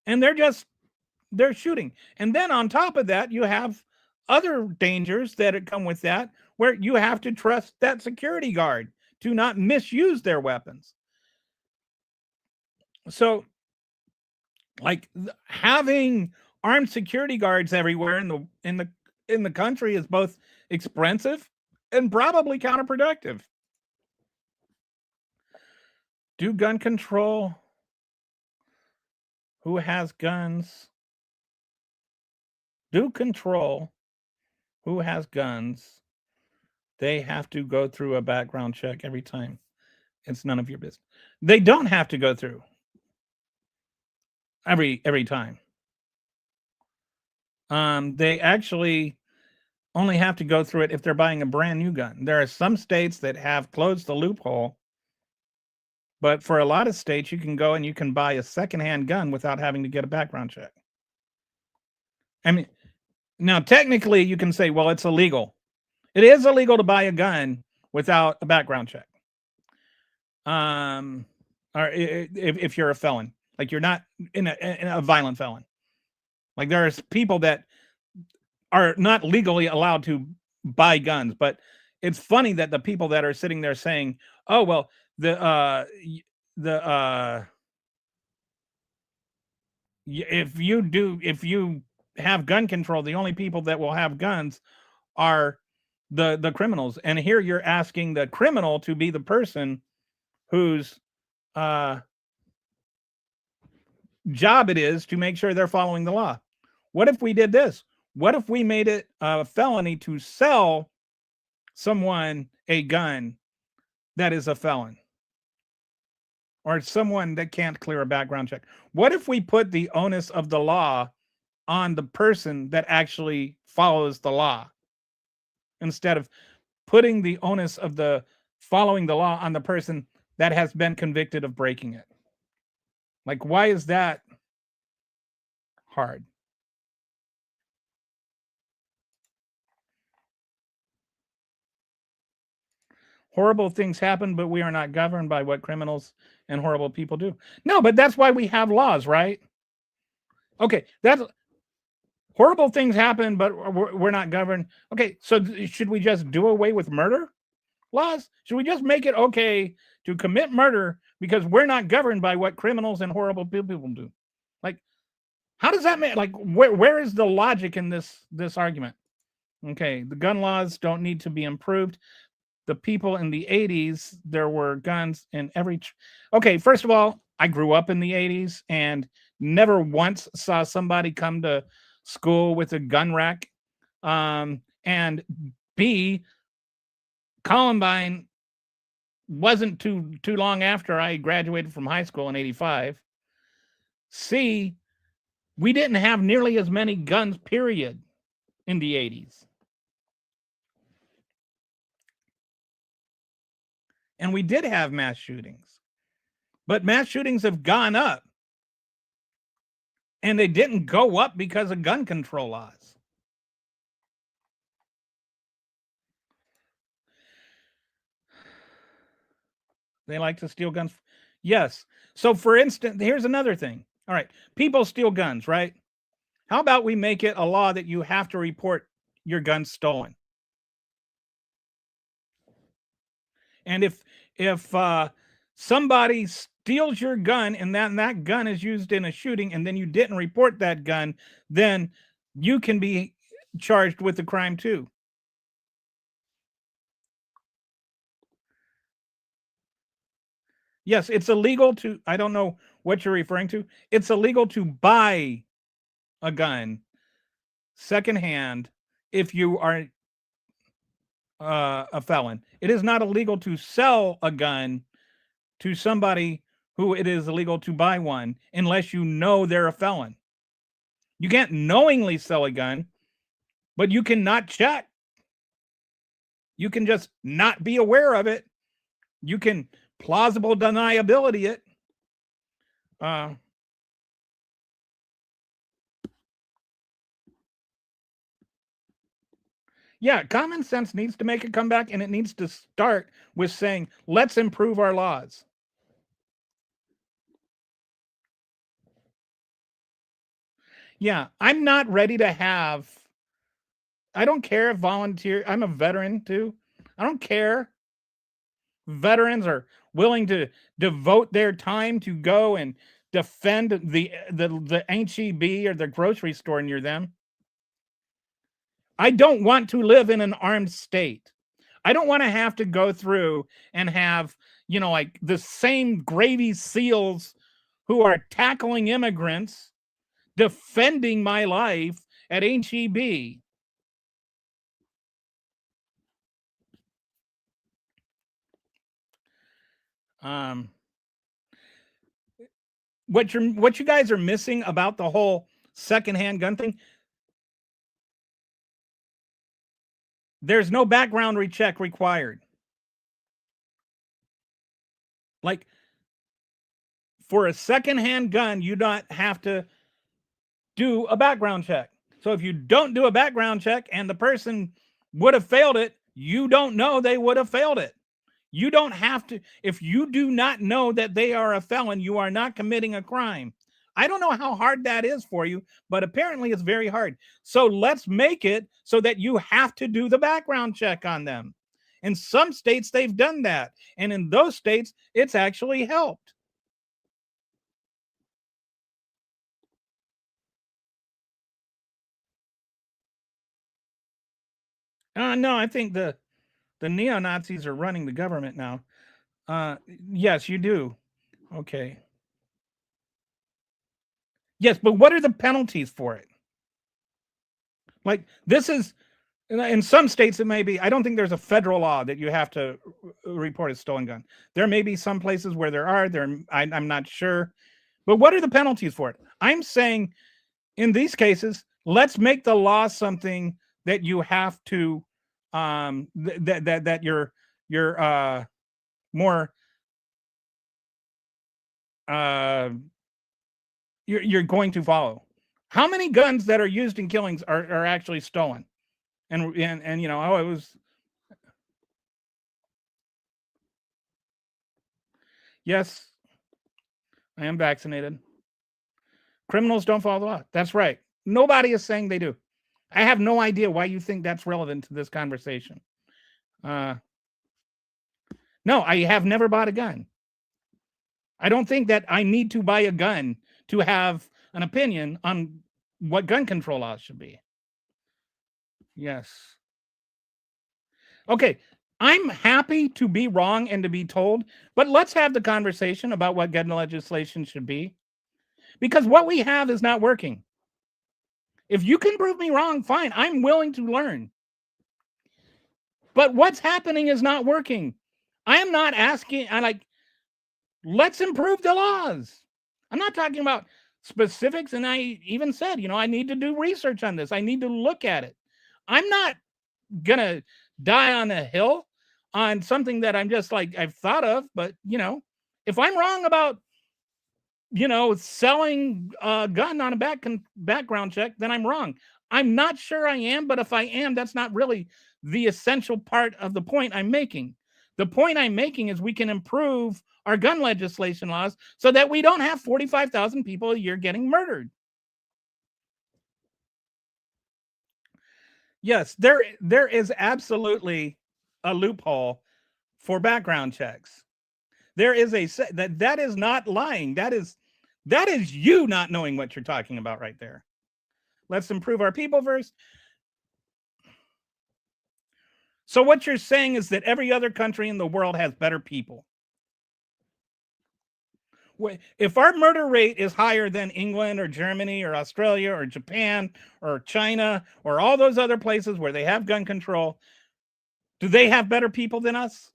And they're shooting. And then on top of that, you have other dangers that come with that, where you have to trust that security guard to not misuse their weapons. So, like, having armed security guards everywhere in the country is both expensive and probably counterproductive. Do gun control who has guns do control who has guns, they have to go through a background check every time. It's none of your business. They don't have to go through every time. They actually only have to go through it if they're buying a brand new gun. There are some states that have closed the loophole, but for a lot of states, you can go and you can buy a secondhand gun without having to get a background check. I mean, now technically you can say, well, it's illegal. It is illegal to buy a gun without a background check. Or if you're a felon, like you're not in a violent felon. Like there's people that are not legally allowed to buy guns, but it's funny that the people that are sitting there saying, "Oh well, if you have gun control, the only people that will have guns are the criminals." And here you're asking the criminal to be the person whose job it is to make sure they're following the law. What if we did this? What if we made it a felony to sell someone a gun that is a felon? Or someone that can't clear a background check? What if we put the onus of the law on the person that actually follows the law, instead of putting the onus of the following the law on the person that has been convicted of breaking it? Like, why is that hard? Horrible things happen, but we are not governed by what criminals and horrible people do. No, but that's why we have laws, right? Okay, that's horrible things happen, but we're not governed. Okay, so should we just do away with murder laws? Should we just make it okay to commit murder because we're not governed by what criminals and horrible people do? Like, how does that make, like, where is the logic in this argument? Okay, the gun laws don't need to be improved. The people in the 80s, there were guns in every okay, first of all, I grew up in the 80s and never once saw somebody come to school with a gun rack. And B, Columbine wasn't too long after I graduated from high school in 85. C, we didn't have nearly as many guns, period, in the 80s. And we did have mass shootings, but mass shootings have gone up, and they didn't go up because of gun control laws. They like to steal guns. Yes. So for instance, here's another thing. All right, people steal guns, right? How about we make it a law that you have to report your gun stolen? And if somebody steals your gun and that gun is used in a shooting, and then you didn't report that gun, then you can be charged with the crime too. Yes, it's illegal to, I don't know what you're referring to. It's illegal to buy a gun secondhand if you are a felon. It is not illegal to sell a gun to somebody who it is illegal to buy one unless you know they're a felon. You can't knowingly sell a gun, but you can not check. You can just not be aware of it. You can plausible deniability it. Yeah, common sense needs to make a comeback, and it needs to start with saying, let's improve our laws. Yeah, I'm not ready to have, I don't care if volunteer, I'm a veteran too. I don't care. Veterans are willing to devote their time to go and defend the HEB or the grocery store near them. I don't want to live in an armed state. I don't want to have to go through and have, like the same gravy seals who are tackling immigrants, defending my life at HEB. What you guys are missing about the whole secondhand gun thing, there's no background check required. Like, for a secondhand gun, you don't have to do a background check. So if you don't do a background check and the person would have failed it, you don't know they would have failed it. You don't have to. If you do not know that they are a felon, you are not committing a crime. I don't know how hard that is for you, but apparently it's very hard. So let's make it so that you have to do the background check on them. In some states, they've done that. And in those states, it's actually helped. No, I think the neo-Nazis are running the government now. Yes, you do. Okay. Yes, but what are the penalties for it? Like, this is, in some states it may be, I don't think there's a federal law that you have to report a stolen gun. There may be some places where there are, I'm not sure. But what are the penalties for it? I'm saying in these cases, let's make the law something that you have to that you're more you're going to follow. How many guns that are used in killings are actually stolen? And you know, it was, yes, I am vaccinated. Criminals don't follow the law. That's right. Nobody is saying they do. I have no idea why you think that's relevant to this conversation. No, I have never bought a gun. I don't think that I need to buy a gun to have an opinion on what gun control laws should be. Yes. Okay. I'm happy to be wrong and to be told, but let's have the conversation about what gun legislation should be, because what we have is not working. If you can prove me wrong, fine. I'm willing to learn. But what's happening is not working. I am not asking, let's improve the laws. I'm not talking about specifics. And I even said, I need to do research on this. I need to look at it. I'm not going to die on a hill on something that I'm just like, I've thought of. But, if I'm wrong about, selling a gun on a background check, then I'm wrong. I'm not sure I am, but if I am, that's not really the essential part of the point I'm making. The point I'm making is we can improve our gun legislation laws so that we don't have 45,000 people a year getting murdered. Yes, there is absolutely a loophole for background checks. There is that is not lying. That is you not knowing what you're talking about right there. Let's improve our people first. So what you're saying is that every other country in the world has better people. If our murder rate is higher than England or Germany or Australia or Japan or China or all those other places where they have gun control, do they have better people than us?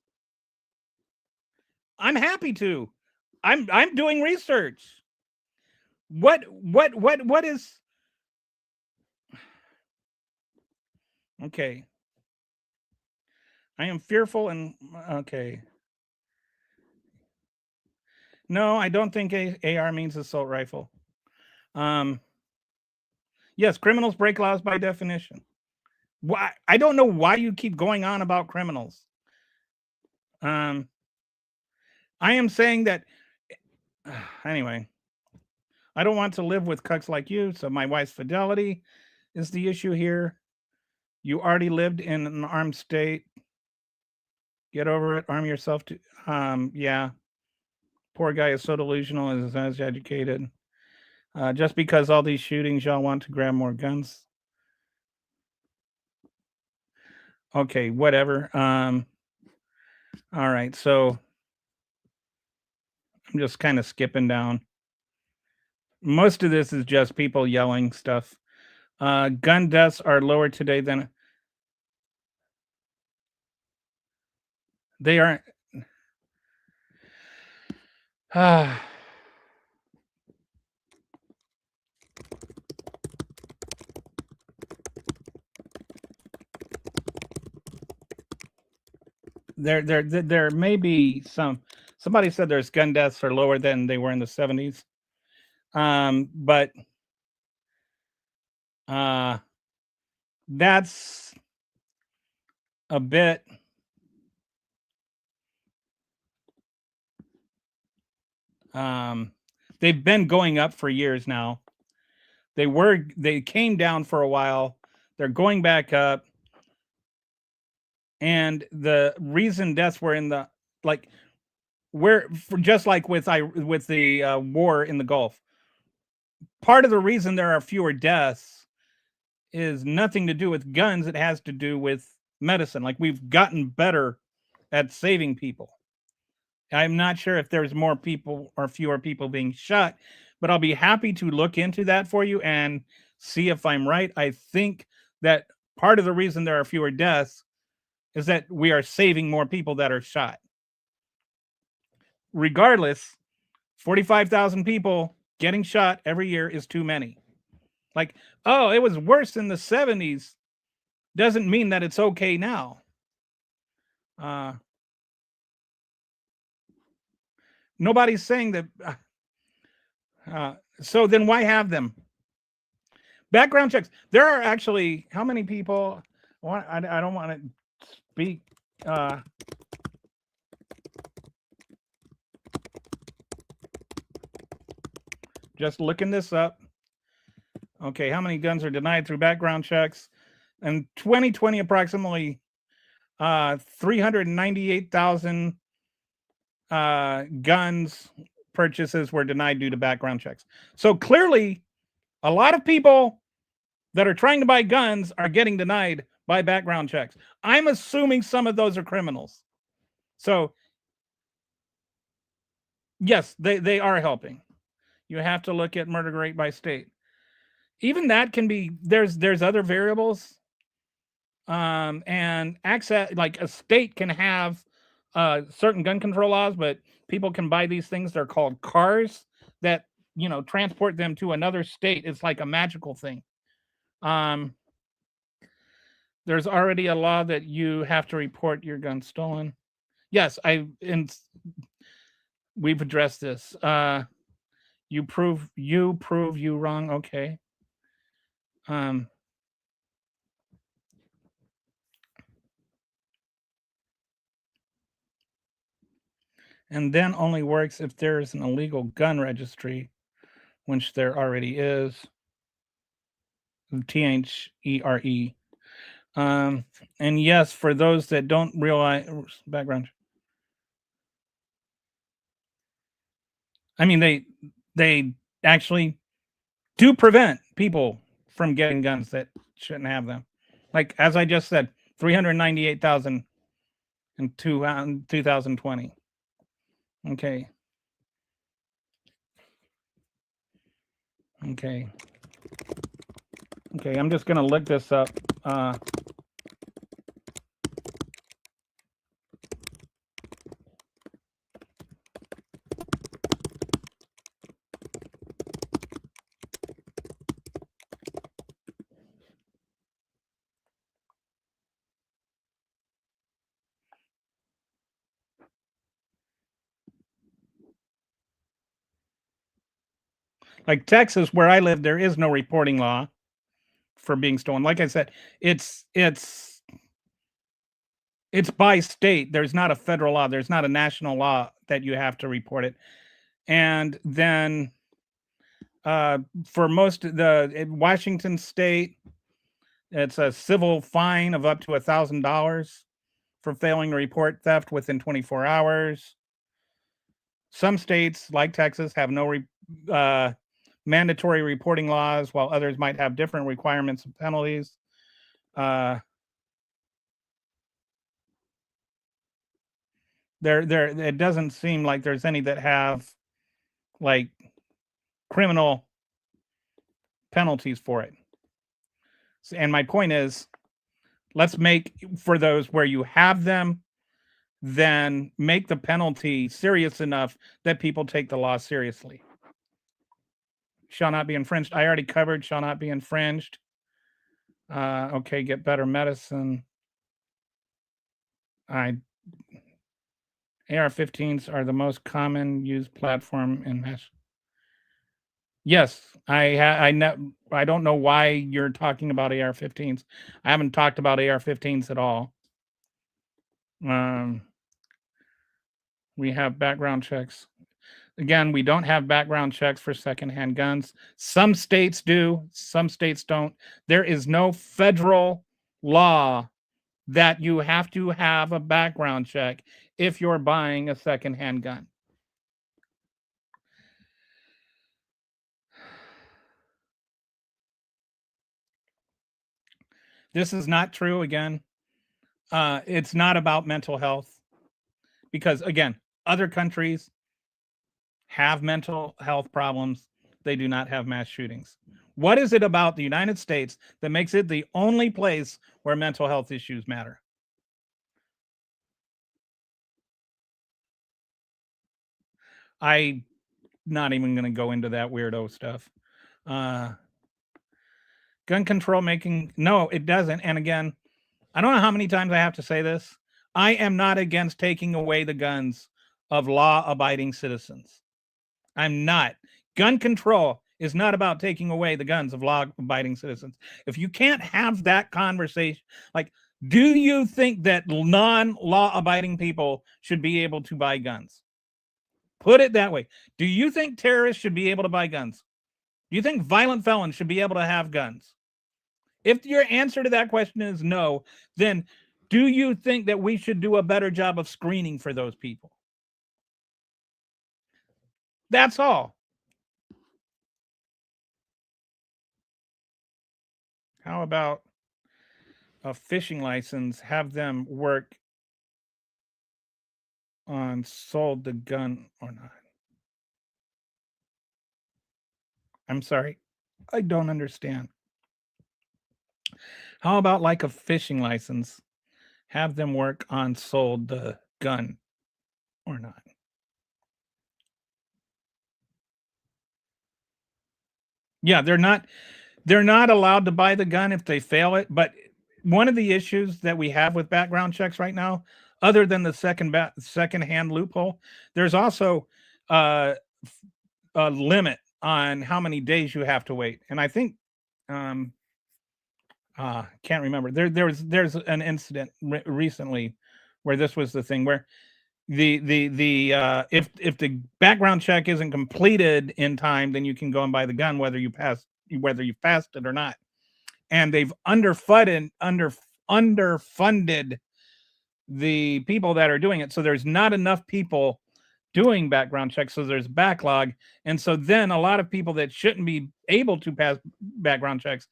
I'm happy to. I'm doing research. What is okay? I am fearful and okay. No, I don't think AR means assault rifle. Yes, criminals break laws by definition. Why? I don't know why you keep going on about criminals. I am saying that anyway. I don't want to live with cucks like you, so my wife's fidelity is the issue here. You already lived in an armed state. Get over it. Arm yourself to yeah. Poor guy is so delusional and is as educated. Just because all these shootings, y'all want to grab more guns. Okay, whatever. All right, so I'm just kind of skipping down. Most of this is just people yelling stuff. Gun deaths are lower today than they aren't. There may be somebody said there's gun deaths are lower than they were in the 70s. But that's a bit they've been going up for years now. They came down for a while. They're going back up. And the reason deaths were in the like just like with the war in the Gulf. Part of the reason there are fewer deaths is nothing to do with guns. It has to do with medicine. Like we've gotten better at saving people. I'm not sure if there's more people or fewer people being shot, but I'll be happy to look into that for you and see if I'm right. I think that part of the reason there are fewer deaths is that we are saving more people that are shot. Regardless, 45,000 people getting shot every year is too many. Like, oh, it was worse in the 70s doesn't mean that it's okay now. Nobody's saying that. So then why have them? Background checks. There are actually how many people? I don't want to speak. Just looking this up. Okay, how many guns are denied through background checks? In 2020, approximately 398,000 guns purchases were denied due to background checks. So clearly, a lot of people that are trying to buy guns are getting denied by background checks. I'm assuming some of those are criminals. So yes, they are helping. You have to look at murder rate by state. Even that can be there's other variables. And access, like a state can have certain gun control laws, but people can buy these things. They're called cars that transport them to another state. It's like a magical thing. There's already a law that you have to report your gun stolen. Yes, we've addressed this. You prove you wrong. Okay. And then only works if there's an illegal gun registry, which there already is. THERE. And yes, for those that don't realize background. I mean, they actually do prevent people from getting guns that shouldn't have them. Like as I just said, 398,000 in 2020. Okay. Okay. Okay, I'm just gonna look this up. Like Texas, where I live, there is no reporting law for being stolen. Like I said, it's by state. There's not a federal law. There's not a national law that you have to report it. And then for most of in Washington State, it's a civil fine of up to $1,000 for failing to report theft within 24 hours. Some states, like Texas, have no mandatory reporting laws, while others might have different requirements and penalties. It doesn't seem like there's any that have like criminal penalties for it. And my point is, let's make for those where you have them, then make the penalty serious enough that people take the law seriously. Shall not be infringed. I already covered shall not be infringed. Okay, get better medicine. AR-15s are the most common used platform in mass. Yes, I don't know why you're talking about AR-15s. I haven't talked about AR-15s at all. We have background checks. Again, we don't have background checks for secondhand guns. Some states do, some states don't. There is no federal law that you have to have a background check if you're buying a secondhand gun. This is not true again. It's not about mental health because, again, other countries have mental health problems. They do not have mass shootings. What is it about the United States that makes it the only place where mental health issues matter? I'm not even going to go into that weirdo stuff. Gun control no, it doesn't. And again, I don't know how many times I have to say this. I am not against taking away the guns of law-abiding citizens. I'm not. Gun control is not about taking away the guns of law-abiding citizens. If you can't have that conversation, like, do you think that non-law-abiding people should be able to buy guns? Put it that way. Do you think terrorists should be able to buy guns? Do you think violent felons should be able to have guns? If your answer to that question is no, then do you think that we should do a better job of screening for those people? That's all. How about a fishing license, have them work on sold the gun or not? I'm sorry, I don't understand. How about like a fishing license, have them work on sold the gun or not? Yeah, they're not allowed to buy the gun if they fail it. But one of the issues that we have with background checks right now, other than the second-hand loophole, there's also a limit on how many days you have to wait. And I think can't remember. There's an incident recently where this was the thing where if the background check isn't completed in time, then you can go and buy the gun whether you passed it or not. And they've underfunded the people that are doing it, so there's not enough people doing background checks, so there's backlog. And so then a lot of people that shouldn't be able to pass background checks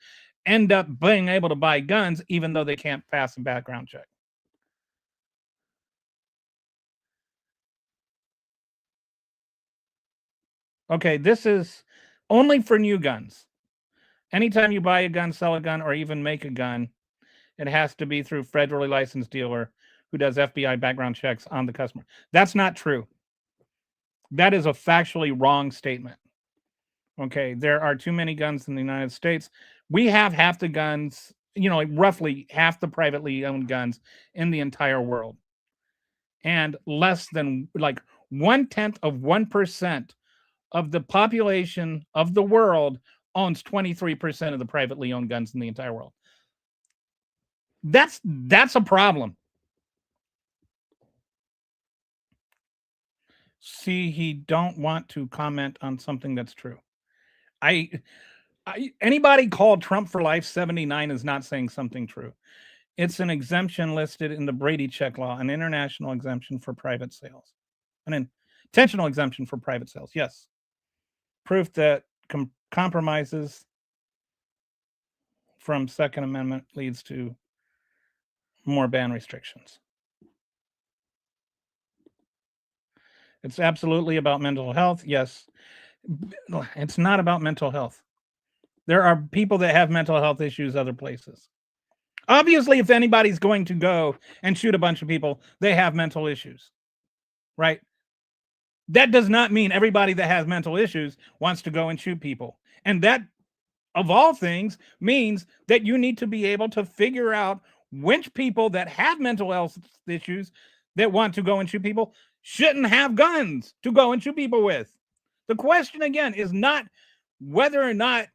end up being able to buy guns even though they can't pass a background check. Okay, this is only for new guns. Anytime you buy a gun, sell a gun, or even make a gun, it has to be through federally licensed dealer who does FBI background checks on the customer. That's not true. That is a factually wrong statement. Okay, there are too many guns in the United States. We have half the guns, like roughly half the privately owned guns in the entire world. And less than like 0.1% of the population of the world owns 23% of the privately owned guns in the entire world. That's a problem. See, he don't want to comment on something that's true. Anybody called Trump for life 79 is not saying something true. It's an exemption listed in the Brady check law, an international exemption for private sales, an intentional exemption for private sales. Yes. Proof that compromises from Second Amendment leads to more ban restrictions. It's absolutely about mental health. Yes. It's not about mental health. There are people that have mental health issues other places. Obviously, if anybody's going to go and shoot a bunch of people, they have mental issues, right? That does not mean everybody that has mental issues wants to go and shoot people. And that, of all things, means that you need to be able to figure out which people that have mental health issues that want to go and shoot people shouldn't have guns to go and shoot people with. The question again is not whether or not,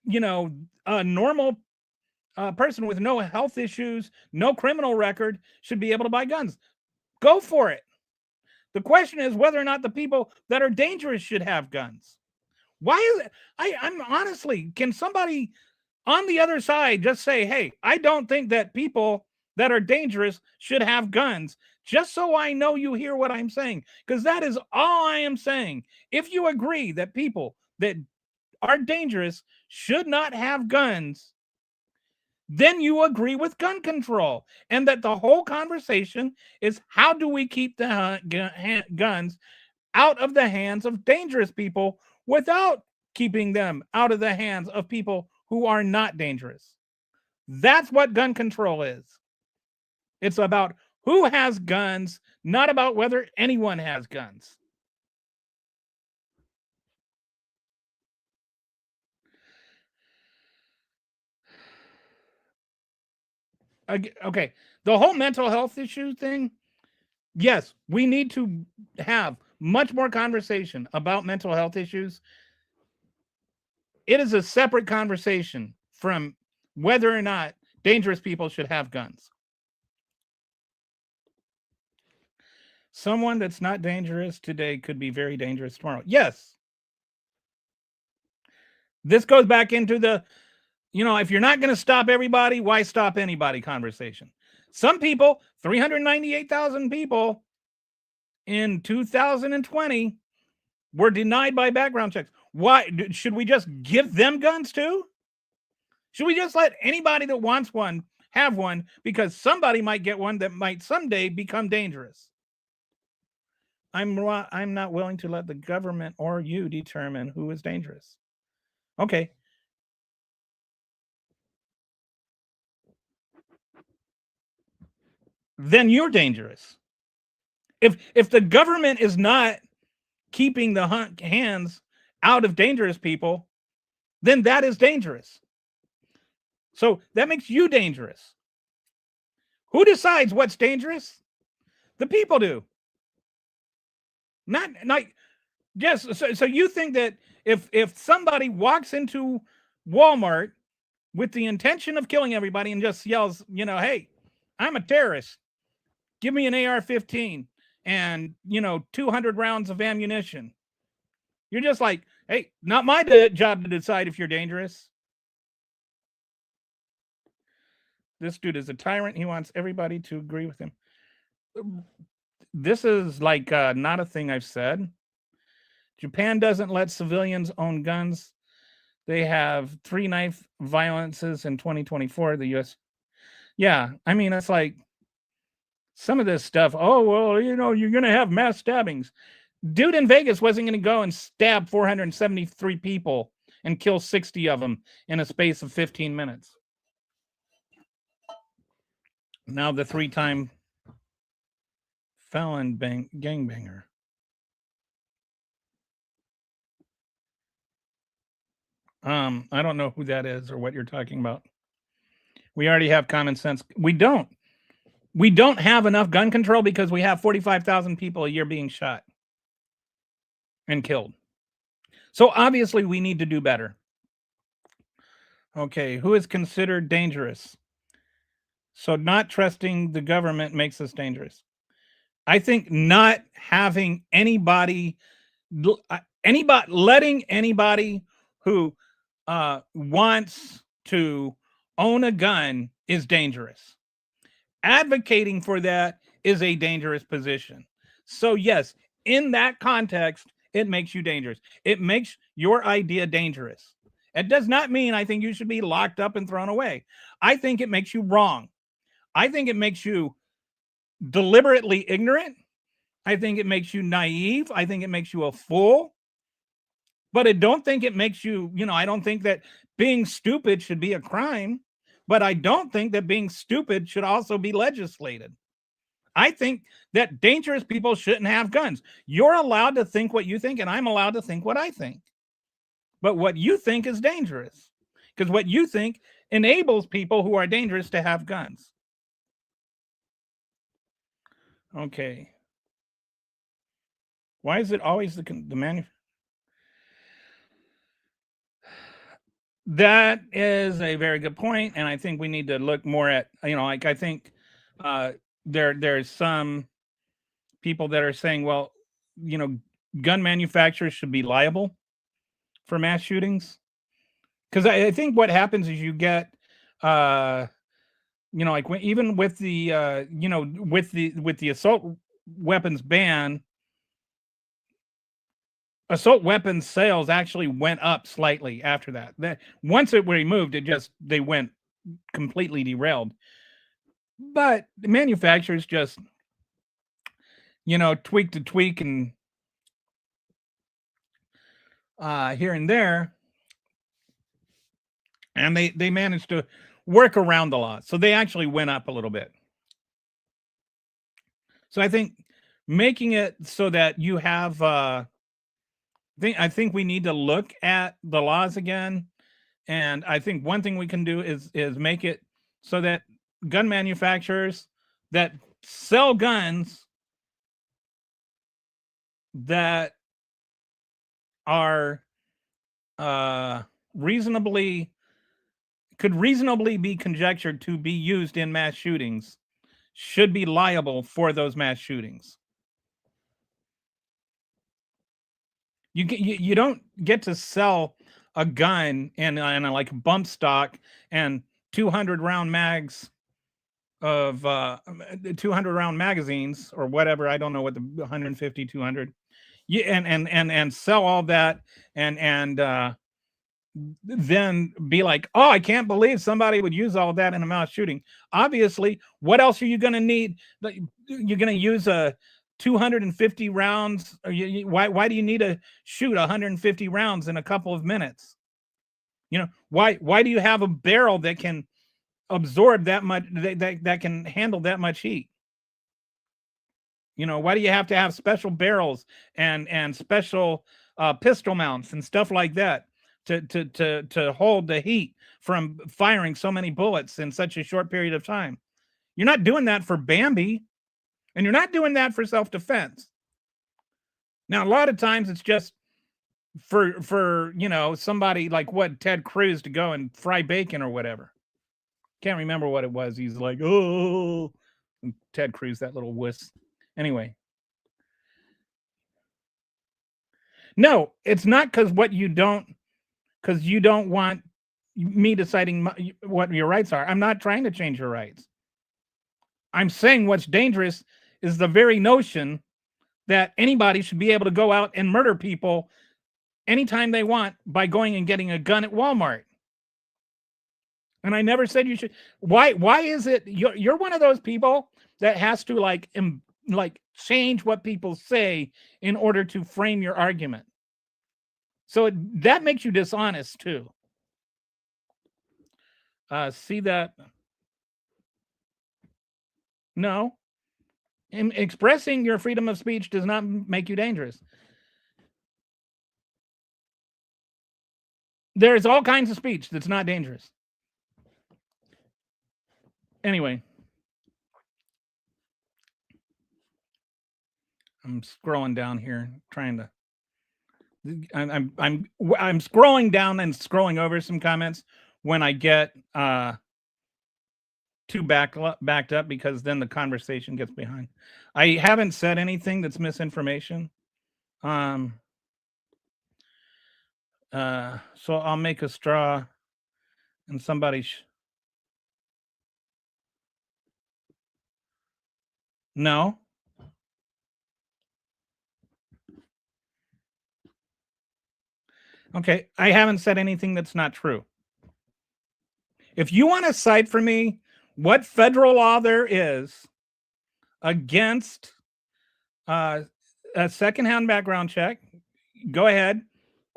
a normal person with no health issues, no criminal record should be able to buy guns. Go for it. The question is whether or not the people that are dangerous should have guns. Why is it? I'm honestly, can somebody on the other side just say, hey, I don't think that people that are dangerous should have guns, just so I know you hear what I'm saying? Because that is all I am saying. If you agree that people that are dangerous should not have guns, then you agree with gun control, and that the whole conversation is how do we keep the guns out of the hands of dangerous people without keeping them out of the hands of people who are not dangerous. That's what gun control is. It's about who has guns, not about whether anyone has guns. Okay, the whole mental health issue thing, yes, we need to have much more conversation about mental health issues. It is a separate conversation from whether or not dangerous people should have guns. Someone that's not dangerous today could be very dangerous tomorrow. Yes. This goes back into the, if you're not going to stop everybody, why stop anybody conversation. Some people, 398,000 people in 2020 were denied by background checks. Why should we just give them guns too? Should we just let anybody that wants one have one because somebody might get one that might someday become dangerous? I'm not willing to let the government or you determine who is dangerous. Okay. Then you're dangerous. If the government is not keeping the hands out of dangerous people, then that is dangerous. So that makes you dangerous. Who decides what's dangerous? The people do. Not yes. So you think that if somebody walks into Walmart with the intention of killing everybody and just yells, hey, I'm a terrorist, give me an AR-15 and 200 rounds of ammunition, you're just like, hey, not my job to decide if you're dangerous. This dude is a tyrant. He wants everybody to agree with him. This is like not a thing I've said. Japan doesn't let civilians own guns. They have 3 knife violences in 2024. The U.S. Yeah, I mean, it's like some of this stuff. Oh, well, you're going to have mass stabbings. Dude in Vegas wasn't going to go and stab 473 people and kill 60 of them in a space of 15 minutes. Now the 3-time felon gangbanger. I don't know who that is or what you're talking about. We already have common sense. We don't have enough gun control because we have 45,000 people a year being shot and killed. So obviously we need to do better. Okay, who is considered dangerous? So not trusting the government makes us dangerous. I think not having letting anybody who wants to own a gun is dangerous. Advocating for that is a dangerous position. So yes, in that context, it makes you dangerous. It makes your idea dangerous. It does not mean I think you should be locked up and thrown away. I think it makes you wrong. I think it makes you deliberately ignorant. I think it makes you naive. I think it makes you a fool. But I don't think it makes you, I don't think that being stupid should be a crime, but I don't think that being stupid should also be legislated. I think that dangerous people shouldn't have guns. You're allowed to think what you think, and I'm allowed to think what I think. But what you think is dangerous, because what you think enables people who are dangerous to have guns. Okay. Why is it always the manufacturer? That is a very good point, and I think we need to look more at, like, I think uh, there's some people that are saying, well, gun manufacturers should be liable for mass shootings, because I think what happens is you get, like even with the, with the assault weapons ban, assault weapons sales actually went up slightly after that. That once it removed, they went completely derailed. But the manufacturers just, tweak to tweak and here and there, and they managed to work around the law, so they actually went up a little bit. So I think making it so that you have, I think we need to look at the laws again. And I think one thing we can do is make it so that gun manufacturers that sell guns that are could reasonably be conjectured to be used in mass shootings should be liable for those mass shootings. You don't get to sell a gun and like bump stock and 200 round mags of 200 round magazines or whatever. I don't know what the 150, 200. And sell all that and then be like, oh, I can't believe somebody would use all that in a mass shooting. Obviously, what else are you going to need? You're going to use a 250 rounds. Why do you need to shoot 150 rounds in a couple of minutes? Why do you have a barrel that can absorb that much, that can handle that much heat? Why do you have to have special barrels and special pistol mounts and stuff like that to hold the heat from firing so many bullets in such a short period of time? You're not doing that for Bambi, and you're not doing that for self-defense. Now, a lot of times it's just for somebody like Ted Cruz to go and fry bacon or whatever. Can't remember what it was. He's like, oh, Ted Cruz, that little wuss. Anyway. No, it's not because you don't want me deciding what your rights are. I'm not trying to change your rights. I'm saying what's dangerous is the very notion that anybody should be able to go out and murder people anytime they want by going and getting a gun at Walmart. And I never said you should. Why is it you're one of those people that has to like change what people say in order to frame your argument? So that makes you dishonest too. See that? No. Expressing your freedom of speech does not make you dangerous. There's all kinds of speech that's not dangerous. Anyway. I'm scrolling down here trying to I'm scrolling down and scrolling over some comments when I get too backed up, because then the conversation gets behind. I haven't said anything that's misinformation. So I'll make a straw and somebody no. Okay, I haven't said anything that's not true. If you want to cite for me what federal law there is against a secondhand background check, go ahead,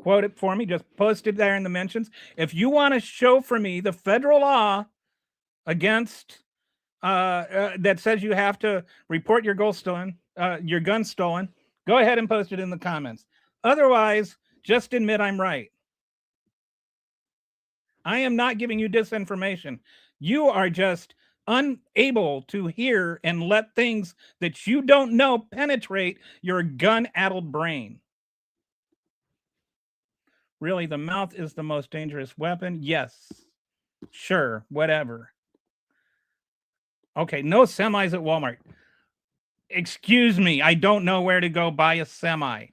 quote it for me. Just post it there in the mentions. If you want to show for me the federal law against that says you have to report your your gun stolen, go ahead and post it in the comments. Otherwise, just admit I'm right. I am not giving you disinformation. You are just unable to hear and let things that you don't know penetrate your gun-addled brain. Really, the mouth is the most dangerous weapon? Yes. Sure, whatever. Okay, no semis at Walmart. Excuse me, I don't know where to go buy a semi.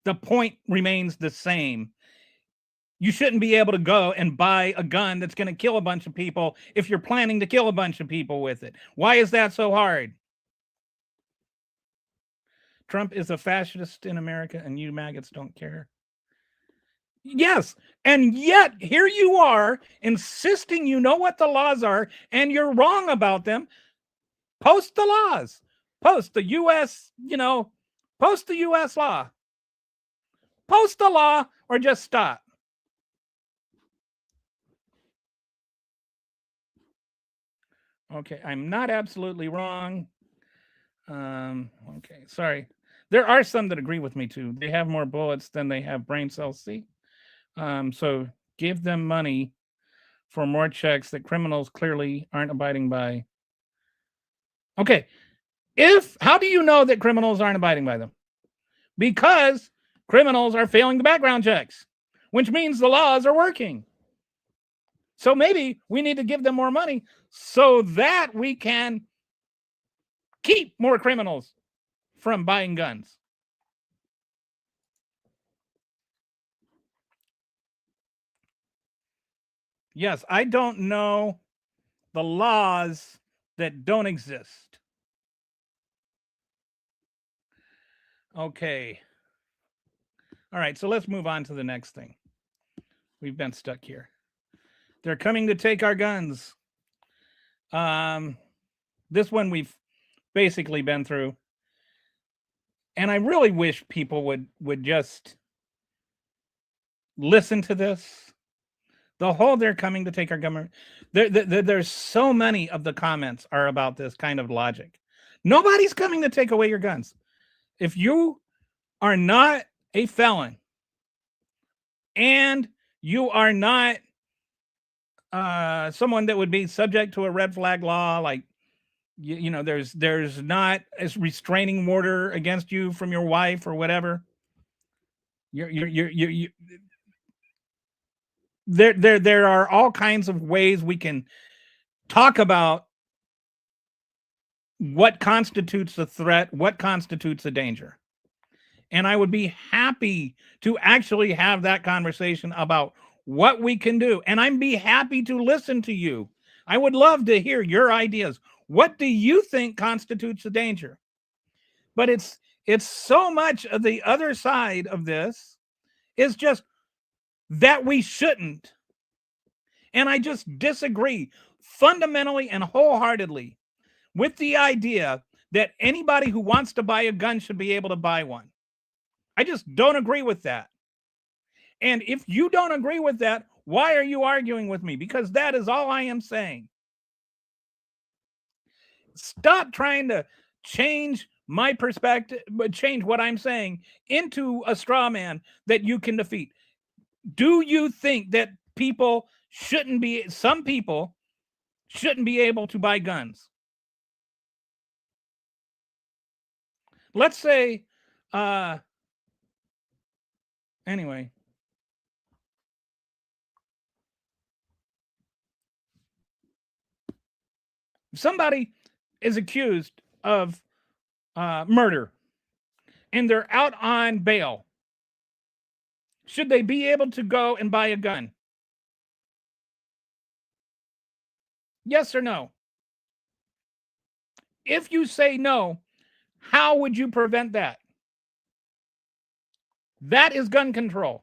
The point remains the same. You shouldn't be able to go and buy a gun that's going to kill a bunch of people if you're planning to kill a bunch of people with it. Why is that so hard? Trump is a fascist in America and you maggots don't care. Yes, and yet here you are insisting you know what the laws are and you're wrong about them. Post the laws. Post the U.S., post the U.S. law. Post the law or just stop. Okay, I'm not absolutely wrong. Okay, sorry. There are some that agree with me too. They have more bullets than they have brain cells. See? So give them money for more checks that criminals clearly aren't abiding by. Okay, how do you know that criminals aren't abiding by them? Because criminals are failing the background checks, which means the laws are working. So maybe we need to give them more money so that we can keep more criminals from buying guns. Yes, I don't know the laws that don't exist. Okay. All right, so let's move on to the next thing. We've been stuck here. They're coming to take our guns. This one we've basically been through. And I really wish people would just listen to this. The whole they're coming to take our government. There's so many of the comments are about this kind of logic. Nobody's coming to take away your guns. If you are not a felon and you are not someone that would be subject to a red flag law, like there's not a restraining order against you from your wife or whatever. There are all kinds of ways we can talk about what constitutes a threat, what constitutes a danger. And I would be happy to actually have that conversation about what we can do. And I'd be happy to listen to you. I would love to hear your ideas. What do you think constitutes a danger? But it's so much of the other side of this is just that we shouldn't. And I just disagree fundamentally and wholeheartedly with the idea that anybody who wants to buy a gun should be able to buy one. I just don't agree with that. And if you don't agree with that, why are you arguing with me? Because that is all I am saying. Stop trying to change my perspective, but change what I'm saying into a straw man that you can defeat. Do you think that some people shouldn't be able to buy guns? Let's say, anyway. If somebody is accused of murder and they're out on bail, should they be able to go and buy a gun? Yes or no? If you say no, how would you prevent that? That is gun control.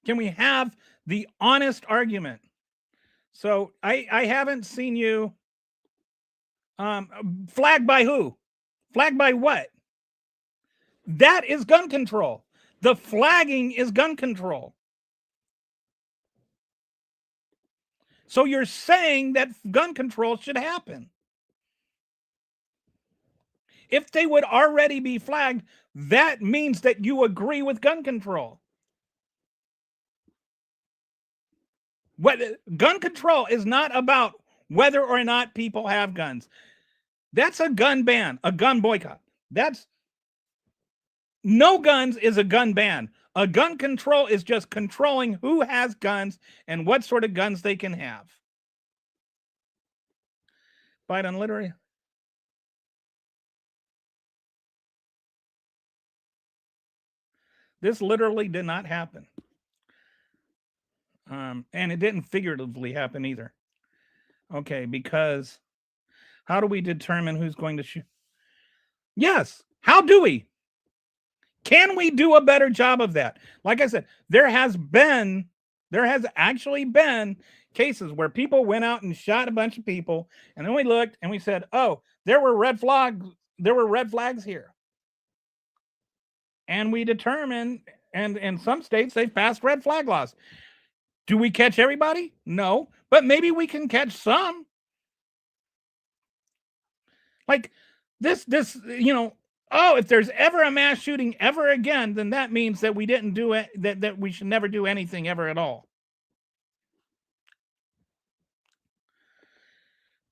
Can we have the honest argument? So I haven't seen you flagged by who? Flagged by what? That is gun control. The flagging is gun control. So you're saying that gun control should happen. If they would already be flagged, that means that you agree with gun control. Gun control is not about whether or not people have guns. That's a gun ban, a gun boycott. That's no guns is a gun ban. A gun control is just controlling who has guns and what sort of guns they can have. Biden literally. This literally did not happen. And it didn't figuratively happen either. Okay, because how do we determine who's going to shoot? Yes. How do we? Can we do a better job of that? Like I said, there has actually been cases where people went out and shot a bunch of people, and then we looked and we said, "Oh, there were red flags here." And we determined, and in some states they've passed red flag laws. Do we catch everybody? No, but maybe we can catch some. Like this, oh, if there's ever a mass shooting ever again, then that means that we didn't do it, that we should never do anything ever at all.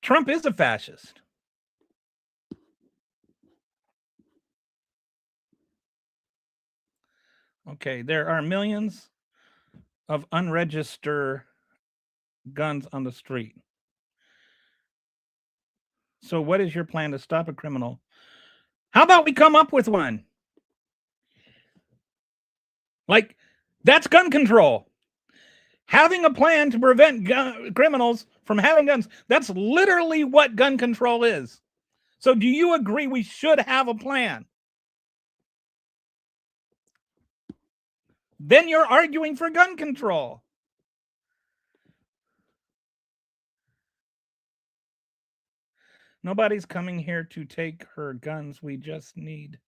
Trump is a fascist. Okay, there are millions of unregistered guns on the street. So what is your plan to stop a criminal? How about we come up with one? Like, that's gun control. Having a plan to prevent criminals from having guns. That's literally what gun control is. So do you agree we should have a plan? Then you're arguing for gun control. Nobody's coming here to take her guns. We just need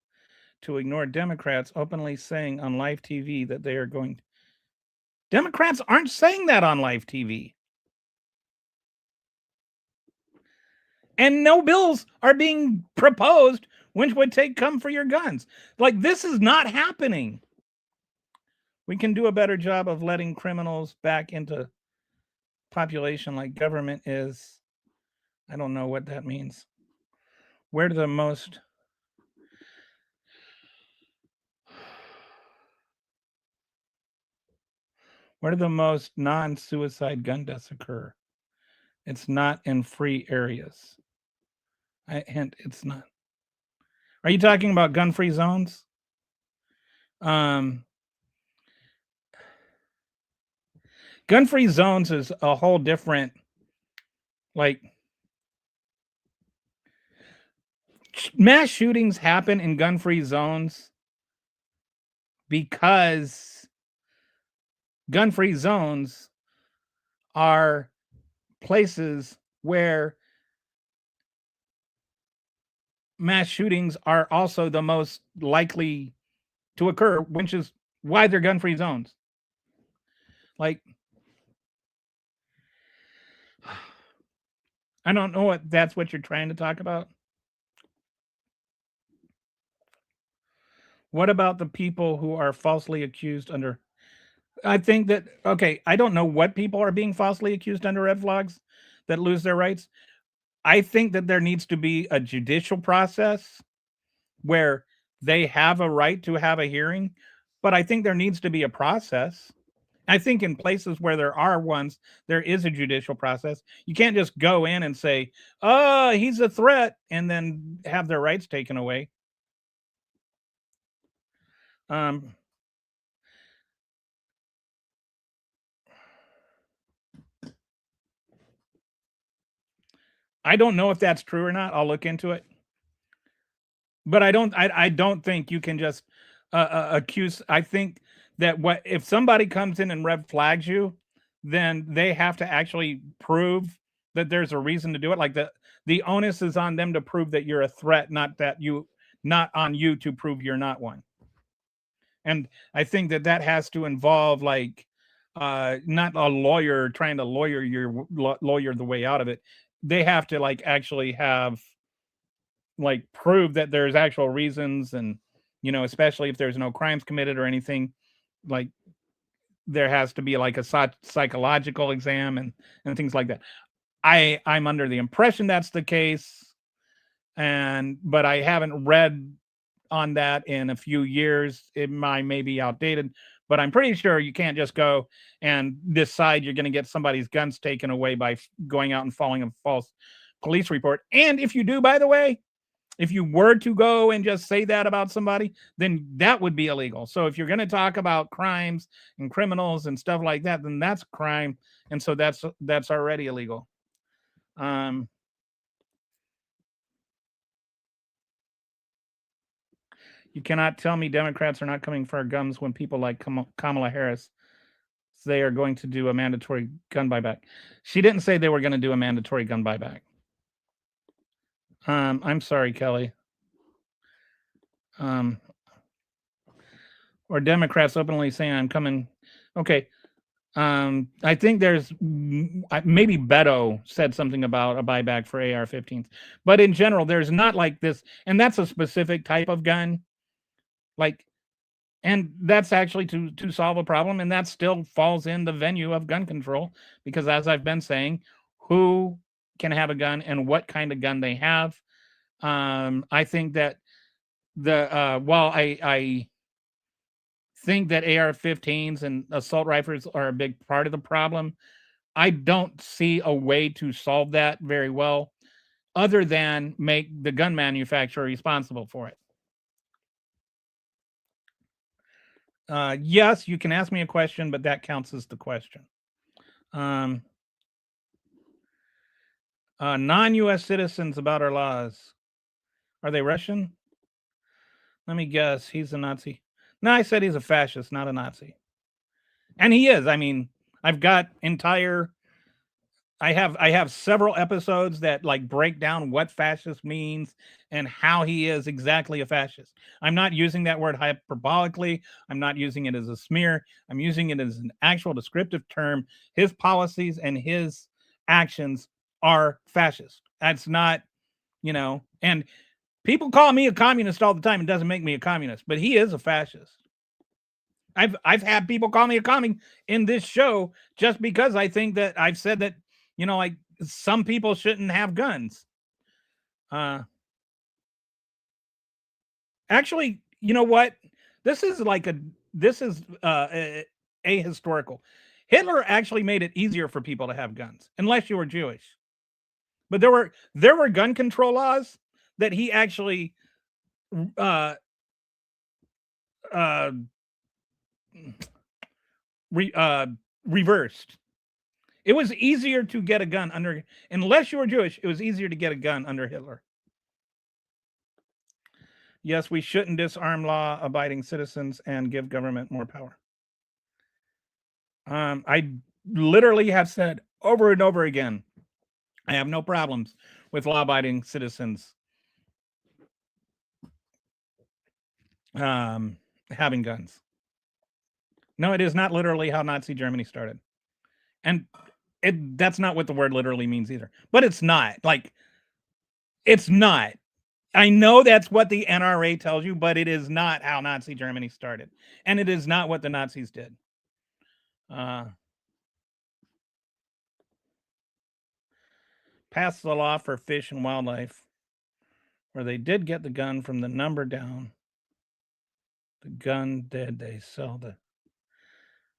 to ignore Democrats openly saying on live TV that they are going. Democrats aren't saying that on live TV. And no bills are being proposed which would come for your guns. Like, this is not happening. We can do a better job of letting criminals back into population like government is. I don't know what that means. Where do the most non-suicide gun deaths occur? It's not in free areas. Hint, it's not. Are you talking about gun-free zones? Gun-free zones is a whole different, like, mass shootings happen in gun-free zones because gun-free zones are places where mass shootings are also the most likely to occur, which is why they're gun-free zones. Like, I don't know what that's what you're trying to talk about. What about the people who are falsely accused under? I think that, okay, I don't know what people are being falsely accused under red flags that lose their rights. I think that there needs to be a judicial process where they have a right to have a hearing, but I think there needs to be a process. I think in places where there are ones, there is a judicial process. You can't just go in and say, "Oh, he's a threat," and then have their rights taken away. I don't know if that's true or not. I'll look into it. But I don't think you can just accuse. I think that if somebody comes in and red flags you, then they have to actually prove that there's a reason to do it. Like the onus is on them to prove that you're a threat, not on you to prove you're not one. And I think that has to involve like not a lawyer trying to lawyer the way out of it. They have to like actually have like prove that there's actual reasons, and especially if there's no crimes committed or anything, like there has to be like a psychological exam and things like that. I'm under the impression that's the case, but I haven't read on that in a few years. It may be outdated, but I'm pretty sure you can't just go and decide you're going to get somebody's guns taken away by going out and filing a false police report. And if you do, by the way, if you were to go and just say that about somebody, then that would be illegal. So if you're going to talk about crimes and criminals and stuff like that, then that's crime. And so that's already illegal. You cannot tell me Democrats are not coming for our guns when people like Kamala Harris, they are going to do a mandatory gun buyback. She didn't say they were going to do a mandatory gun buyback. I'm sorry, Kelly. Or Democrats openly saying I'm coming. Okay. I think there's maybe Beto said something about a buyback for AR-15s, but in general, there's not like this, and that's a specific type of gun. Like, and that's actually to solve a problem, and that still falls in the venue of gun control, because as I've been saying, who can have a gun and what kind of gun they have. I think that while I think that AR-15s and assault rifles are a big part of the problem, I don't see a way to solve that very well, other than make the gun manufacturer responsible for it. Yes, you can ask me a question, but that counts as the question. Non-U.S. citizens about our laws. Are they Russian? Let me guess. He's a Nazi. No, I said he's a fascist, not a Nazi. And he is. I mean, I've got I have several episodes that like break down what fascist means and how he is exactly a fascist. I'm not using that word hyperbolically. I'm not using it as a smear. I'm using it as an actual descriptive term. His policies and his actions are fascist. That's not, and people call me a communist all the time. It doesn't make me a communist, but he is a fascist. I've had people call me a commie in this show just because I think that I've said that, like some people shouldn't have guns. Actually, you know what? This is ahistorical. Hitler actually made it easier for people to have guns, unless you were Jewish. But there were gun control laws that he actually reversed. It was easier to get a gun unless you were Jewish, it was easier to get a gun under Hitler. Yes, we shouldn't disarm law-abiding citizens and give government more power. I literally have said over and over again, I have no problems with law-abiding citizens having guns. No, it is not literally how Nazi Germany started. And that's not what the word literally means either. But it's not. Like, it's not. I know that's what the NRA tells you, but it is not how Nazi Germany started. And it is not what the Nazis did. Passed the law for fish and wildlife, where they did get the gun from the number down. The gun dead, they sell the...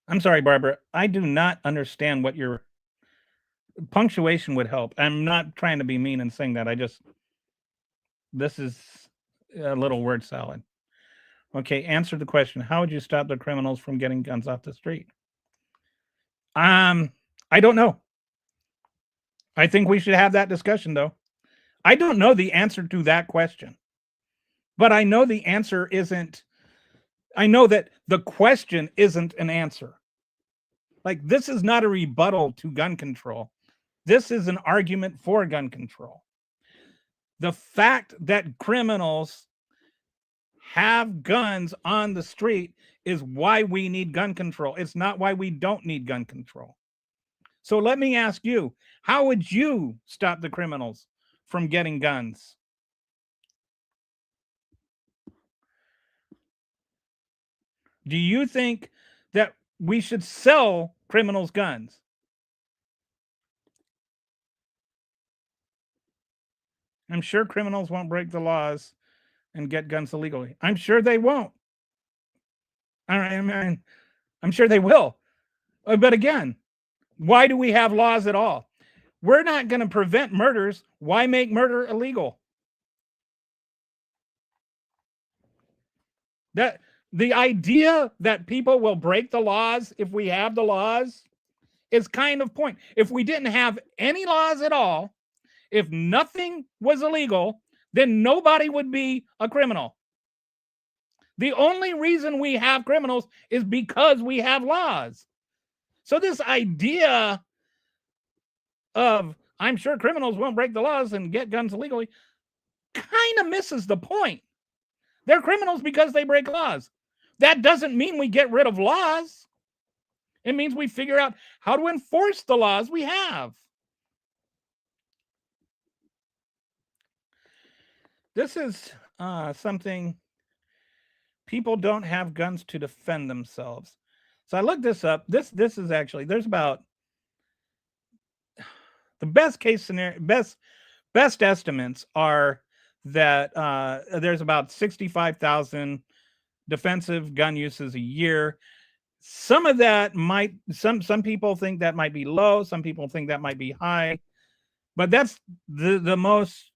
I'm sorry, Barbara. I do not understand what your punctuation would help. I'm not trying to be mean and saying that. This is a little word salad. Okay, answer the question. How would you stop the criminals from getting guns off the street? I don't know. I think we should have that discussion, though. I don't know the answer to that question. But I know the answer isn't... I know that the question isn't an answer. Like, this is not a rebuttal to gun control. This is an argument for gun control. The fact that criminals have guns on the street is why we need gun control. It's not why we don't need gun control. So let me ask you, how would you stop the criminals from getting guns? Do you think that we should sell criminals guns? I'm sure criminals won't break the laws and get guns illegally. I'm sure they won't. I'm sure they will. But again, why do we have laws at all? We're not going to prevent murders. Why make murder illegal? That the idea that people will break the laws if we have the laws is kind of point. If we didn't have any laws at all, if nothing was illegal, then nobody would be a criminal. The only reason we have criminals is because we have laws. So this idea of I'm sure criminals won't break the laws and get guns illegally kind of misses the point. They're criminals because they break laws. That doesn't mean we get rid of laws. It means we figure out how to enforce the laws we have. This is something, people don't have guns to defend themselves. So I looked this up. This is actually, there's about, the best case scenario, best estimates are that there's about 65,000 defensive gun uses a year. Some of that might, some people think that might be low. Some people think that might be high, but that's the most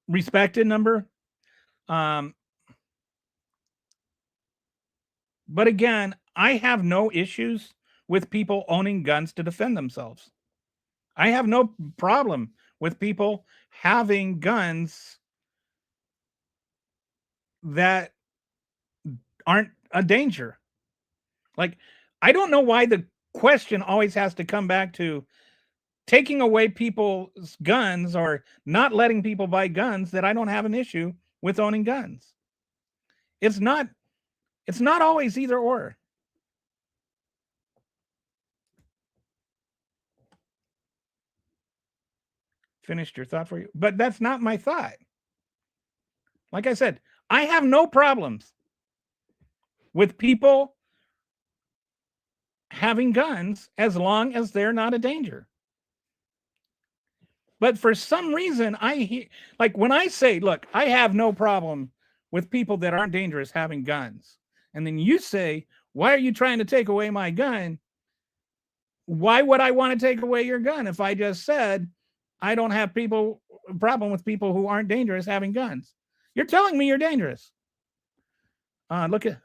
respected number. But again, I have no issues with people owning guns to defend themselves. I have no problem with people having guns that aren't a danger. Like, I don't know why the question always has to come back to taking away people's guns or not letting people buy guns, that I don't have an issue with owning guns. It's not always either or. Finished your thought for you, but that's not my thought. Like I said, I have no problems with people having guns as long as they're not a danger. But for some reason, I hear, like when I say, look, I have no problem with people that aren't dangerous having guns. And then you say, why are you trying to take away my gun? Why would I want to take away your gun if I just said I don't have problem with people who aren't dangerous having guns? You're telling me you're dangerous. Look at,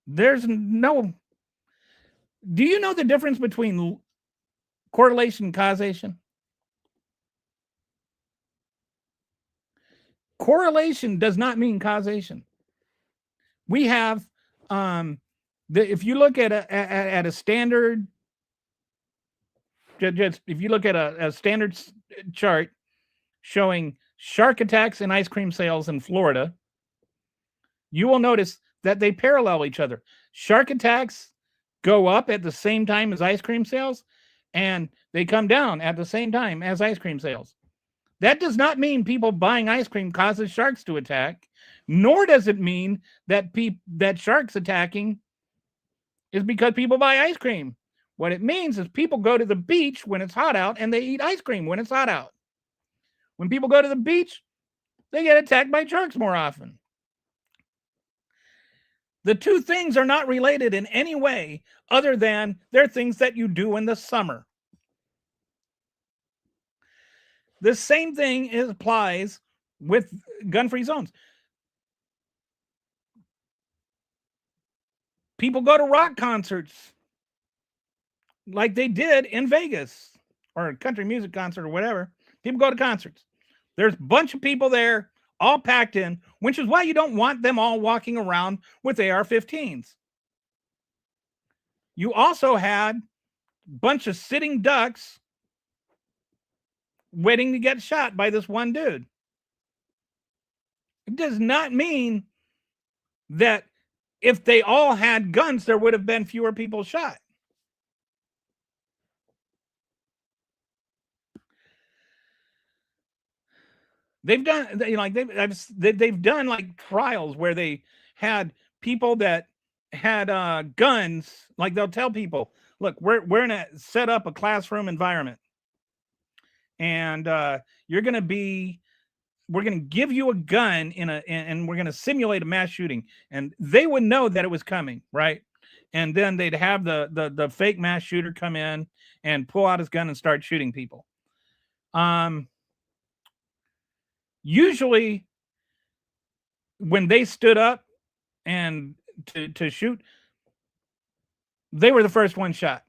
there's no, do you know the difference between correlation and causation? Correlation does not mean causation. We have, if you look at a standard, just if you look at a standard chart showing shark attacks and ice cream sales in Florida, you will notice that they parallel each other. Shark attacks go up at the same time as ice cream sales, and they come down at the same time as ice cream sales. That does not mean people buying ice cream causes sharks to attack, nor does it mean that that sharks attacking is because people buy ice cream. What it means is people go to the beach when it's hot out and they eat ice cream when it's hot out. When people go to the beach, they get attacked by sharks more often. The two things are not related in any way other than they're things that you do in the summer. The same thing applies with gun-free zones. People go to rock concerts like they did in Vegas, or a country music concert or whatever. People go to concerts. There's a bunch of people there, all packed in, which is why you don't want them all walking around with AR-15s. You also had bunch of sitting ducks waiting to get shot by this one dude. It does not mean that if they all had guns, there would have been fewer people shot. They've done, like they've done like trials where they had people that had guns. Like they'll tell people, look, we're gonna set up a classroom environment, and you're gonna be we're going to give you a gun and we're going to simulate a mass shooting, and they would know that it was coming, right? And then they'd have the fake mass shooter come in and pull out his gun and start shooting people. Usually when they stood up and to shoot, they were the first one shot.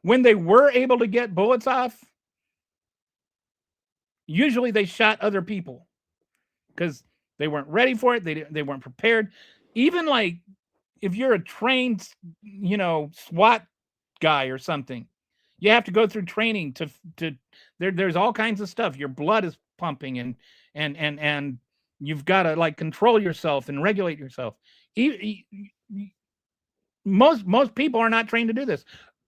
When they were able to get bullets off, usually they shot other people because they weren't ready for it. They weren't prepared. Even like if you're a trained, SWAT guy or something, you have to go through training to there's all kinds of stuff. Your blood is pumping and you've got to like control yourself and regulate yourself. Most people are not trained to do this.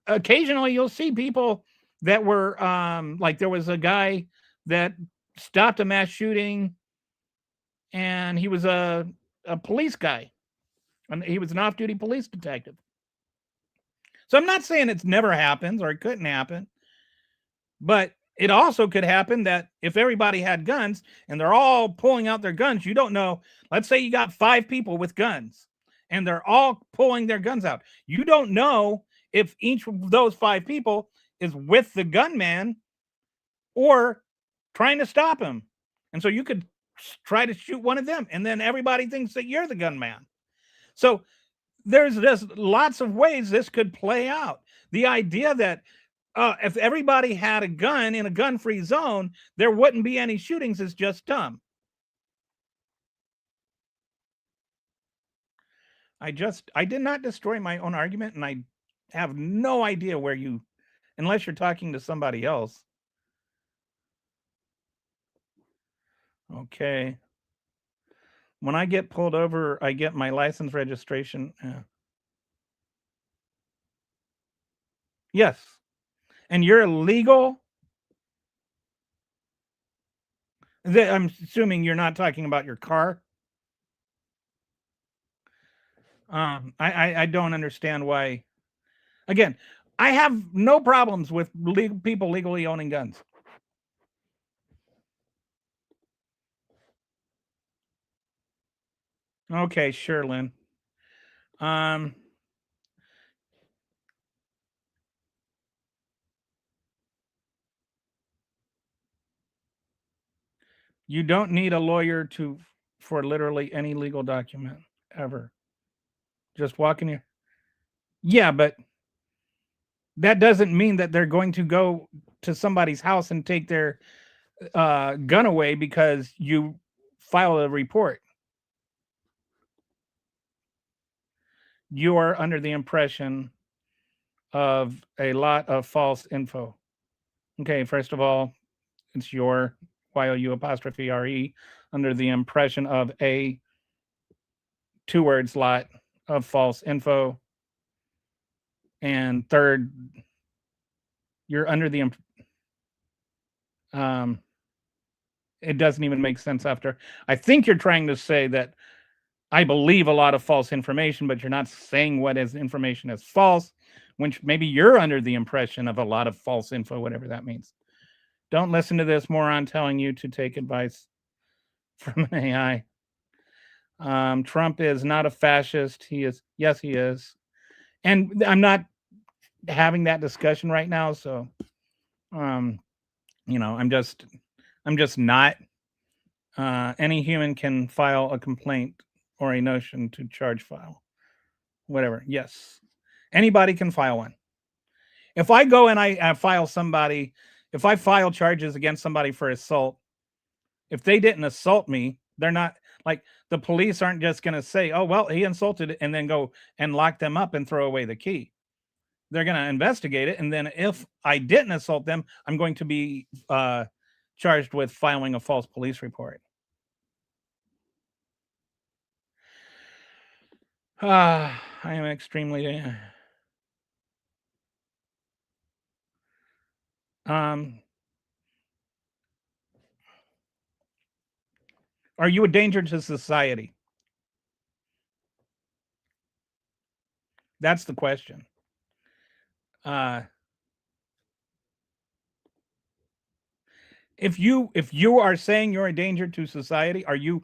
Occasionally you'll see people that were like there was a guy that stopped a mass shooting, and he was a police guy, and he was an off-duty police detective. So I'm not saying it's never happens or it couldn't happen, but it also could happen that if everybody had guns and they're all pulling out their guns, you don't know. Let's say you got 5 people with guns and they're all pulling their guns out. You don't know if each of those 5 people is with the gunman or trying to stop him. And so you could try to shoot one of them, and then everybody thinks that you're the gunman. So there's just lots of ways this could play out. The idea that if everybody had a gun in a gun-free zone, there wouldn't be any shootings is just dumb. I did not destroy my own argument, and I have no idea where you, unless you're talking to somebody else. Okay. When I get pulled over, I get my license registration. Yes. And you're illegal? I'm assuming you're not talking about your car. I don't understand why. Again, I have no problems with people legally owning guns. Okay, sure, Lynn. You don't need a lawyer for literally any legal document ever. Just walk in here. Yeah, but that doesn't mean that they're going to go to somebody's house and take their gun away because you file a report. You are under the impression of a lot of false info. Okay, first of all, it's your YOU''RE under the impression of a 2 words lot of false info. And third, you're under the it doesn't even make sense after. I think you're trying to say that I believe a lot of false information, but you're not saying what is information is false, which maybe you're under the impression of a lot of false info, whatever that means. Don't listen to this moron telling you to take advice from an AI. Trump is not a fascist. He is. Yes, he is. And I'm not having that discussion right now. So, I'm just not. Any human can file a complaint or a notion to charge file, whatever. Yes, anybody can file one. If I go and I file somebody, if I file charges against somebody for assault, if they didn't assault me, they're not like the police aren't just going to say, oh, well, he insulted and then go and lock them up and throw away the key. they're going to investigate it, and then if I didn't assault them, I'm going to be charged with filing a false police report. I am extremely are you a danger to society? That's the question. Uh, if you are saying you're a danger to society, are you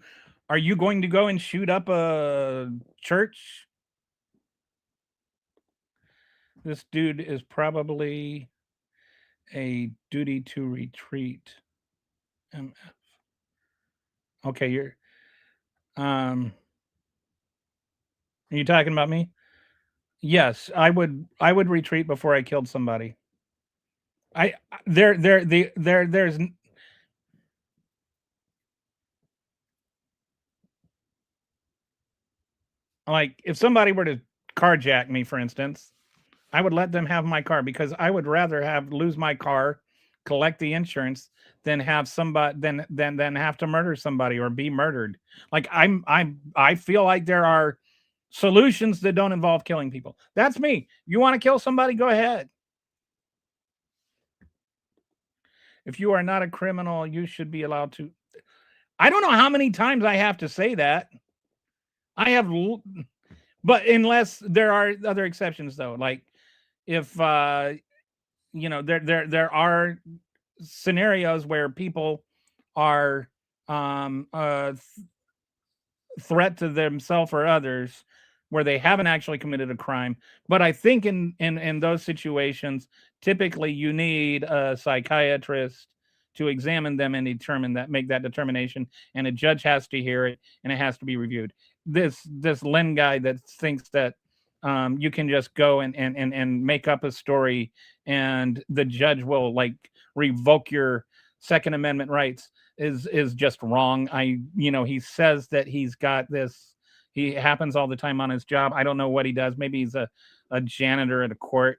going to go and shoot up a church? This dude is probably a duty to retreat. MF. Okay, you're are you talking about me? Yes, I would retreat before I killed somebody. I there's like if somebody were to carjack me, for instance, I would let them have my car because I would rather have lose my car, collect the insurance, than have somebody than have to murder somebody or be murdered. Like I feel like there are solutions that don't involve killing people. That's me. You want to kill somebody? Go ahead. If you are not a criminal, you should be allowed to. I don't know how many times I have to say that. I have, but unless there are other exceptions, though, like if there are scenarios where people are threat to themselves or others where they haven't actually committed a crime. But I think in those situations, typically you need a psychiatrist to examine them and make that determination, and a judge has to hear it and it has to be reviewed. This Lynn guy that thinks that you can just go and make up a story and the judge will like revoke your Second Amendment rights is just wrong. He says that he's got this. He happens all the time on his job. I don't know what he does. Maybe he's a janitor at a court.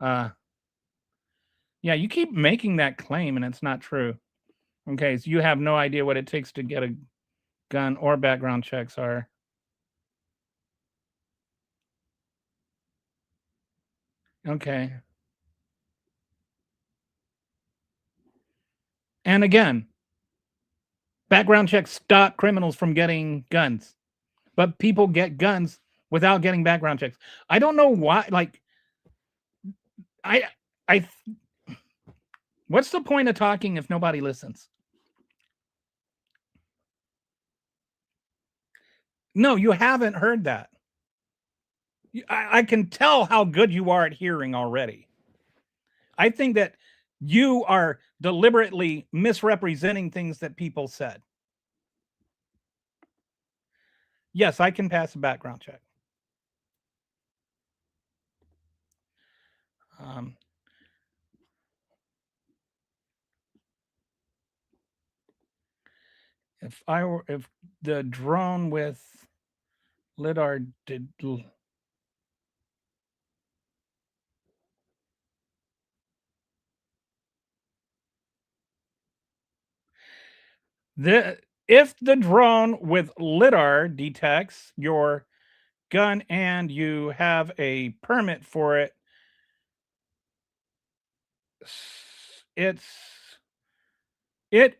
Yeah, you keep making that claim and it's not true. Okay, so you have no idea what it takes to get a gun or background checks are. Okay. And again, background checks stop criminals from getting guns, but people get guns without getting background checks. I don't know why. Like, I what's the point of talking if nobody listens? No, you haven't heard that. I can tell how good you are at hearing already. I think that you are deliberately misrepresenting things that people said. Yes, I can pass a background check. If the drone with lidar did if the drone with lidar detects your gun and you have a permit for it, it's it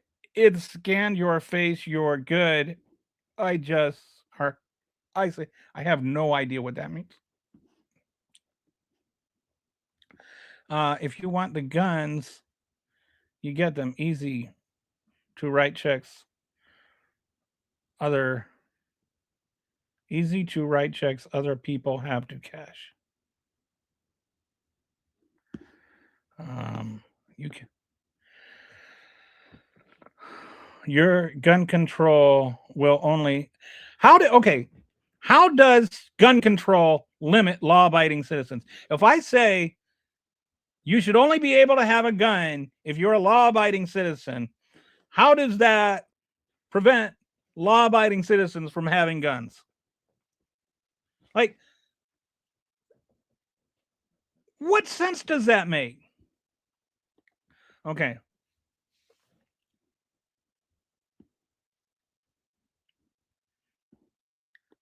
scanned your face, you're good. I just I say I have no idea what that means. If you want the guns, you get them easy to write checks. Easy to write checks other people have to cash. You can. Your gun control will only. How does gun control limit law-abiding citizens? If I say you should only be able to have a gun if you're a law-abiding citizen, how does that prevent law-abiding citizens from having guns? Like, What sense does that make? Okay.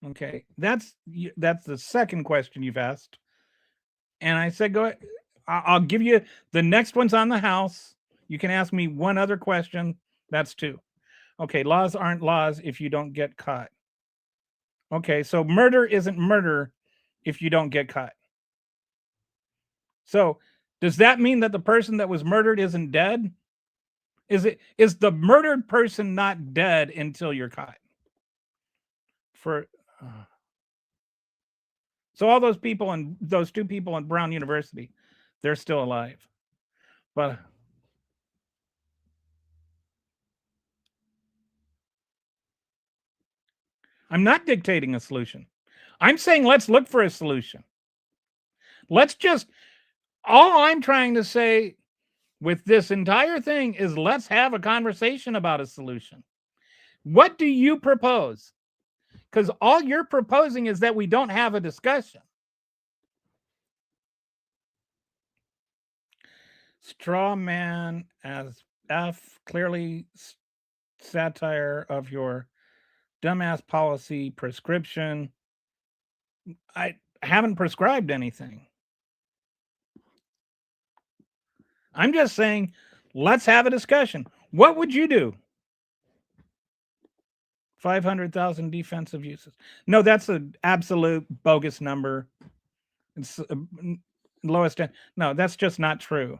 Okay. That's the second question you've asked. And I said, go ahead. I'll give you the next one's on the house. You can ask me one other question. That's two. Okay. Laws aren't laws if you don't get caught. Okay. So murder isn't murder if you don't get caught. So does that mean that the person that was murdered isn't dead? Is the murdered person not dead until you're caught? For So all those people and those two people in Brown University, they're still alive. But I'm not dictating a solution. I'm saying let's look for a solution. Let's just all I'm trying to say with this entire thing is let's have a conversation about a solution. What do you propose? Because all you're proposing is that we don't have a discussion. Straw man as F, clearly satire of your dumbass policy prescription. I haven't prescribed anything. I'm just saying, let's have a discussion. What would you do? 500,000 defensive uses. No, that's an absolute bogus number. It's lowest. No, that's just not true.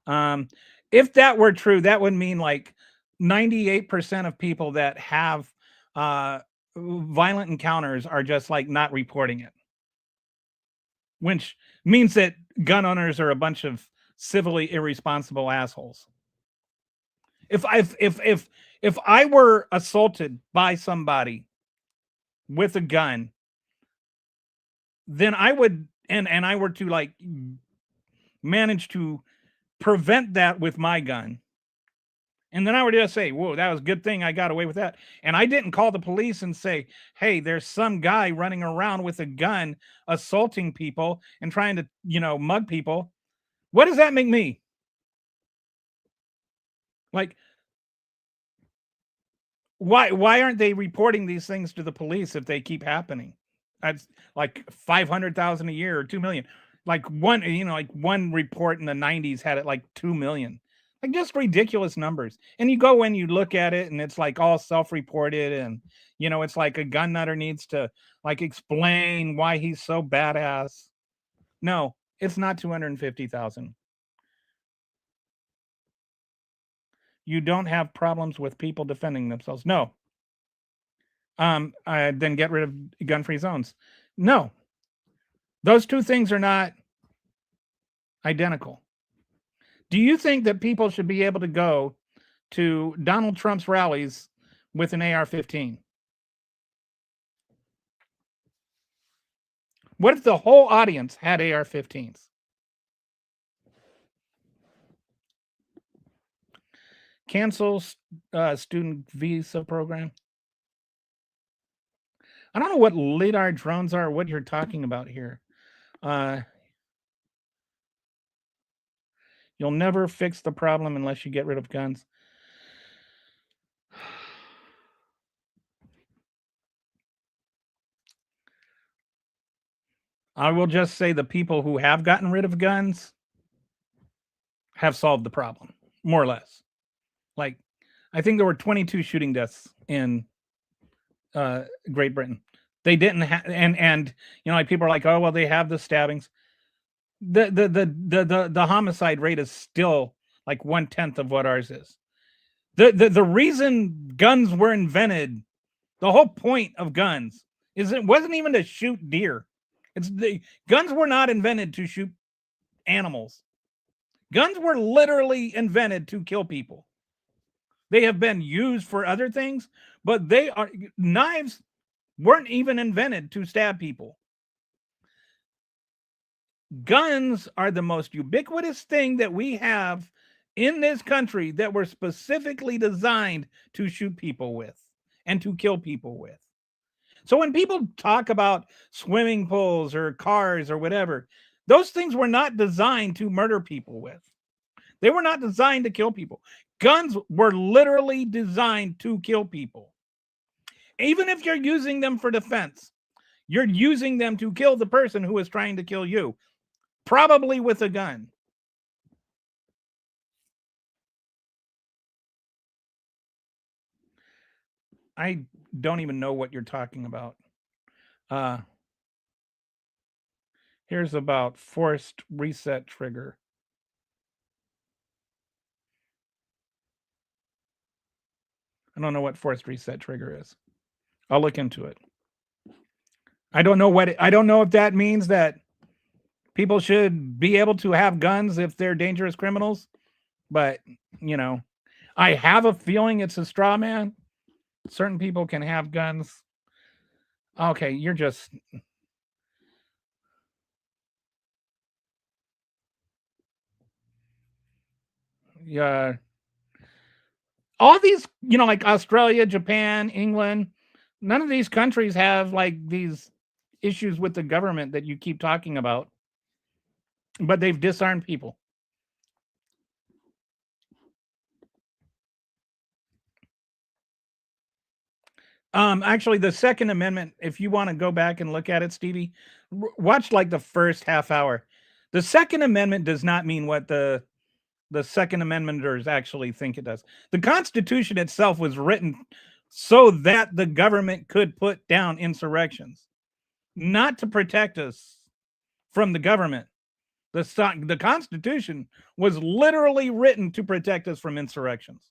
If that were true, that would mean like 98% of people that have violent encounters are just like not reporting it, which means that gun owners are a bunch of civilly irresponsible assholes. If I were assaulted by somebody with a gun, then I would and I were to like manage to prevent that with my gun. And then I would just say, whoa, that was a good thing I got away with that. And I didn't call the police and say, hey, there's some guy running around with a gun assaulting people and trying to, mug people. What does that make me? Like, why aren't they reporting these things to the police if they keep happening? That's like 500,000 a year or 2 million. Like one report in the 90s had it like 2 million. Like just ridiculous numbers. And you go and you look at it and it's like all self-reported and it's like a gun nutter needs to like explain why he's so badass. No, it's not 250,000. You don't have problems with people defending themselves. No. Then get rid of gun-free zones. No. Those two things are not identical. Do you think that people should be able to go to Donald Trump's rallies with an AR-15? What if the whole audience had AR-15s? Cancel student visa program. I don't know what lidar drones are, what you're talking about here. You'll never fix the problem unless you get rid of guns. I will just say the people who have gotten rid of guns have solved the problem, more or less. Like, I think there were 22 shooting deaths in Great Britain. They didn't have, and like people are like, oh well, they have the stabbings. The homicide rate is still like 1/10 of what ours is. The reason guns were invented, the whole point of guns is it wasn't even to shoot deer. Guns were not invented to shoot animals. Guns were literally invented to kill people. They have been used for other things, but knives weren't even invented to stab people. Guns are the most ubiquitous thing that we have in this country that were specifically designed to shoot people with and to kill people with. So when people talk about swimming pools or cars or whatever, Those things were not designed to murder people with. They were not designed to kill people. Guns were literally designed to kill people. Even if you're using them for defense, you're using them to kill the person who is trying to kill you, probably with a gun. I don't even know what you're talking about. Here's about forced reset trigger. I don't know what forced reset trigger is. I'll look into it. I don't know if that means that people should be able to have guns if they're dangerous criminals, but you know, I have a feeling it's a straw man. Certain people can have guns. Okay, you're just yeah. All these, like Australia, Japan, England, none of these countries have like these issues with the government that you keep talking about, but they've disarmed people. Actually, the Second Amendment, if you want to go back and look at it, Stevie, watch like the first half hour. The Second Amendment does not mean what the Second Amendmenters actually think it does. The Constitution itself was written so that the government could put down insurrections, not to protect us from the government. The Constitution was literally written to protect us from insurrections.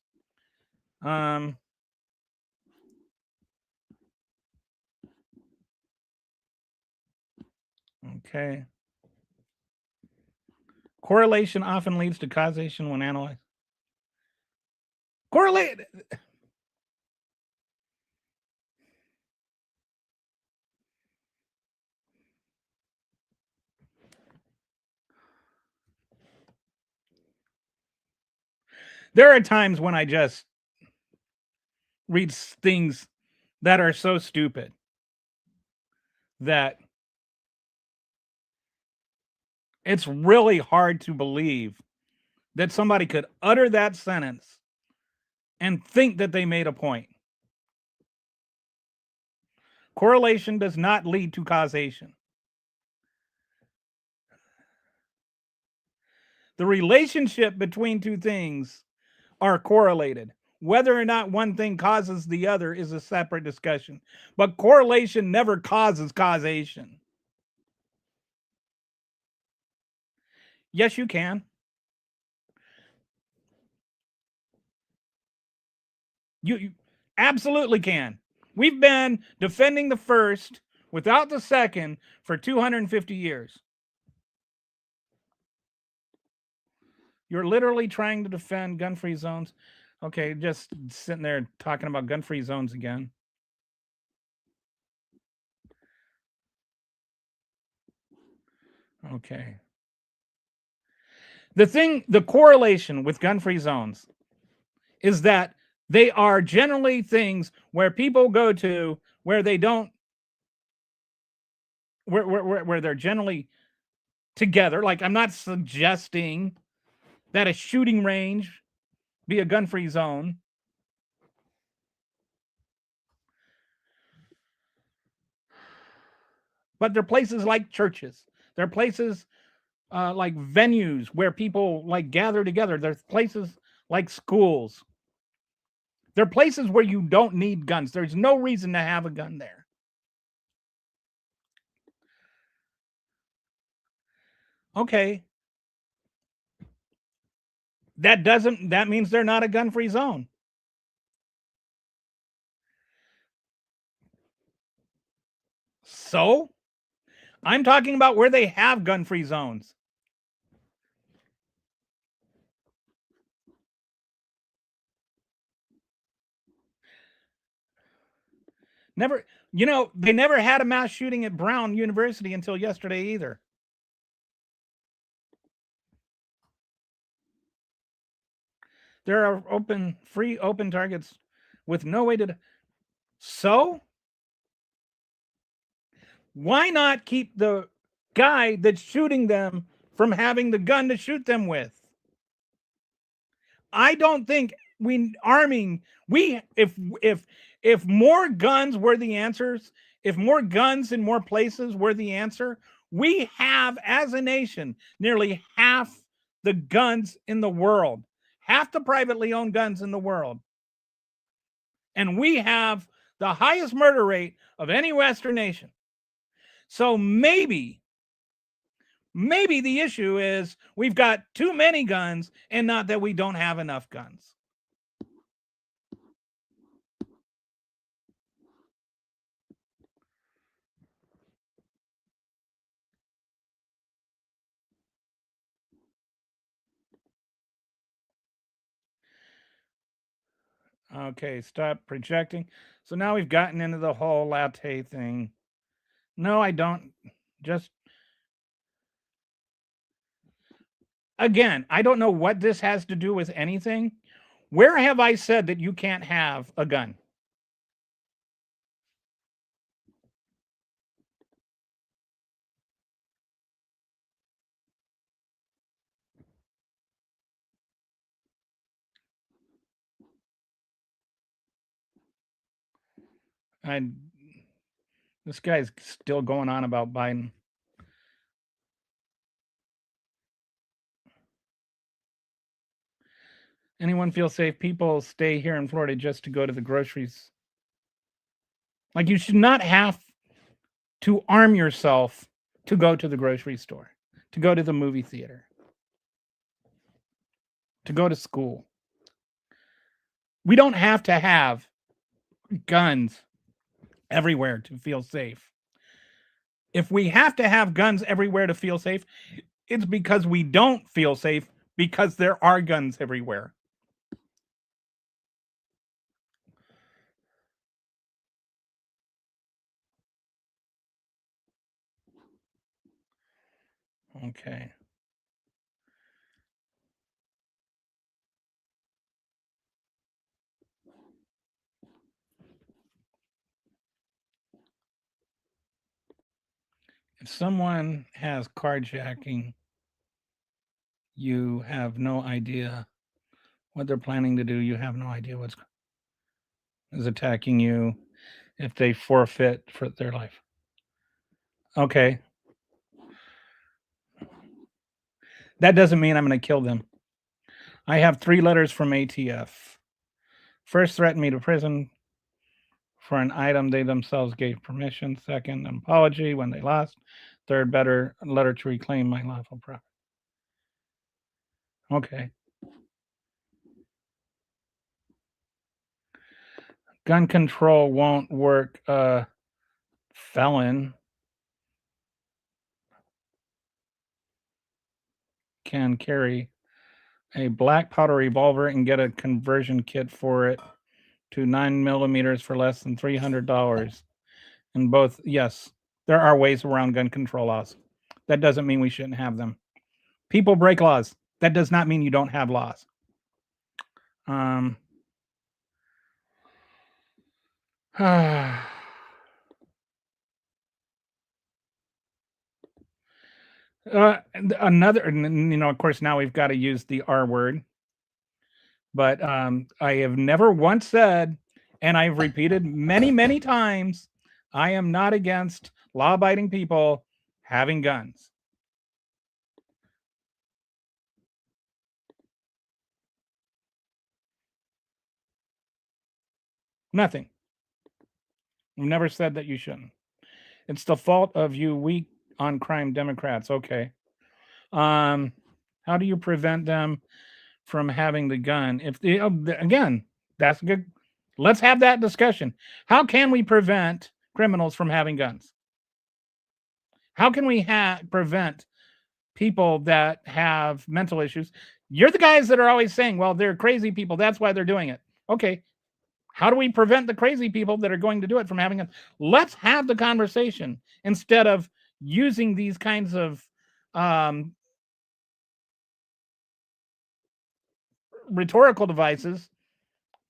Okay. Correlation often leads to causation when analyzed. Correlate. There are times when I just read things that are so stupid that it's really hard to believe that somebody could utter that sentence and think that they made a point. Correlation does not lead to causation. The relationship between two things are correlated. Whether or not one thing causes the other is a separate discussion. But correlation never causes causation. Yes, you can. You absolutely can. We've been defending the first without the second for 250 years. You're literally trying to defend gun-free zones. Okay, just sitting there talking about gun-free zones again. Okay. The correlation with gun-free zones is that they are generally things where people go to where they don't, where they're generally together. Like, I'm not suggesting that a shooting range be a gun-free zone. But they're places like churches. They're places like venues where people like gather together. There's places like schools. They're places where you don't need guns. There's no reason to have a gun there. Okay. That means they're not a gun-free zone. So, I'm talking about where they have gun-free zones. Never, they never had a mass shooting at Brown University until yesterday either. There are free open targets with no way to. So, why not keep the guy that's shooting them from having the gun to shoot them with. I don't think if more guns were the answers, if more guns in more places were the answer, we have as a nation nearly half the guns in the world, half the privately owned guns in the world. And we have the highest murder rate of any Western nation. So maybe the issue is we've got too many guns and not that we don't have enough guns. Okay, stop projecting. So now we've gotten into the whole latte thing. No, I don't. Just again, I don't know what this has to do with anything. Where have I said that you can't have a gun? This guy's still going on about Biden. Anyone feel safe? People stay here in Florida just to go to the groceries. Like, you should not have to arm yourself to go to the grocery store, to go to the movie theater, to go to school. We don't have to have guns everywhere to feel safe. If we have to have guns everywhere to feel safe, it's because we don't feel safe because there are guns everywhere. Okay. If someone has carjacking, you have no idea what they're planning to do. You have no idea what's is attacking you if they forfeit for their life. Okay. That doesn't mean I'm going to kill them. I have 3 letters from ATF. First, threatened me to prison for an item they themselves gave permission. Second, an apology when they lost. Third, better letter to reclaim my lawful property. Okay. Gun control won't work. Felon can carry a black powder revolver and get a conversion kit for it to 9mm for less than $300. And both, yes, there are ways around gun control laws. That doesn't mean we shouldn't have them. People break laws. That does not mean you don't have laws. Another, of course, now we've got to use the R word. But I have never once said, and I've repeated many, many times, I am not against law-abiding people having guns. Nothing. I've never said that you shouldn't. It's the fault of you weak on crime Democrats. Okay. How do you prevent them from having the gun? If they, again, that's good. Let's have that discussion. How can we prevent criminals from having guns? How can we prevent people that have mental issues? You're the guys that are always saying, well, they're crazy people. That's why they're doing it. Okay. How do we prevent the crazy people that are going to do it from having it? Let's have the conversation instead of using these kinds of rhetorical devices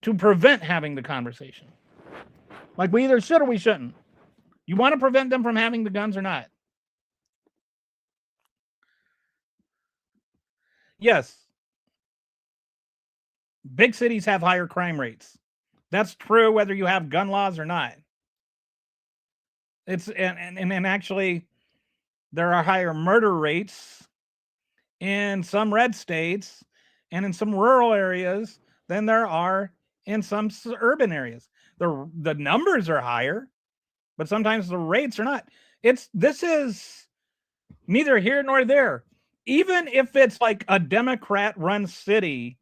to prevent having the conversation. Like, we either should or we shouldn't. You want to prevent them from having the guns or not? Yes, big cities have higher crime rates. That's true whether you have gun laws or not. It's and actually there are higher murder rates in some red states and in some rural areas than there are in some urban areas. The numbers are higher, but sometimes the rates are not. This is neither here nor there. Even if it's like a Democrat run city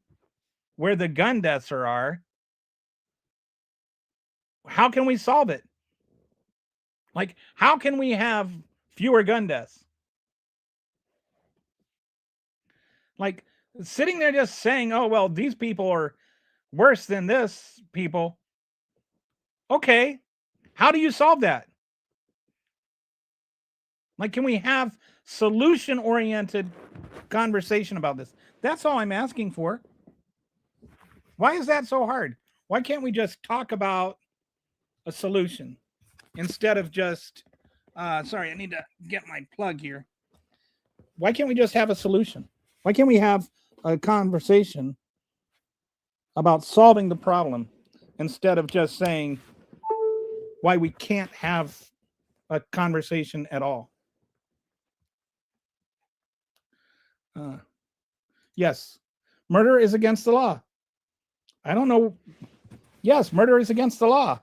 where the gun deaths are, how can we solve it? Like, how can we have fewer gun deaths? Like, sitting there just saying, oh, well, these people are worse than this people. Okay, how do you solve that? Like, can we have solution oriented conversation about this? That's all I'm asking for. Why is that so hard? Why can't we just talk about a solution instead of just, sorry, I need to get my plug here. Why can't we just have a solution? Why can't we have a conversation about solving the problem instead of just saying why we can't have a conversation at all? Yes, murder is against the law. I don't know. Yes, murder is against the law.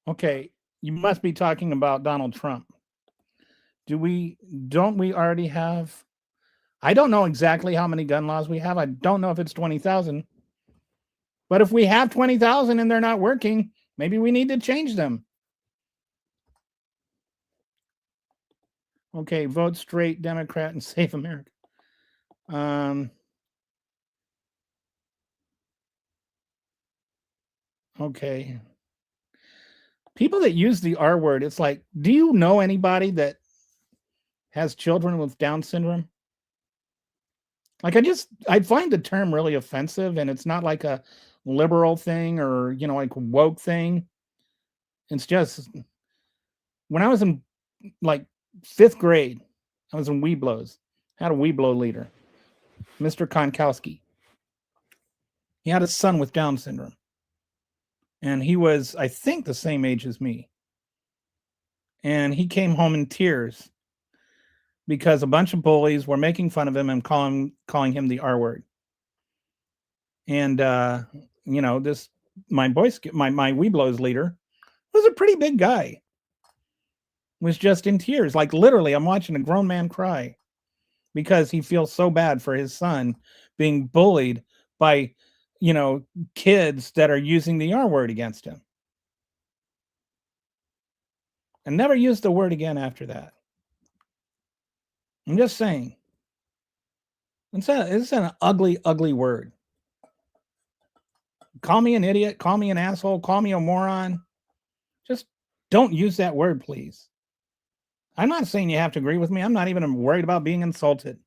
Okay, you must be talking about Donald Trump. Don't we already have? I don't know exactly how many gun laws we have. I don't know if it's 20,000. But if we have 20,000 and they're not working, maybe we need to change them. Okay, vote straight Democrat and save America. Okay. People that use the R word, it's like, do you know anybody that has children with Down syndrome? Like, I find the term really offensive, and it's not like a liberal thing or, like woke thing. It's just when I was in like 5th grade, I was in Weeblos. I had a Weeblo leader, Mr. Konkowski. He had a son with Down syndrome. And he was, I think, the same age as me. And he came home in tears because a bunch of bullies were making fun of him and calling him the R word. And this my Weeblos leader was a pretty big guy. Was just in tears. Like, literally, I'm watching a grown man cry because he feels so bad for his son being bullied by, kids that are using the R word against him. And never used the word again after that. I'm just saying. It's an ugly, ugly word. Call me an idiot, call me an asshole, call me a moron. Just don't use that word, please. I'm not saying you have to agree with me. I'm not even worried about being insulted.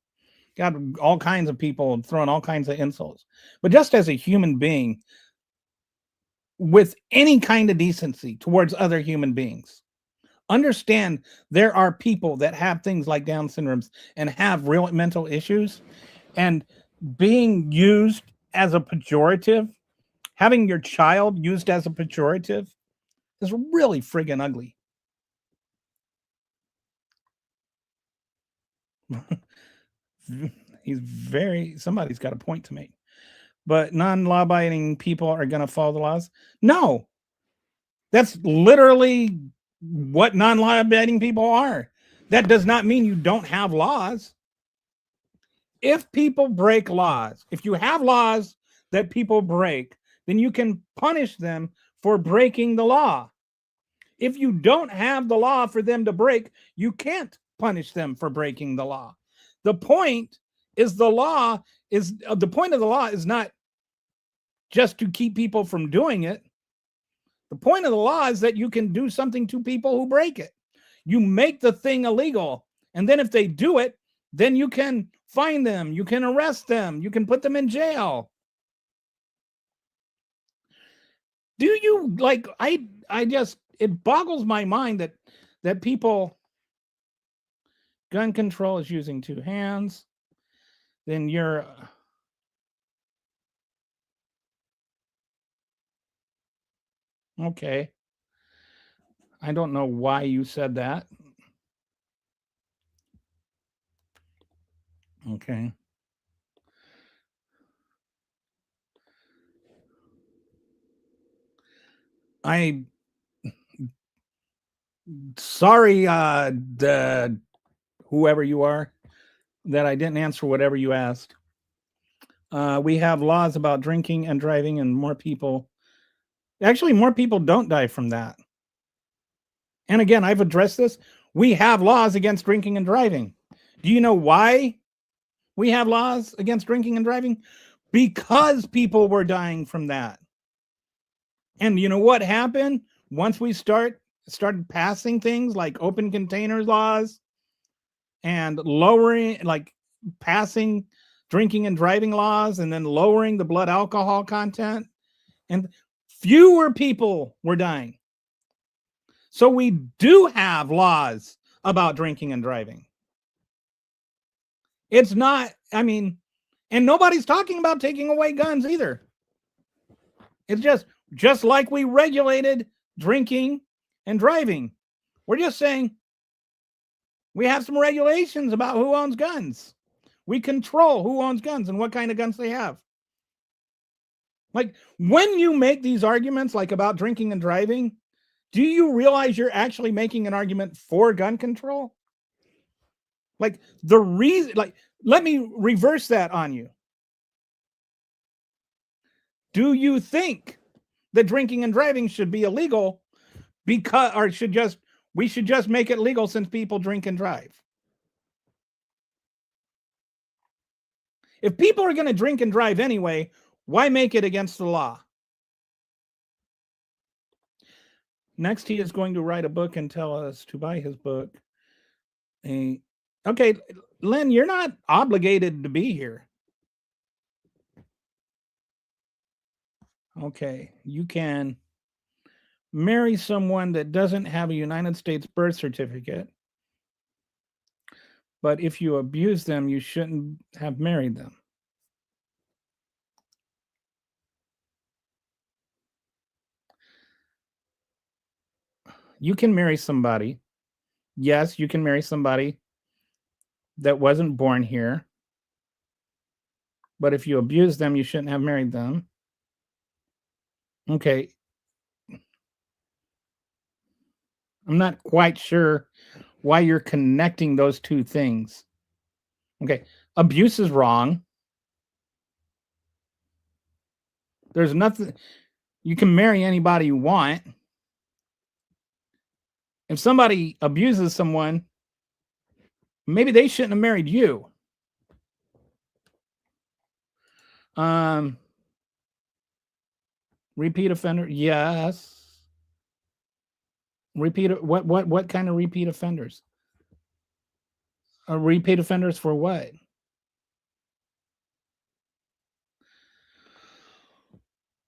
Got all kinds of people throwing all kinds of insults. But just as a human being, with any kind of decency towards other human beings, understand there are people that have things like Down syndromes and have real mental issues, and being used as a pejorative, having your child used as a pejorative, is really friggin' ugly. Somebody's got a point to make. But non-law abiding people are going to follow the laws? No. That's literally what non-law abiding people are. That does not mean you don't have laws. If people break laws, if you have laws that people break, then you can punish them for breaking the law. If you don't have the law for them to break, you can't punish them for breaking the law. The point of the law is not just to keep people from doing it. The point of the law is that you can do something to people who break it. You make the thing illegal, and then if they do it, then you can fine them, you can arrest them, you can put them in jail. Do you like? I just, it boggles my mind that people, gun control is using two hands. Then you're okay. I don't know why you said that. Okay. I sorry, the whoever you are, that I didn't answer whatever you asked. We have laws about drinking and driving, and more people don't die from that. And again, I've addressed this. We have laws against drinking and driving. Do you know why we have laws against drinking and driving? Because people were dying from that. And you know what happened once we started passing things like open containers laws and lowering, like passing drinking and driving laws, and then lowering the blood alcohol content, and fewer people were dying. So we do have laws about drinking and driving. It's not, I mean, and nobody's talking about taking away guns either. It's just like we regulated drinking and driving. We're just saying we have some regulations about who owns guns. We control who owns guns and what kind of guns they have. Like, when you make these arguments, like about drinking and driving, do you realize you're actually making an argument for gun control? Like, the reason, like, let me reverse that on you. Do you think that drinking and driving should be illegal because, or we should just make it legal since people drink and drive? If people are going to drink and drive anyway, why make it against the law? Next, he is going to write a book and tell us to buy his book. Okay, Lynn, you're not obligated to be here. Okay, you can marry someone that doesn't have a United States birth certificate, but if you abuse them, you shouldn't have married them. You can marry somebody. Yes, you can marry somebody that wasn't born here, but if you abuse them, you shouldn't have married them. Okay. I'm not quite sure why you're connecting those two things. Okay. Abuse is wrong. There's nothing, you can marry anybody you want. If somebody abuses someone, maybe they shouldn't have married you. Repeat offender, yes. Repeat, what kind of repeat offenders? Repeat offenders for what?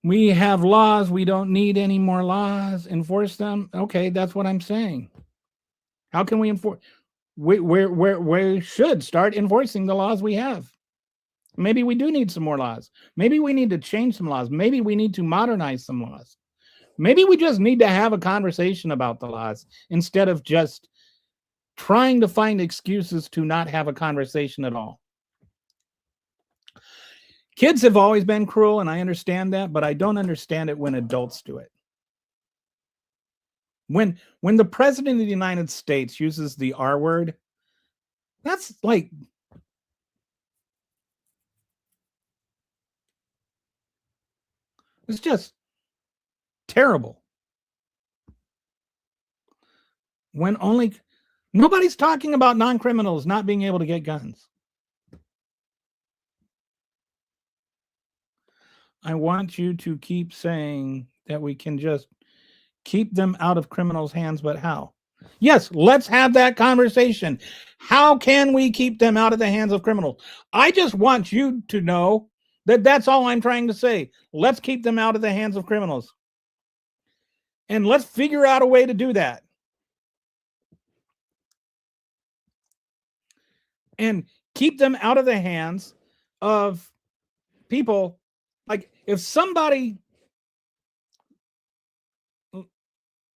We have laws. We don't need any more laws. Enforce them. Okay, that's what I'm saying. How can we enforce? We should start enforcing the laws we have. Maybe we do need some more laws. Maybe we need to change some laws. Maybe we need to modernize some laws. Maybe we just need to have a conversation about the laws instead of just trying to find excuses to not have a conversation at all. Kids have always been cruel, and I understand that, but I don't understand it when adults do it. When the president of the United States uses the R word, that's like, it's just terrible. When nobody's talking about non-criminals not being able to get guns. I want you to keep saying that we can just keep them out of criminals' hands, but how? Yes, let's have that conversation. How can we keep them out of the hands of criminals? I just want you to know that that's all I'm trying to say. Let's keep them out of the hands of criminals. And let's figure out a way to do that. And keep them out of the hands of people. Like if somebody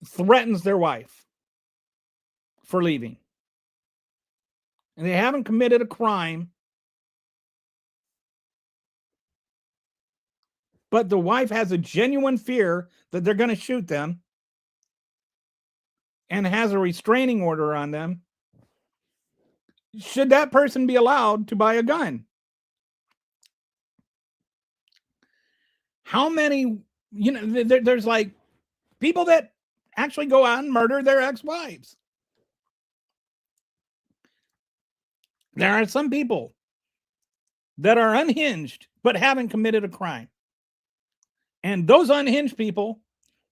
threatens their wife for leaving and they haven't committed a crime, but the wife has a genuine fear that they're going to shoot them and has a restraining order on them, should that person be allowed to buy a gun? How many, there's like people that actually go out and murder their ex-wives. There are some people that are unhinged but haven't committed a crime. And those unhinged people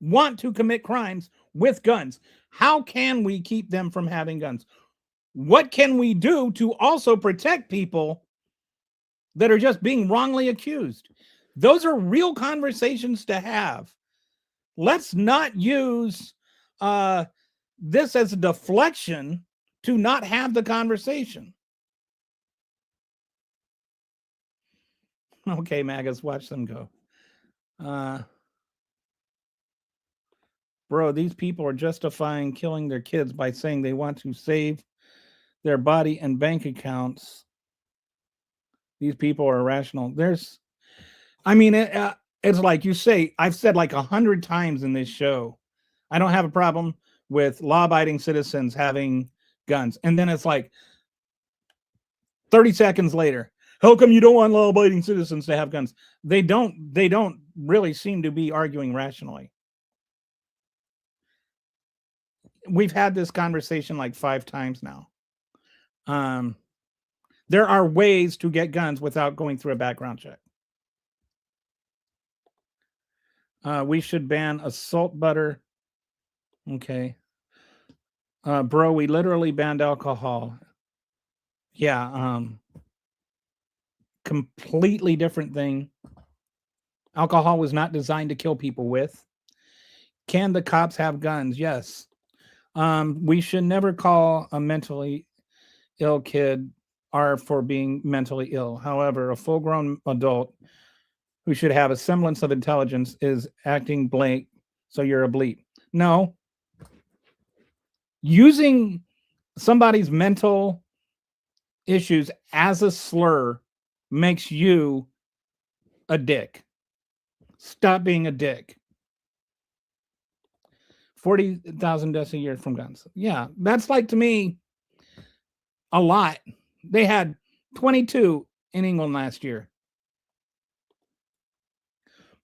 want to commit crimes with guns. How can we keep them from having guns? What can we do to also protect people that are just being wrongly accused? Those are real conversations to have. Let's not use this as a deflection to not have the conversation. Okay, Magas, watch them go. Bro, these people are justifying killing their kids by saying they want to save their body and bank accounts. These people are irrational. It's like you say, I've said like 100 times in this show, I don't have a problem with law-abiding citizens having guns. And then it's like 30 seconds later, how come you don't want law-abiding citizens to have guns? They don't really seem to be arguing rationally. We've had this conversation like 5 times now. There are ways to get guns without going through a background check. We should ban assault butter. Okay. Bro, we literally banned alcohol. Yeah. Completely different thing. Alcohol was not designed to kill people with. Can the cops have guns? Yes. We should never call a mentally ill kid R for being mentally ill. However, a full-grown adult who should have a semblance of intelligence is acting blank, so you're a bleep. No. Using somebody's mental issues as a slur makes you a dick. Stop being a dick. 40,000 deaths a year from guns. Yeah, that's like, to me, a lot. They had 22 in England last year.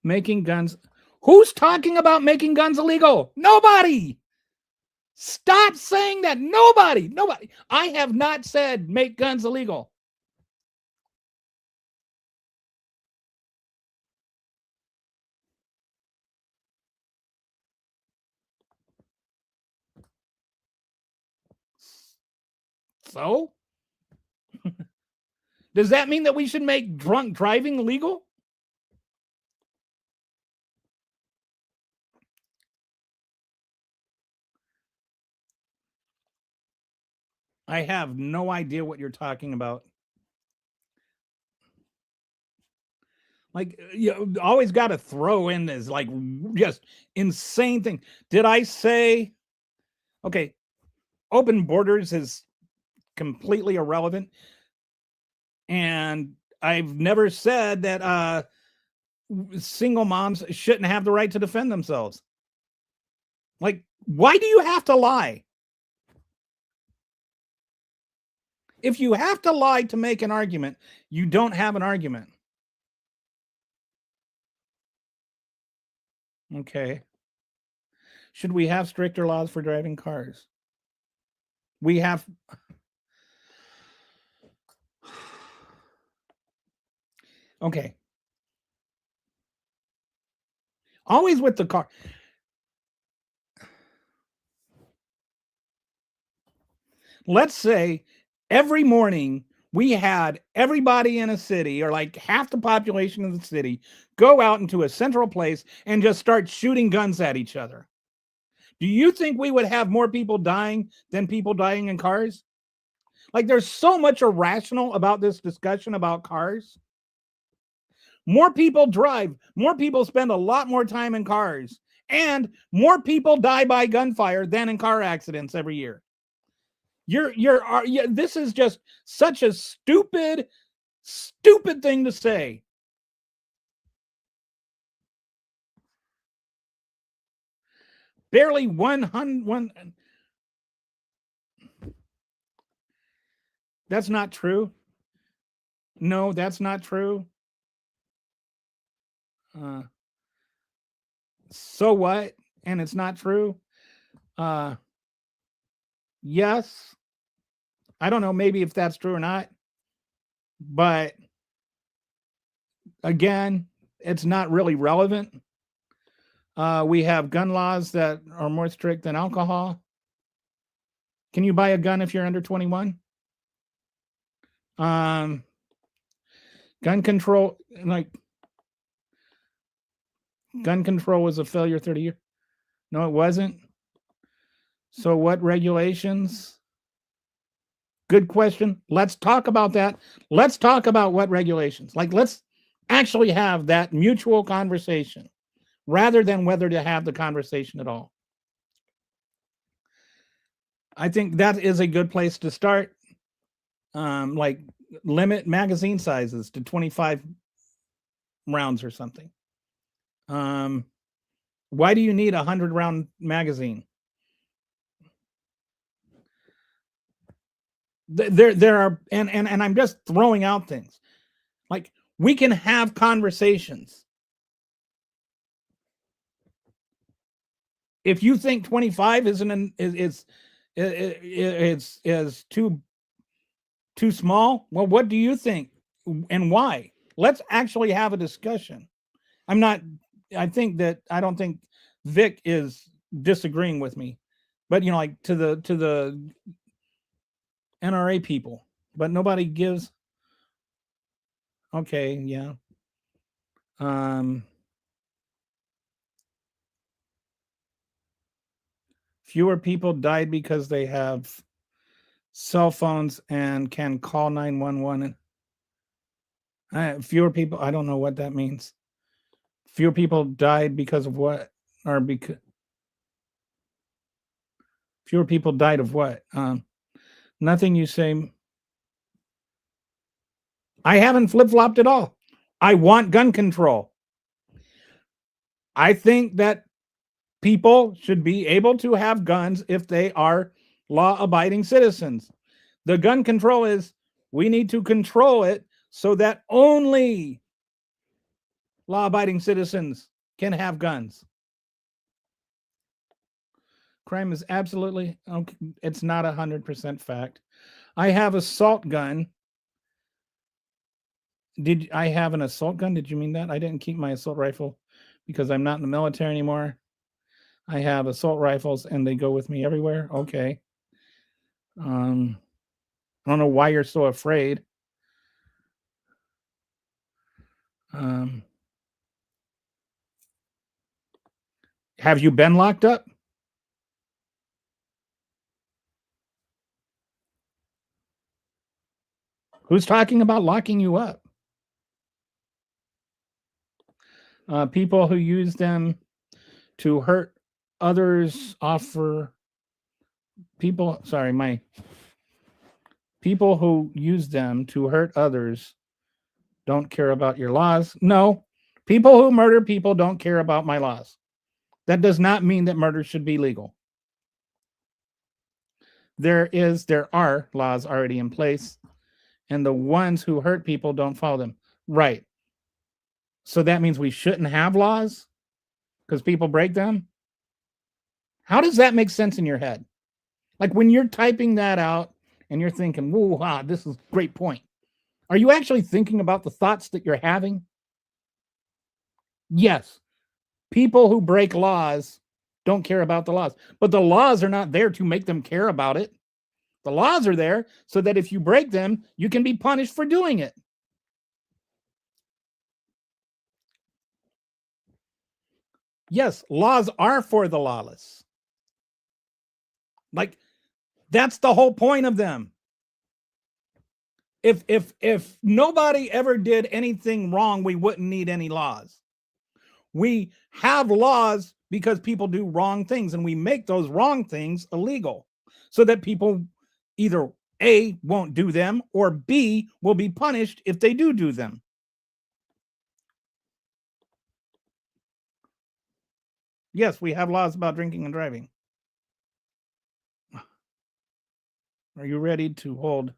Making guns. Who's talking about making guns illegal? Nobody. Stop saying that. Nobody. I have not said make guns illegal. So? Does that mean that we should make drunk driving legal? I have no idea what you're talking about. Like, you always got to throw in this like just insane thing. Did I say, okay, open borders is completely irrelevant. And I've never said that single moms shouldn't have the right to defend themselves. Like, why do you have to lie? If you have to lie to make an argument, you don't have an argument. Okay. Should we have stricter laws for driving cars? We have. Okay. Always with the car. Let's say every morning we had everybody in a city, or like half the population of the city, go out into a central place and just start shooting guns at each other. Do you think we would have more people dying than people dying in cars? Like, there's so much irrational about this discussion about cars. More people drive, more people spend a lot more time in cars, and more people die by gunfire than in car accidents every year. This is just such a stupid thing to say. Barely 100. That's not true. No, that's not true. So what? And it's not true. Yes. I don't know maybe if that's true or not. But again, it's not really relevant. We have gun laws that are more strict than alcohol. Can you buy a gun if you're under 21? Gun control, gun control was a failure 30 years. No, it wasn't. So what regulations? Good question. Let's talk about that. Let's talk about what regulations. Let's actually have that mutual conversation rather than whether to have the conversation at all. I think that is a good place to start. Like limit magazine sizes to 25 rounds or something. Why do you need a 100-round magazine? There are, and I'm just throwing out things. Like, we can have conversations. If you think 25 is too small, well, what do you think and why? Let's actually have a discussion. I don't think Vic is disagreeing with me, but like to the NRA people, but nobody gives. Okay, yeah. Fewer people died because they have cell phones and can call 911. Fewer people, I don't know what that means. Fewer people died because of what? Or because fewer people died of what? Nothing you say. I haven't flip-flopped at all. I want gun control. I think that people should be able to have guns if they are law-abiding citizens. The gun control is we need to control it so that only law-abiding citizens can have guns. Crime is absolutely, okay, it's not 100% fact. I have assault gun. Did I have an assault gun? Did you mean that? I didn't keep my assault rifle because I'm not in the military anymore. I have assault rifles and they go with me everywhere. Okay. I don't know why you're so afraid. Have you been locked up? Who's talking about locking you up? People who use them to hurt others people who use them to hurt others don't care about your laws. No, people who murder people don't care about my laws. That does not mean that murder should be legal. There are laws already in place, and the ones who hurt people don't follow them. Right. So that means we shouldn't have laws because people break them? How does that make sense in your head? Like when you're typing that out and you're thinking, whoa, wow, this is a great point. Are you actually thinking about the thoughts that you're having? Yes. People who break laws don't care about the laws, but the laws are not there to make them care about it. The laws are there so that if you break them, you can be punished for doing it. Yes, laws are for the lawless. Like, that's the whole point of them. If nobody ever did anything wrong, we wouldn't need any laws. We have laws because people do wrong things, and we make those wrong things illegal so that people either A, won't do them, or B, will be punished if they do them. Yes, we have laws about drinking and driving. Are you ready to hold?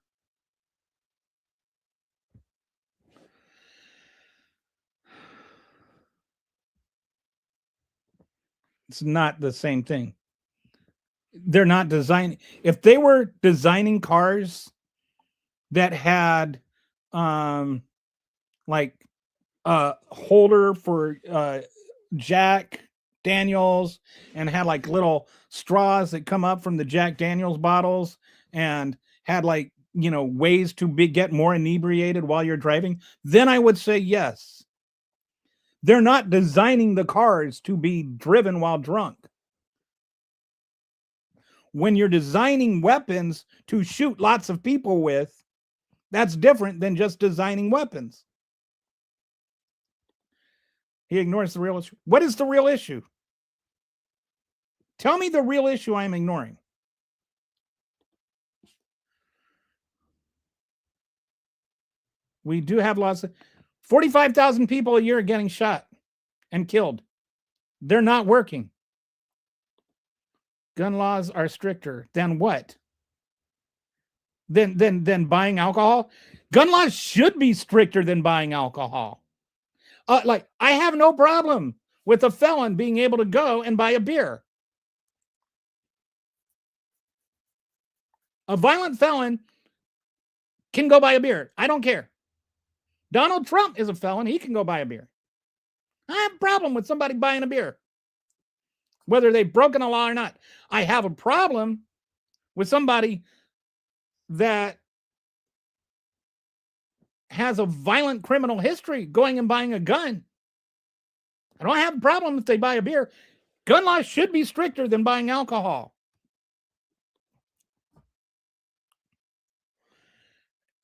It's not the same thing. They're not designing. If they were designing cars that had like a holder for Jack Daniels and had like little straws that come up from the Jack Daniels bottles and had like, ways to get more inebriated while you're driving, then I would say yes. They're not designing the cars to be driven while drunk. When you're designing weapons to shoot lots of people with, that's different than just designing weapons. He ignores the real issue. What is the real issue? Tell me the real issue I'm ignoring. We do have lots of 45,000 people a year are getting shot and killed. They're not working. Gun laws are stricter than what? Than buying alcohol? Gun laws should be stricter than buying alcohol. Like, I have no problem with a felon being able to go and buy a beer. A violent felon can go buy a beer. I don't care. Donald Trump is a felon. He can go buy a beer. I have a problem with somebody buying a beer, whether they've broken a law or not. I have a problem with somebody that has a violent criminal history going and buying a gun. I don't have a problem if they buy a beer. Gun laws should be stricter than buying alcohol.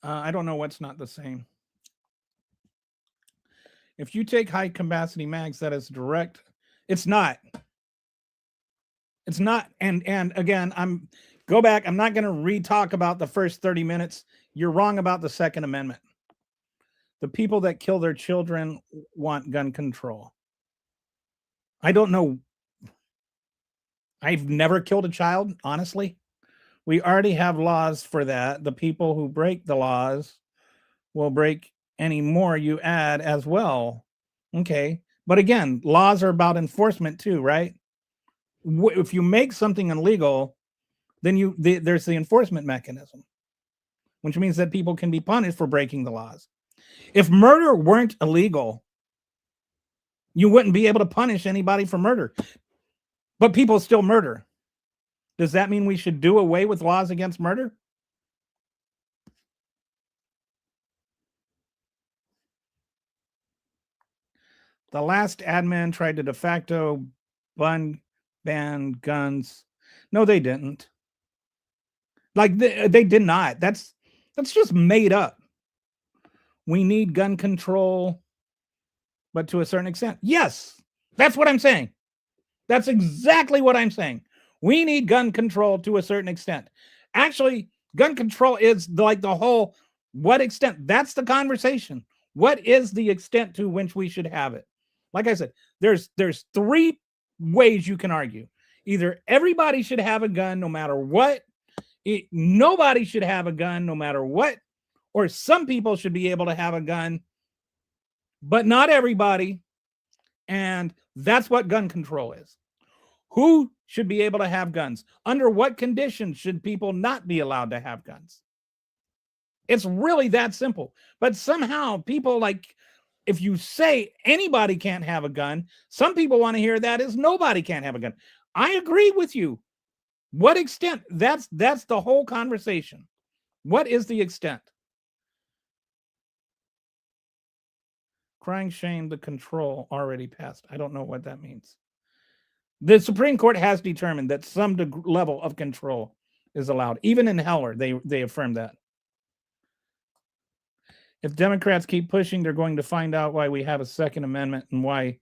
I don't know what's not the same. If you take high capacity mags, that is direct. It's not. It's not. And again, go back. I'm not going to re-talk about the first 30 minutes. You're wrong about the Second Amendment. The people that kill their children want gun control. I don't know. I've never killed a child, honestly. We already have laws for that. The people who break the laws will break any more you add as well. Okay. But again, laws are about enforcement too, right? If you make something illegal, then there's the enforcement mechanism, which means that people can be punished for breaking the laws. If murder weren't illegal, you wouldn't be able to punish anybody for murder. But people still murder. Does that mean we should do away with laws against murder? The last admin tried to de facto ban guns. No, they didn't. Like, they did not. That's just made up. We need gun control, but to a certain extent. Yes, that's what I'm saying. That's exactly what I'm saying. We need gun control to a certain extent. Actually, gun control is like the whole what extent. That's the conversation. What is the extent to which we should have it? Like I said, there's three ways you can argue. Either everybody should have a gun no matter what, nobody should have a gun no matter what, or some people should be able to have a gun, but not everybody. And that's what gun control is. Who should be able to have guns? Under what conditions should people not be allowed to have guns? It's really that simple. But somehow people, like, if you say anybody can't have a gun, some people want to hear that as nobody can't have a gun. I agree with you. What extent? That's the whole conversation. What is the extent? Crying shame, the control already passed. I don't know what that means. The Supreme Court has determined that some level of control is allowed. Even in Heller, they affirmed that. If Democrats keep pushing, they're going to find out why we have a Second Amendment and why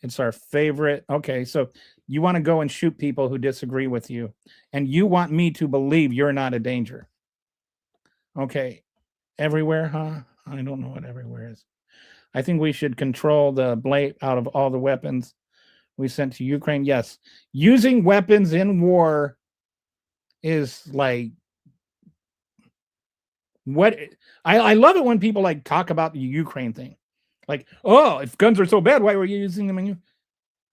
it's our favorite. Okay, so you want to go and shoot people who disagree with you, and you want me to believe you're not a danger. Okay, everywhere, huh? I don't know what everywhere is. I think we should control the blame out of all the weapons we sent to Ukraine. Yes, using weapons in war is like what I love it when people like talk about the Ukraine thing. Like, oh, if guns are so bad, why were you using them?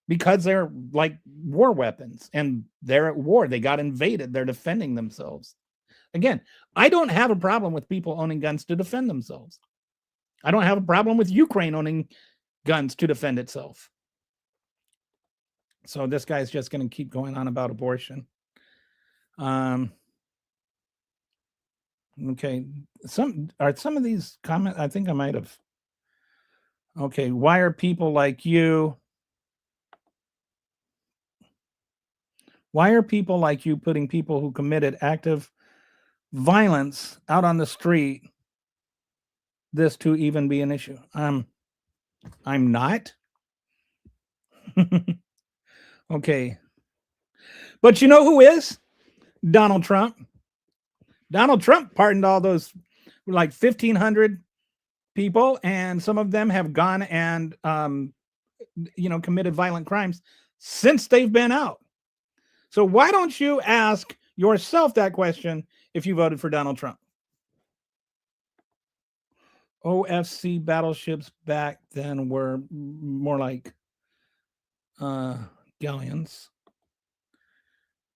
Because they're like war weapons and they're at war. They got invaded. They're defending themselves. Again, I don't have a problem with people owning guns to defend themselves. I don't have a problem with Ukraine owning guns to defend itself. So this guy's just going to keep going on about abortion. Okay, some of these comments, I think I might have. Okay, why are people like you? Why are people like you putting people who committed active violence out on the street? This to even be an issue. I'm not. Okay. But you know who is? Donald Trump. Donald Trump pardoned all those like 1,500 people, and some of them have gone and committed violent crimes since they've been out. So why don't you ask yourself that question if you voted for Donald Trump? OFC battleships back then were more like galleons.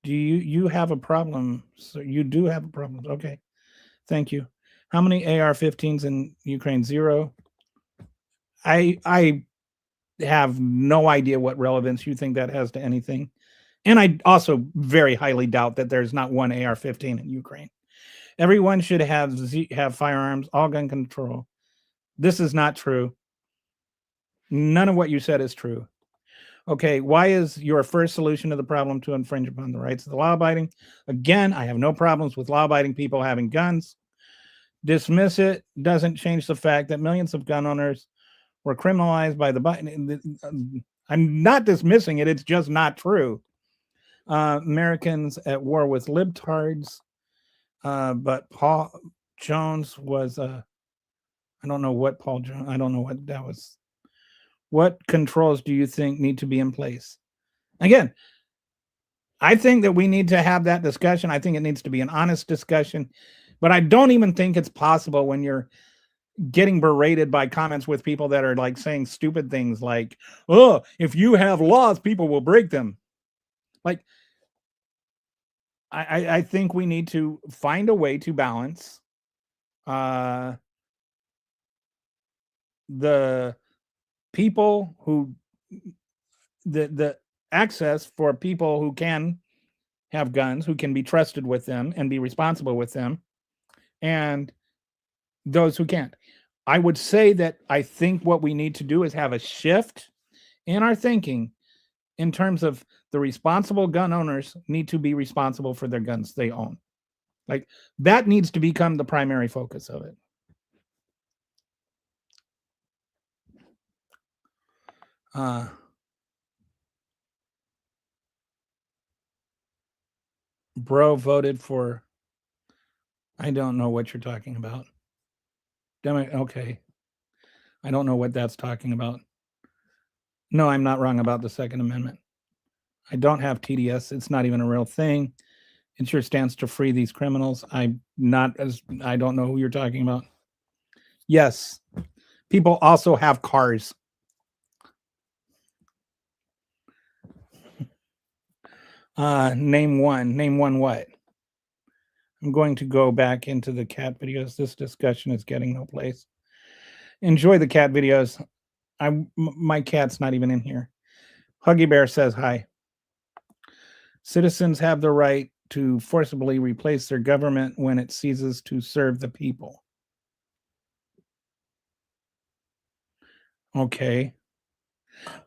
Do you have a problem? So you do have a problem. Okay. Thank you. How many AR-15s in Ukraine? 0. I have no idea what relevance you think that has to anything. And I also very highly doubt that there's not one AR-15 in Ukraine. Everyone should have firearms, all gun control. This is not true. None of what you said is true. Okay, why is your first solution to the problem to infringe upon the rights of the law-abiding? Again, I have no problems with law-abiding people having guns. Dismiss it doesn't change the fact that millions of gun owners were criminalized by the Biden. I'm not dismissing it. It's just not true. Americans at war with libtards. But Paul Jones was, I don't know what Paul Jones, I don't know what that was. What controls do you think need to be in place? Again, I think that we need to have that discussion. I think it needs to be an honest discussion, but I don't even think it's possible when you're getting berated by comments with people that are like saying stupid things like, oh, if you have laws, people will break them. Like, I think we need to find a way to balance the people who the access for people who can have guns, who can be trusted with them and be responsible with them, and those who can't. I would say that I think what we need to do is have a shift in our thinking in terms of the responsible gun owners need to be responsible for their guns they own. Like, that needs to become the primary focus of it. Bro voted for, I don't know what you're talking about. Okay. I don't know what that's talking about. No, I'm not wrong about the Second Amendment. I don't have TDS. It's not even a real thing. It's your stance to free these criminals. I don't know who you're talking about. Yes. People also have cars. Name one. Name one what? I'm going to go back into the cat videos. This discussion is getting no place. Enjoy the cat videos. My cat's not even in here. Huggy Bear says hi. Citizens have the right to forcibly replace their government when it ceases to serve the people. Okay.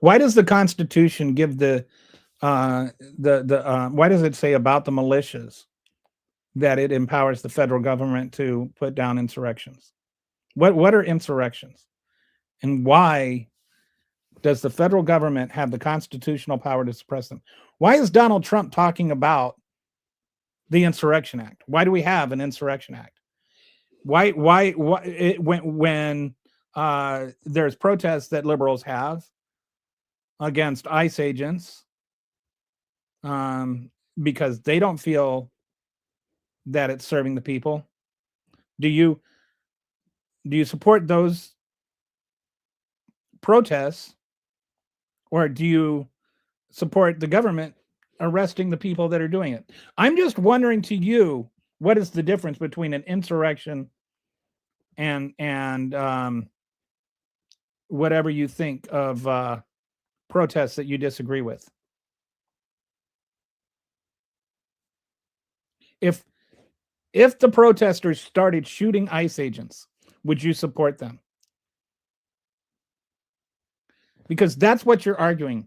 Why does the Constitution give the Why does it say about the militias that it empowers the federal government to put down insurrections? What are insurrections, and why does the federal government have the constitutional power to suppress them? Why is Donald Trump talking about the Insurrection Act? Why do we have an Insurrection Act? Why when there's protests that liberals have against ICE agents, because they don't feel that it's serving the people? Do you support those protests, or do you support the government arresting the people that are doing it? I'm just wondering to you, what is the difference between an insurrection and whatever you think of protests that you disagree with? If the protesters started shooting ICE agents, would you support them? Because that's what you're arguing.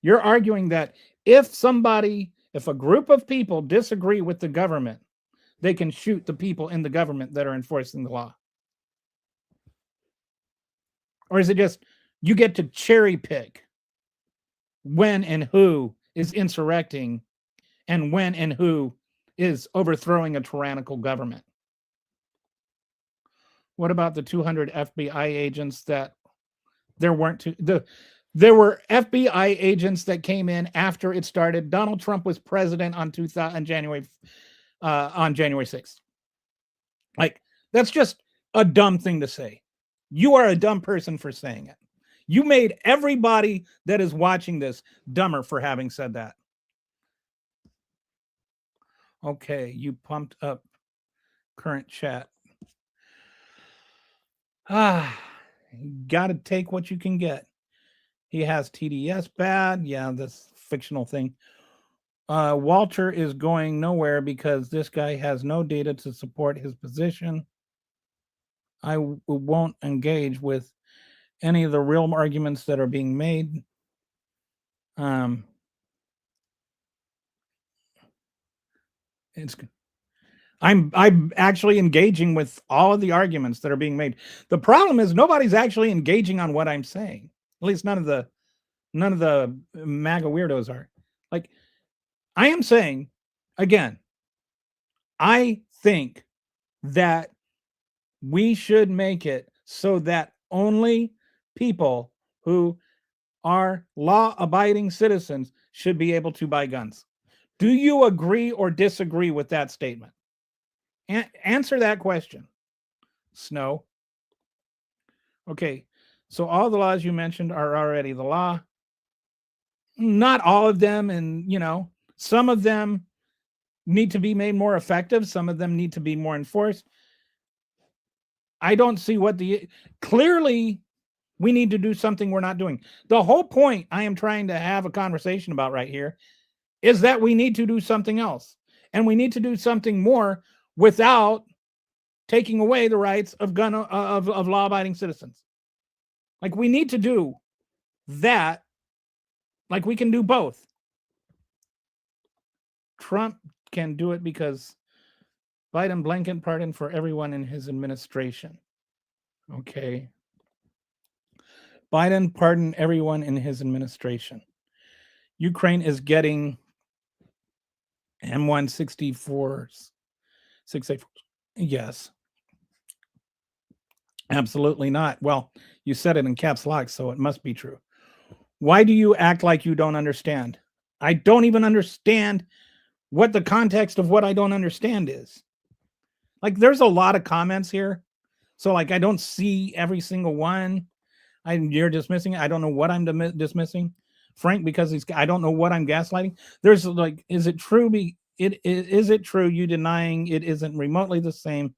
You're arguing that if a group of people disagree with the government, they can shoot the people in the government that are enforcing the law. Or is it just you get to cherry pick when and who is insurrecting and when and who is overthrowing a tyrannical government? What about the 200 FBI agents that there weren't there were FBI agents that came in after it started? Donald Trump was president on January 6th. Like, that's just a dumb thing to say. You are a dumb person for saying it. You made everybody that is watching this dumber for having said that. Okay, you pumped up current chat. Gotta take what you can get. He has TDS bad. Yeah, this fictional thing. Walter is going nowhere because this guy has no data to support his position. I won't engage with any of the real arguments that are being made. I'm actually engaging with all of the arguments that are being made. The problem is nobody's actually engaging on what I'm saying. At least none of the MAGA weirdos are. Like, I am saying, again, I think that we should make it so that only people who are law-abiding citizens should be able to buy guns. Do you agree or disagree with that statement? Answer that question. Snow. Okay, so all the laws you mentioned are already the law. Not all of them, and some of them need to be made more effective. Some of them need to be more enforced. I don't see clearly we need to do something we're not doing. The whole point I am trying to have a conversation about right here is that we need to do something else, and we need to do something more without taking away the rights of law-abiding citizens. Like, we need to do that. Like, we can do both. Trump can do it because Biden blanket pardon for everyone in his administration. Okay. Biden pardon everyone in his administration. Ukraine is getting M164s. 684. Yes. Absolutely not. Well, you said it in caps lock, so it must be true. Why do you act like you don't understand? I don't even understand what the context of what I don't understand is. Like, there's a lot of comments here. So, like, I don't see every single one. You're dismissing it. I don't know what I'm dismissing. Frank, because I don't know what I'm gaslighting. There's like, is it true? Is it true you denying it isn't remotely the same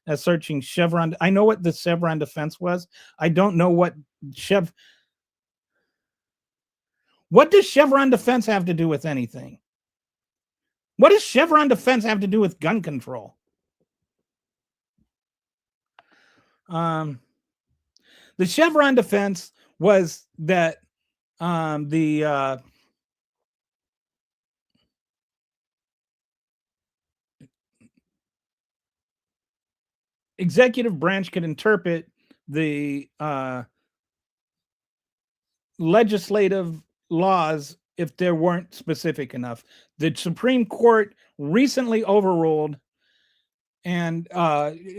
as searching Chevron? I know what the Chevron defense was. I don't know what What does Chevron defense have to do with anything? What does Chevron defense have to do with gun control? The Chevron defense was that the executive branch could interpret the legislative laws if they weren't specific enough. The Supreme Court recently overruled and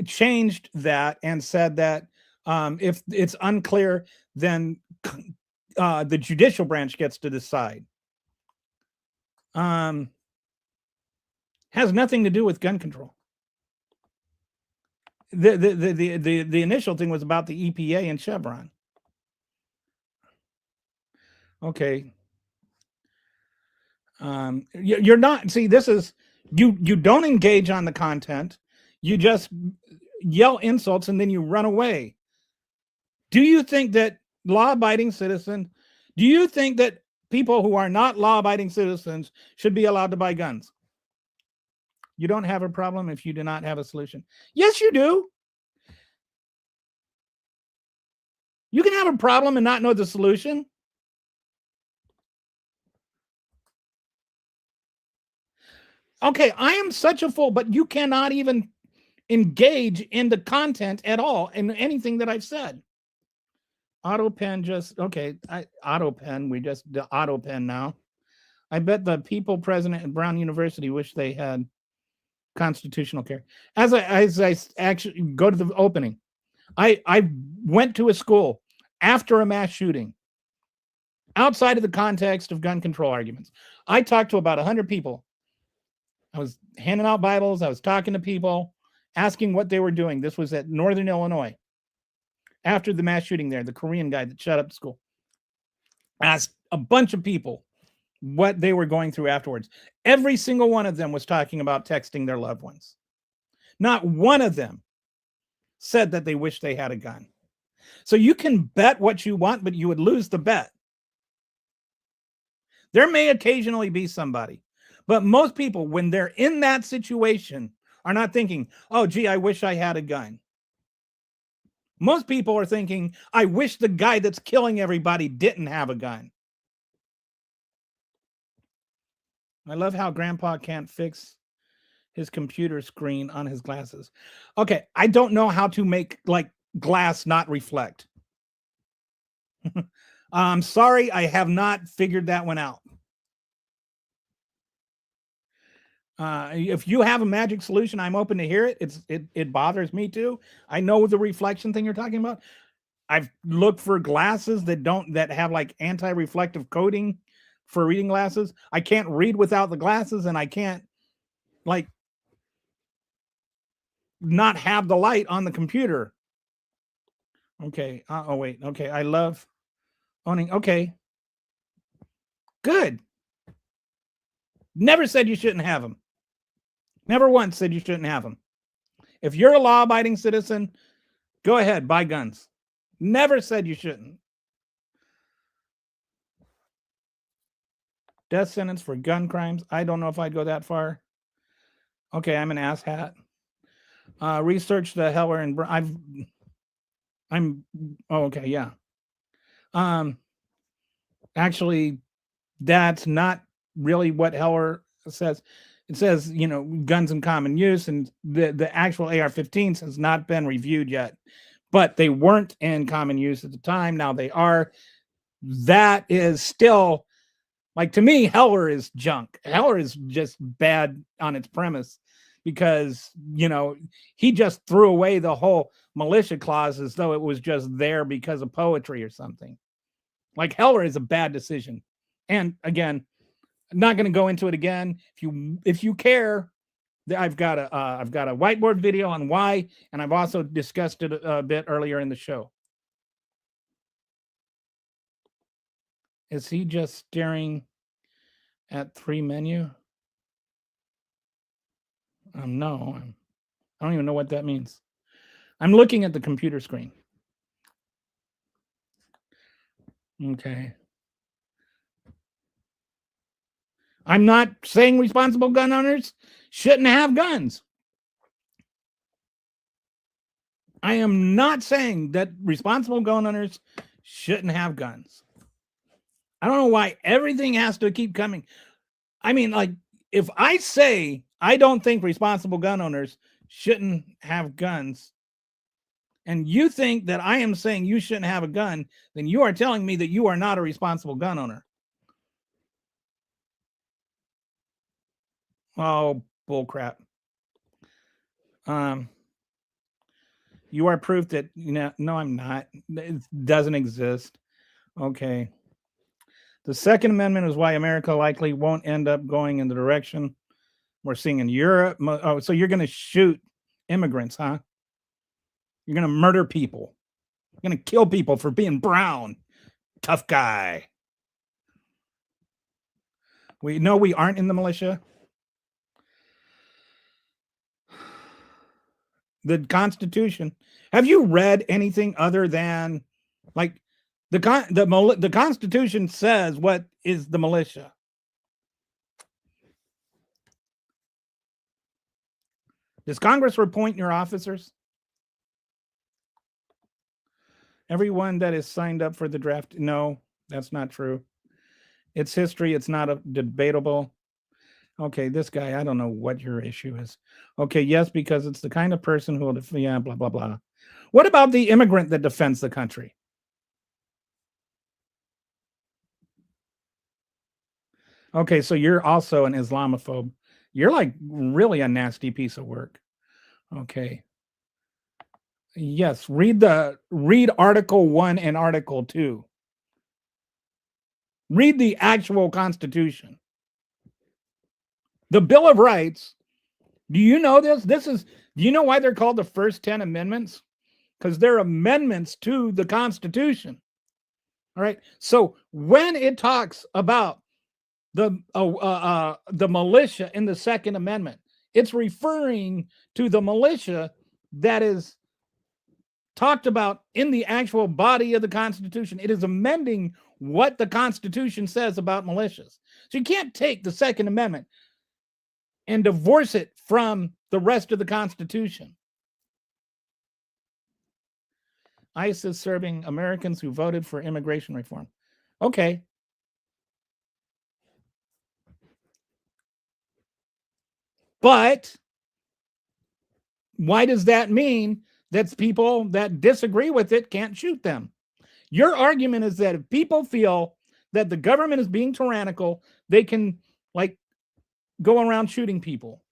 changed that and said that if it's unclear, then the judicial branch gets to decide. Has nothing to do with gun control. The initial thing was about the EPA and Chevron. Okay. You're not, see, this is, you don't engage on the content. You just yell insults and then you run away. Do you think that law-abiding citizen, do you think that people who are not law-abiding citizens should be allowed to buy guns? You don't have a problem if you do not have a solution. Yes, you do. You can have a problem and not know the solution. Okay, I am such a fool, but you cannot even engage in the content at all in anything that I've said. Auto pen just, okay, auto pen, we just the auto pen now. I bet the people president at Brown University wish they had constitutional care. As I actually go to the opening, I went to a school after a mass shooting outside of the context of gun control arguments. I talked to about 100 people. I was handing out Bibles. I was talking to people, asking what they were doing. This was at Northern Illinois. After the mass shooting there, the Korean guy that shut up the school. Asked a bunch of people what they were going through afterwards. Every single one of them was talking about texting their loved ones. Not one of them said that they wish they had a gun. So you can bet what you want, but you would lose the bet. There may occasionally be somebody, but most people, when they're in that situation, are not thinking, oh, gee, I wish I had a gun. Most people are thinking, I wish the guy that's killing everybody didn't have a gun. I love how Grandpa can't fix his computer screen on his glasses. Okay, I don't know how to make like glass not reflect. I'm sorry, I have not figured that one out. If you have a magic solution, I'm open to hear it. It bothers me too. I know the reflection thing you're talking about. I've looked for glasses that have like anti-reflective coating for reading glasses. I can't read without the glasses, and I can't like not have the light on the computer. Okay. Oh wait. Okay. I love owning. Okay. Good. Never said you shouldn't have them. Never once said you shouldn't have them. If you're a law-abiding citizen, go ahead, buy guns. Never said you shouldn't. Death sentence for gun crimes. I don't know if I'd go that far. Okay, I'm an asshat. Research the Heller and oh, okay, yeah. Actually, that's not really what Heller says. It says, you know, guns in common use, and the actual AR-15s has not been reviewed yet, but they weren't in common use at the time. Now they are. That is still, like, to me, Heller is junk. Heller is just bad on its premise because, you know, he just threw away the whole militia clause as though it was just there because of poetry or something. Like, Heller is a bad decision. And again, I'm not going to go into it again. If you care, I've got a whiteboard video on why, and I've also discussed it a bit earlier in the show. Is he just staring at 3 menu? No, I don't even know what that means. I'm looking at the computer screen. Okay. I'm not saying responsible gun owners shouldn't have guns. I am not saying that responsible gun owners shouldn't have guns. I don't know why everything has to keep coming. I mean, like, if I say I don't think responsible gun owners shouldn't have guns, and you think that I am saying you shouldn't have a gun, then you are telling me that you are not a responsible gun owner. Oh, bull crap. You are proof that, no, I'm not. It doesn't exist. Okay. The Second Amendment is why America likely won't end up going in the direction we're seeing in Europe. Oh, so you're going to shoot immigrants, huh? You're going to murder people. You're going to kill people for being brown. Tough guy. We aren't in the militia. The Constitution. Have you read anything other than like the Constitution says what is the militia? Does Congress appoint your officers? Everyone that is signed up for the draft? No, that's not true. It's history. It's not debatable. Okay, this guy, I don't know what your issue is. Okay, yes, because it's the kind of person who will, blah, blah, blah. What about the immigrant that defends the country? Okay, so you're also an Islamophobe. You're like really a nasty piece of work. Okay. Yes, read Article 1 and Article 2. Read the actual Constitution. The Bill of Rights. Do you know this? Do you know why they're called the first 10 amendments? Because they're amendments to the Constitution. All right. So when it talks about the militia in the Second Amendment, it's referring to the militia that is talked about in the actual body of the Constitution. It is amending what the Constitution says about militias. So you can't take the Second Amendment and divorce it from the rest of the Constitution. ICE is serving Americans who voted for immigration reform. Okay. But why does that mean that people that disagree with it can't shoot them? Your argument is that if people feel that the government is being tyrannical, they can like go around shooting people.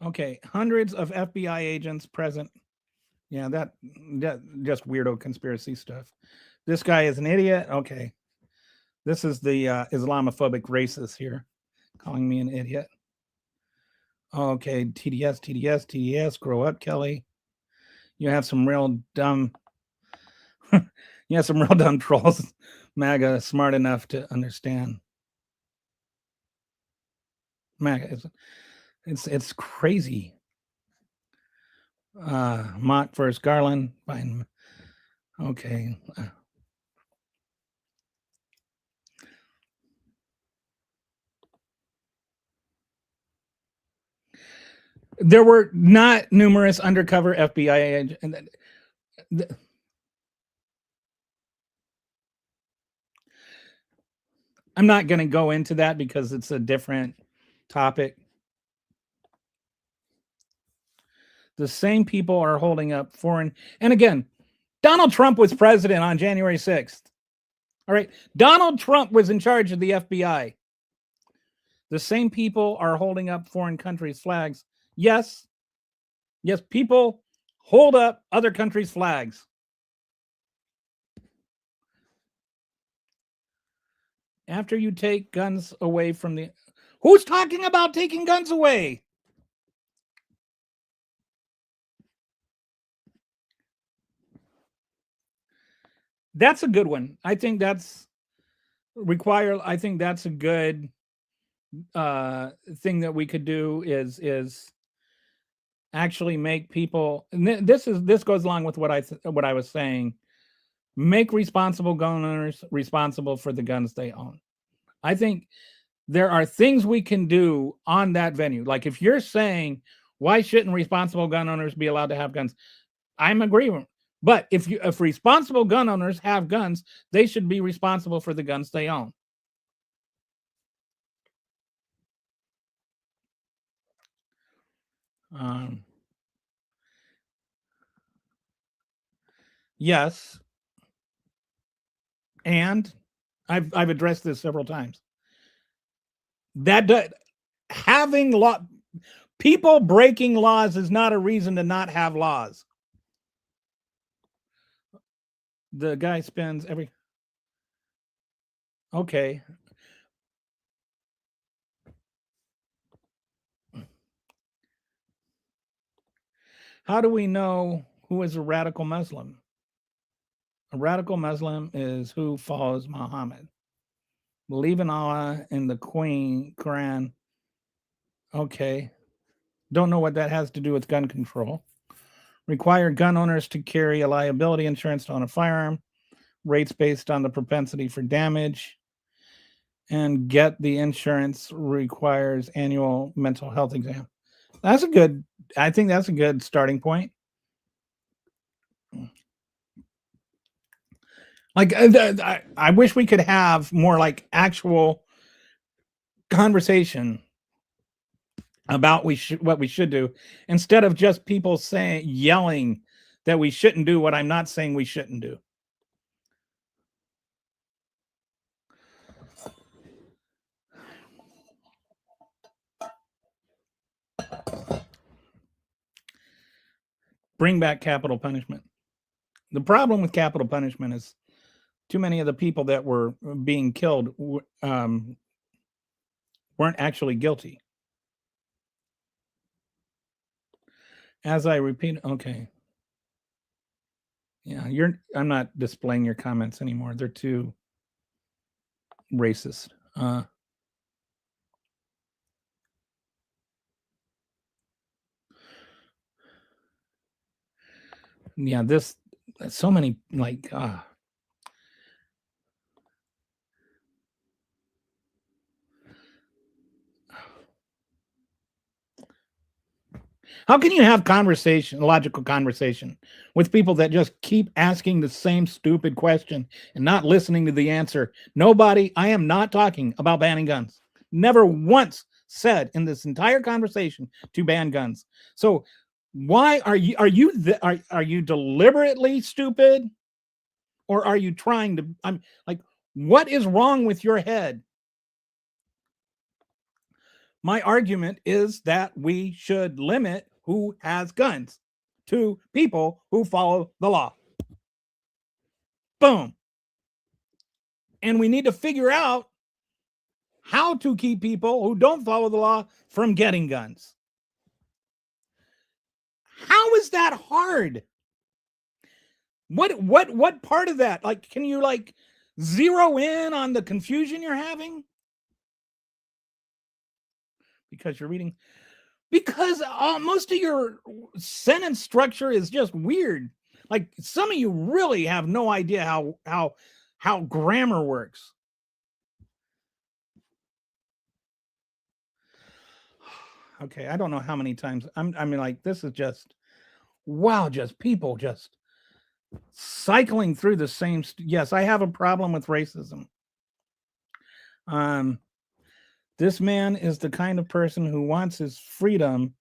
Okay, hundreds of FBI agents present. Yeah, that just weirdo conspiracy stuff. This guy is an idiot. Okay. This is the Islamophobic racist here calling me an idiot. Okay, TDS, grow up, Kelly. You have some real dumb trolls. MAGA smart enough to understand. MAGA, it's crazy. Mock versus Garland. Fine. Okay. There were not numerous undercover FBI agents. I'm not going to go into that because it's a different topic. The same people are holding up foreign. And again, Donald Trump was president on January 6th. All right. Donald Trump was in charge of the FBI. The same people are holding up foreign countries' flags. Yes. Yes, people hold up other countries' flags. After you take guns away from the... Who's talking about taking guns away? That's a good one. I think that's a good thing that we could do is actually make people, and this goes along with what I was saying, make responsible gun owners responsible for the guns they own. I think there are things we can do on that venue. Like if you're saying, why shouldn't responsible gun owners be allowed to have guns? I'm agreeing. But if responsible gun owners have guns, they should be responsible for the guns they own. Yes, and I've addressed this several times. That having law, people breaking laws is not a reason to not have laws. The guy spends every okay. How do we know who is a radical Muslim? A radical Muslim is who follows Muhammad. Believe in Allah and the Quran. Okay. Don't know what that has to do with gun control. Require gun owners to carry a liability insurance to own a firearm. Rates based on the propensity for damage. And get the insurance requires annual mental health exam. That's a good, I think that's a good starting point. Like, I wish we could have more like actual conversation about what we should do instead of just people saying yelling that we shouldn't do what I'm not saying we shouldn't do. Bring back capital punishment. The problem with capital punishment is too many of the people that were being killed weren't actually guilty. As I repeat, okay. Yeah, I'm not displaying your comments anymore. They're too racist. Yeah, this so many like how can you have logical conversation with people that just keep asking the same stupid question and not listening to the answer? I am not talking about banning guns. Never once said in this entire conversation to ban guns. So why are you deliberately stupid, or are you trying to? I'm like, what is wrong with your head? My argument is that we should limit who has guns to people who follow the law. Boom. And we need to figure out how to keep people who don't follow the law from getting guns. How is that hard? What part of that? Like, can you like zero in on the confusion you're having? Because you're reading, because most of your sentence structure is just weird. Like, some of you really have no idea how grammar works. Okay, I don't know how many times I mean, like, this is just wow, just people just cycling through the same. Yes, I have a problem with racism. This man is the kind of person who wants his freedom,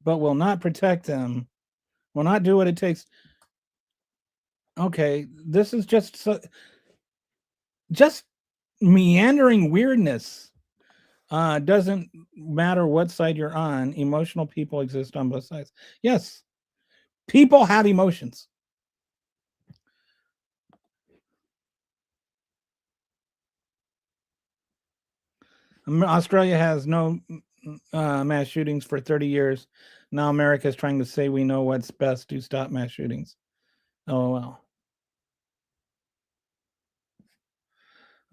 but will not protect him, will not do what it takes. Okay, this is just meandering weirdness. Doesn't matter what side you're on. Emotional people exist on both sides. Yes, people have emotions. Australia has no mass shootings for 30 years. Now America is trying to say we know what's best to stop mass shootings. Oh, well.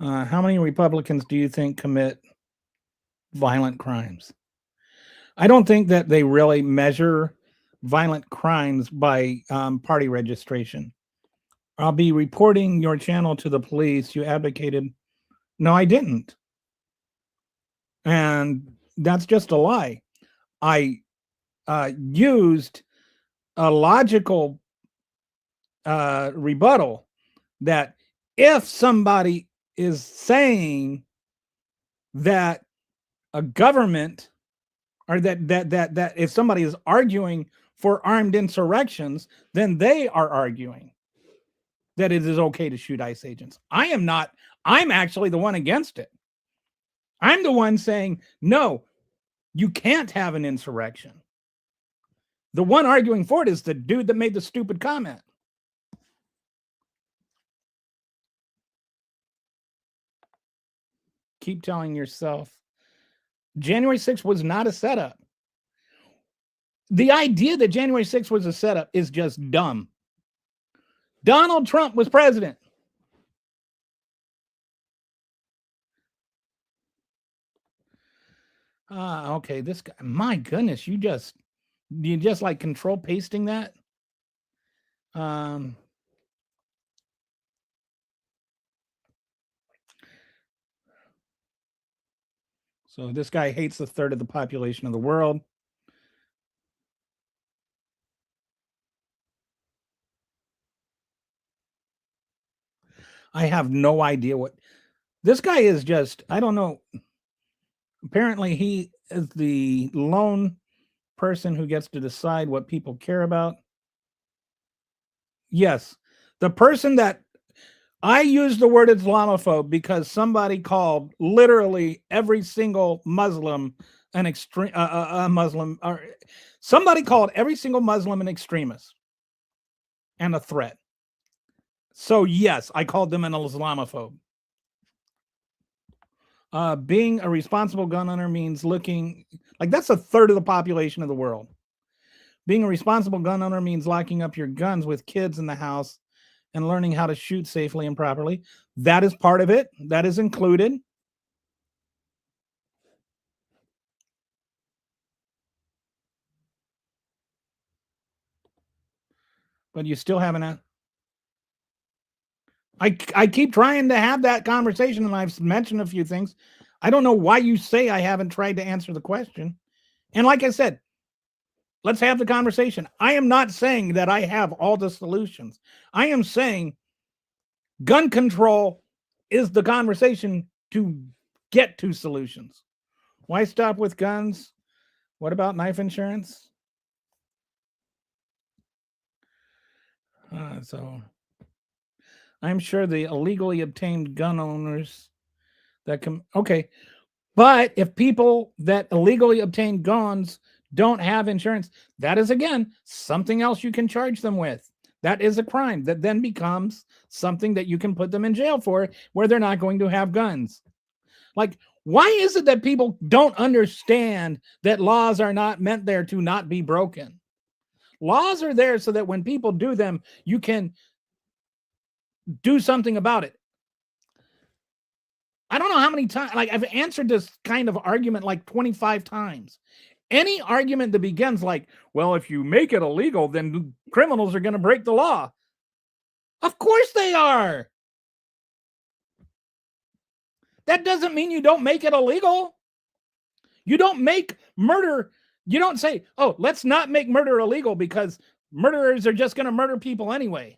How many Republicans do you think commit violent crimes? I don't think that they really measure violent crimes by party registration. I'll be reporting your channel to the police. You advocated. No, I didn't. And that's just a lie. I used a logical rebuttal that if somebody is saying that a government or that if somebody is arguing for armed insurrections, then they are arguing that it is okay to shoot ICE agents. I am not. I'm actually the one against it. I'm the one saying, no, you can't have an insurrection. The one arguing for it is the dude that made the stupid comment. Keep telling yourself January 6th was not a setup. The idea that January 6th was a setup is just dumb. Donald Trump was president. Okay, this guy, my goodness, you just like control pasting that. So this guy hates a third of the population of the world. I have no idea what this guy is. Just, I don't know. Apparently he is the lone person who gets to decide what people care about. Yes, the person that I use the word Islamophobe because somebody called literally every single Muslim an extreme Muslim, or somebody called every single Muslim an extremist and a threat. So yes, I called them an Islamophobe. Being a responsible gun owner means looking like that's a third of the population of the world. Being a responsible gun owner means locking up your guns with kids in the house and learning how to shoot safely and properly. That is part of it. That is included. But you still haven't. I keep trying to have that conversation, and I've mentioned a few things. I don't know why you say I haven't tried to answer the question. And like I said, let's have the conversation. I am not saying that I have all the solutions. I am saying gun control is the conversation to get to solutions. Why stop with guns? What about knife insurance? So I'm sure the illegally obtained gun owners that can, okay. But if people that illegally obtain guns don't have insurance, that is, again, something else you can charge them with. That is a crime that then becomes something that you can put them in jail for, where they're not going to have guns. Like, why is it that people don't understand that laws are not meant there to not be broken? Laws are there so that when people do them, you can do something about it. I don't know how many times, like, I've answered this kind of argument like 25 times. Any argument that begins like, well, if you make it illegal, then criminals are going to break the law. Of course they are. That doesn't mean you don't make it illegal. You don't make murder. You don't say, oh, let's not make murder illegal because murderers are just going to murder people anyway.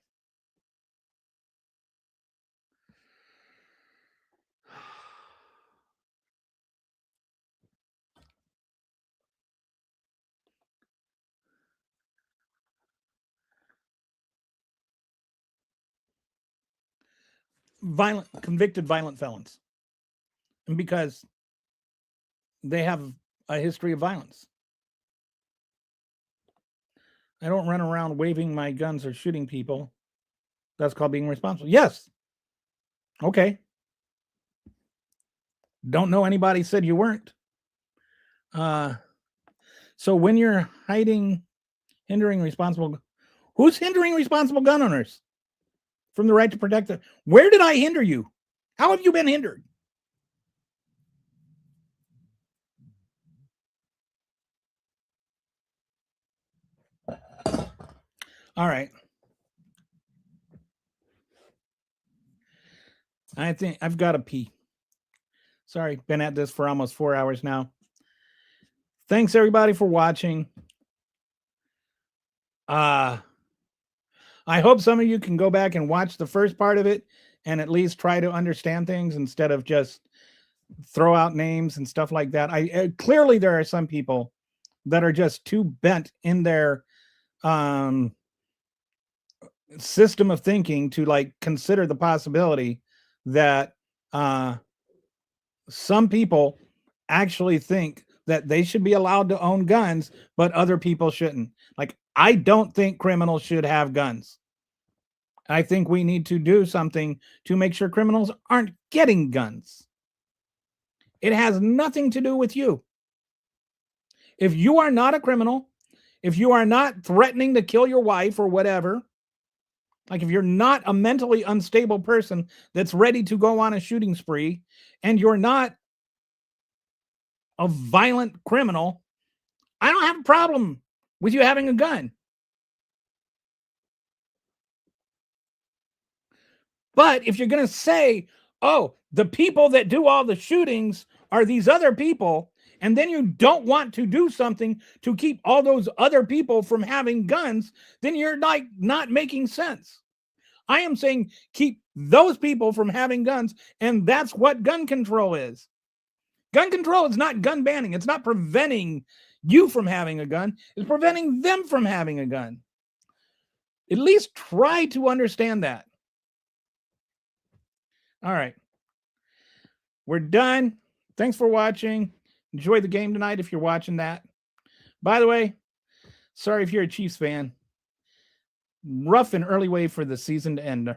Convicted violent felons. And because they have a history of violence. I don't run around waving my guns or shooting people. That's called being responsible. Yes. Okay. Don't know anybody said you weren't. So when you're hindering responsible, who's hindering responsible gun owners from the right to protect them? Where did I hinder you? How have you been hindered? All right. I think I've got to pee. Sorry, been at this for almost 4 hours now. Thanks everybody for watching. I hope some of you can go back and watch the first part of it and at least try to understand things instead of just throw out names and stuff like that. Clearly there are some people that are just too bent in their um, system of thinking to like consider the possibility that uh, some people actually think that they should be allowed to own guns, but other people shouldn't. Like, I don't think criminals should have guns. I think we need to do something to make sure criminals aren't getting guns. It has nothing to do with you. If you are not a criminal, if you are not threatening to kill your wife or whatever, like if you're not a mentally unstable person that's ready to go on a shooting spree, and you're not a violent criminal, I don't have a problem with you having a gun. But if you're going to say, oh, the people that do all the shootings are these other people, and then you don't want to do something to keep all those other people from having guns, then you're like not making sense. I am saying keep those people from having guns, and that's what gun control is. Gun control is not gun banning. It's not preventing you from having a gun. It's preventing them from having a gun. At least try to understand that. All right. We're done. Thanks for watching. Enjoy the game tonight if you're watching that. By the way, sorry if you're a Chiefs fan. Rough and early way for the season to end.